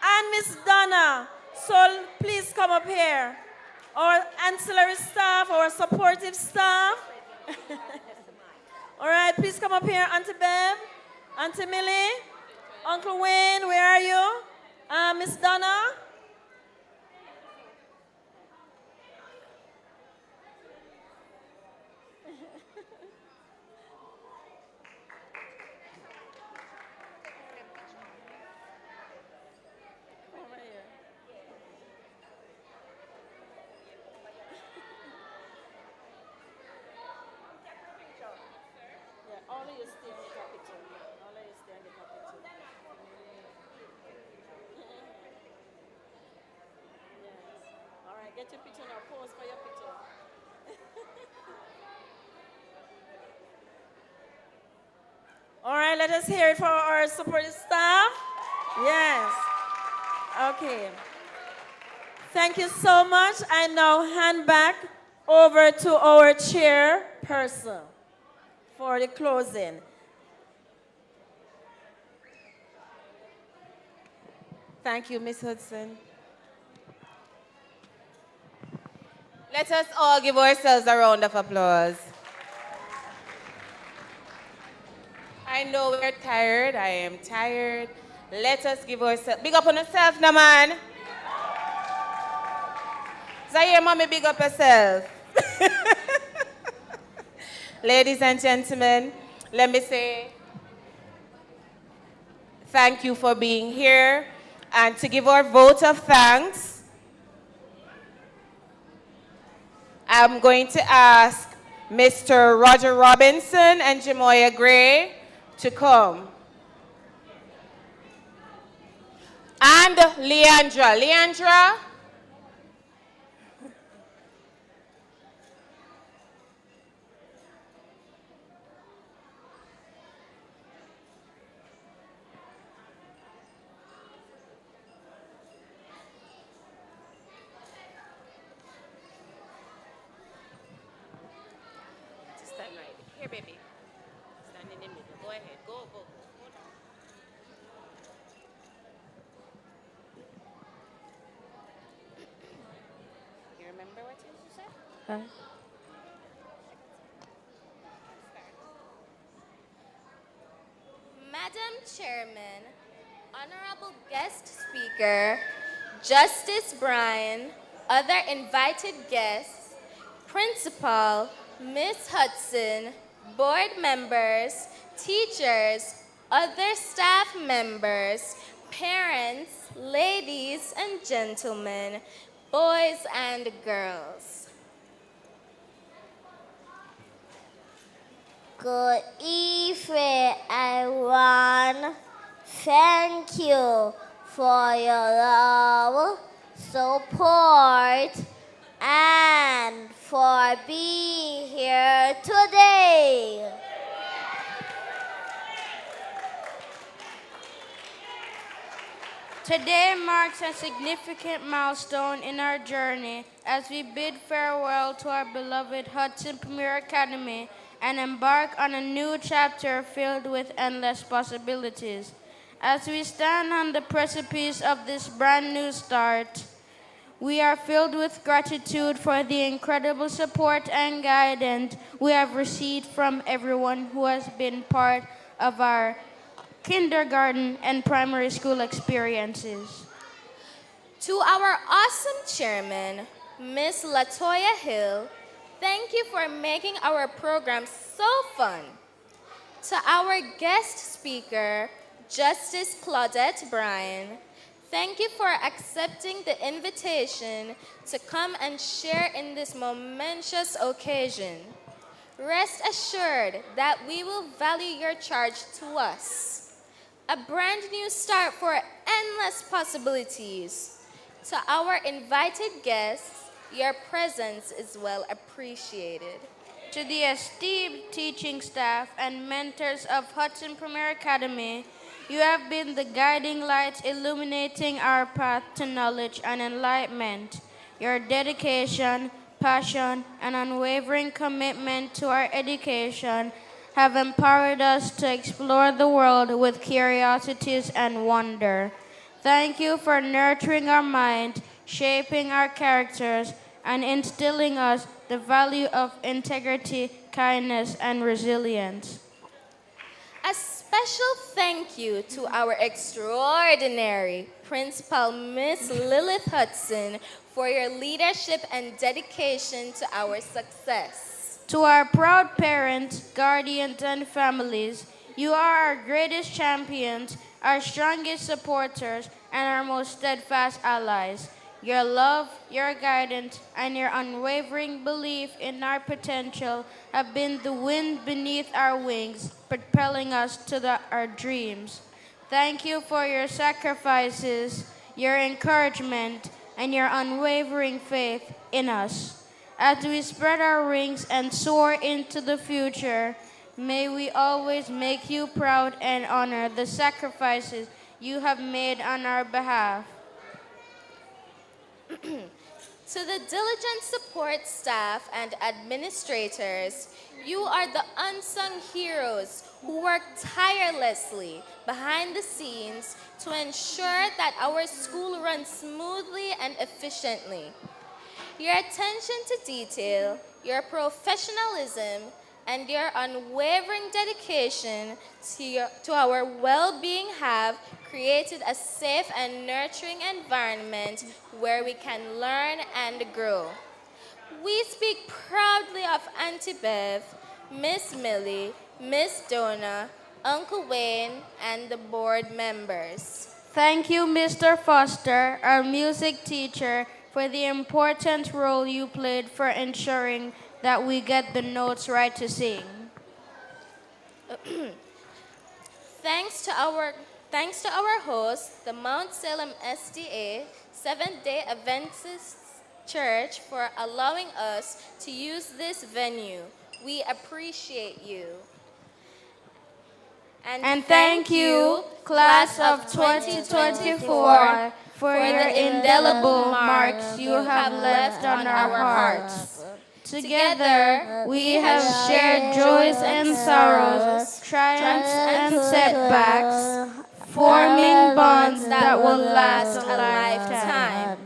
and Miss Donna. So please come up here. Our ancillary staff, our supportive staff. All right, please come up here, Auntie Bev, Auntie Millie, Uncle Wayne, where are you? Miss Donna. All of you stay and take a picture. Get your picture now. Pose for your picture. All right, let us hear it for our support staff. Yes. Okay. Thank you so much. I now hand back over to our chairperson for the closing. Thank you, Miss Hudson. Let us all give ourselves a round of applause. I know we're tired. I am tired. Let us give ourselves... Big up on yourself now, man. Zaire, mommy, big up yourself. Ladies and gentlemen, let me say thank you for being here. And to give our vote of thanks, I'm going to ask Mr. Roger Robinson and Jamoya Gray to come. And Leandra. Leandra? Stand right here, baby. Stand in the middle. Go ahead. Go, go. You remember what you said? Madam Chairman, Honorable Guest Speaker, Justice Brian, other invited guests, Principal, Miss Hudson, board members, teachers, other staff members, parents, ladies and gentlemen, boys and girls. Good evening, everyone. Thank you for your love, support, and for being here today. Today marks a significant milestone in our journey as we bid farewell to our beloved Hudson Premier Academy and embark on a new chapter filled with endless possibilities. As we stand on the precipice of this brand new start, we are filled with gratitude for the incredible support and guidance we have received from everyone who has been part of our kindergarten and primary school experiences. To our awesome chairman, Miss Latoya Hill, thank you for making our program so fun. To our guest speaker, Justice Claudette Bryan, thank you for accepting the invitation to come and share in this momentous occasion. Rest assured that we will value your charge to us. A brand new start for endless possibilities. To our invited guests, your presence is well appreciated. To the esteemed teaching staff and mentors of Hudson Premier Academy, you have been the guiding lights illuminating our path to knowledge and enlightenment. Your dedication, passion, and unwavering commitment to our education have empowered us to explore the world with curiosities and wonder. Thank you for nurturing our mind, shaping our characters, and instilling us the value of integrity, kindness, and resilience. A special thank you to our extraordinary Principal Miss Lilith Hudson for your leadership and dedication to our success. To our proud parents, guardians, and families, you are our greatest champions, our strongest supporters, and our most steadfast allies. Your love, your guidance, and your unwavering belief in our potential have been the wind beneath our wings, propelling us to our dreams. Thank you for your sacrifices, your encouragement, and your unwavering faith in us. As we spread our wings and soar into the future, may we always make you proud and honor the sacrifices you have made on our behalf. To the diligent support staff and administrators, you are the unsung heroes who work tirelessly behind the scenes to ensure that our school runs smoothly and efficiently. Your attention to detail, your professionalism, and your unwavering dedication to our well-being have created a safe and nurturing environment where we can learn and grow. We speak proudly of Auntie Bev, Miss Millie, Miss Donna, Uncle Wayne, and the board members. Thank you, Mr. Foster, our music teacher, for the important role you played for ensuring that we get the notes right to sing. Thanks to our host, the Mount Salem SDA Seventh-day Adventist Church, for allowing us to use this venue. We appreciate you. And thank you, class of 2024, for your indelible marks you have left on our hearts. Together, we have shared joys and sorrows, triumphs and setbacks, forming bonds that will last a lifetime.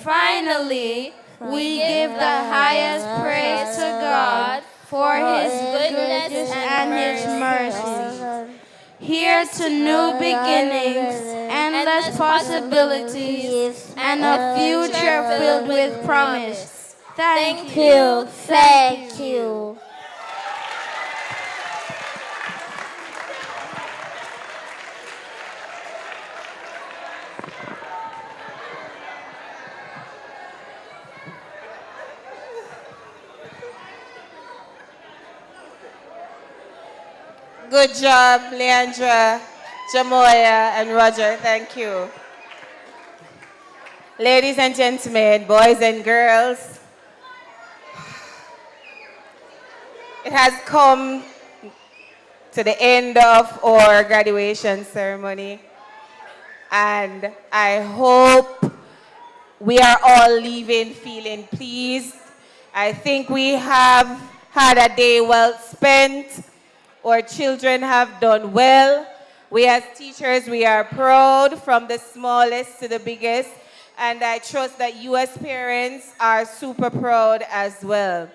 Finally, we give the highest praise to God for His goodness and His mercy. Here to new beginnings, endless possibilities, and a future filled with promise. Thank you. Thank you. Good job, Leandra, Jamoya, and Roger. Thank you. Ladies and gentlemen, boys and girls, it has come to the end of our graduation ceremony, and I hope we are all leaving feeling pleased. I think we have had a day well spent. Our children have done well. We as teachers, we are proud, from the smallest to the biggest, and I trust that you as parents are super proud as well.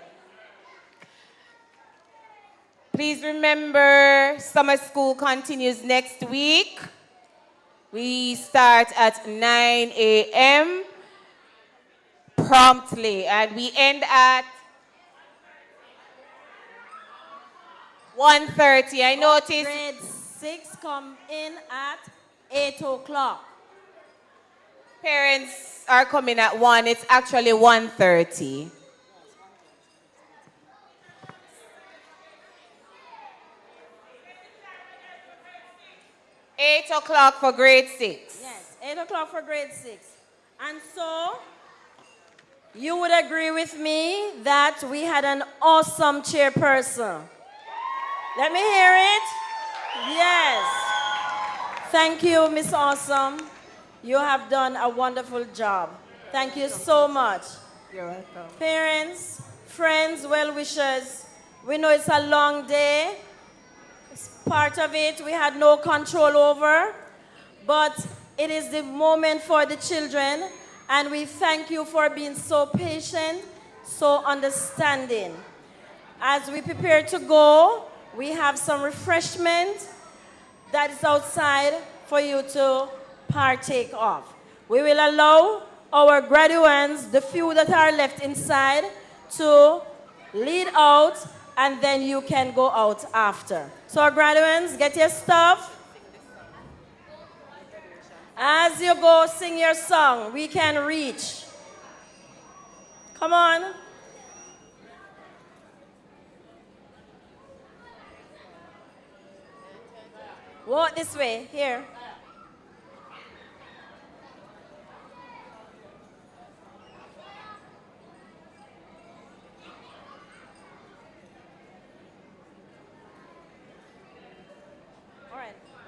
Please remember, summer school continues next week. We start at 9 a.m. promptly, and we end at 1:30. I noticed grade 6 come in at 8 o'clock. Parents are coming at 1. It's actually 1:30. Eight o'clock for grade 6. Yes, 8 o'clock for grade 6. And so, you would agree with me that we had an awesome chairperson. Let me hear it. Yes. Thank you, Miss Awesome. You have done a wonderful job. Thank you so much. You're welcome. Parents, friends, well-wishers, we know it's a long day. It's part of it we had no control over, but it is the moment for the children, and we thank you for being so patient, so understanding. As we prepare to go, we have some refreshment that is outside for you to partake of. We will allow our graduates, the few that are left inside, to lead out, and then you can go out after. So our graduates, get your stuff. As you go, sing your song. We can reach. Come on. Walk this way, here.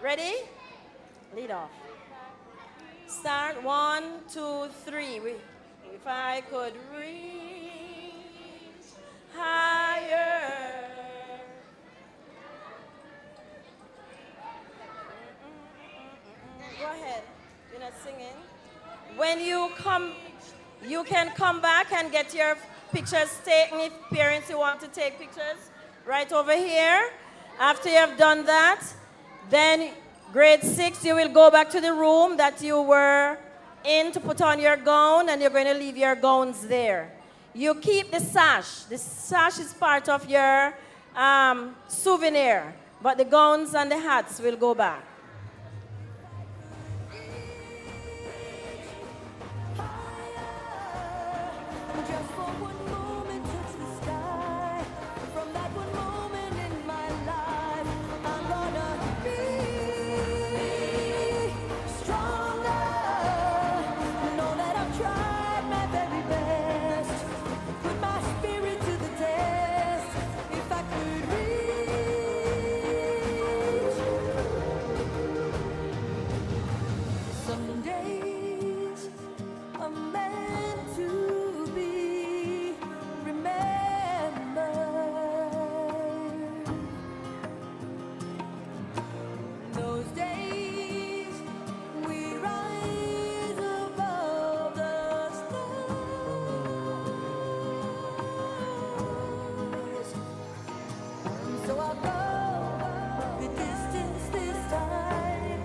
Ready? Lead off. Start. 1, 2, 3. If I could reach higher. Go ahead. You're not singing. When you come, you can come back and get your pictures taken. If parents you want to take pictures, right over here. After you have done that, then grade 6, you will go back to the room that you were in to put on your gown, and you're going to leave your gowns there. You keep the sash. The sash is part of your souvenir, but the gowns and the hats will go back. Just for one moment, touch the sky. From that one moment in my life, I'm gonna be stronger. Know that I've tried my very best. Put my spirit to the test. If I could reach. Some days are meant to be remembered. Those days we rise above the stars. So I'll go the distance this time.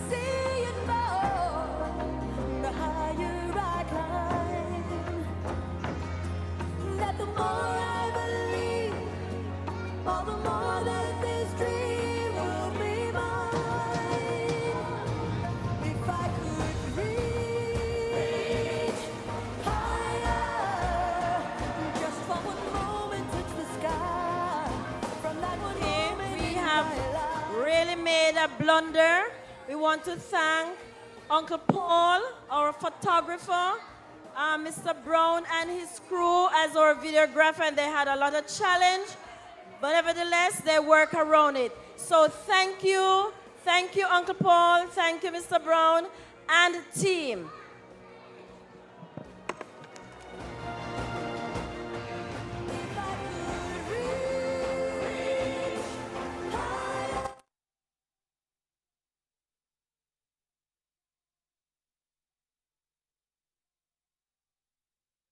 See it more, the higher I climb. That the more I believe, all the more that this dream will be mine. If I could reach higher, just for one moment touch the sky. From that one moment We in have my life. really made a blunder. We want to thank Uncle Paul, our photographer, Mr. Brown and his crew as our videographer, and they had a lot of challenge, but nevertheless, they work around it. So thank you, Uncle Paul, thank you, Mr. Brown, and the team.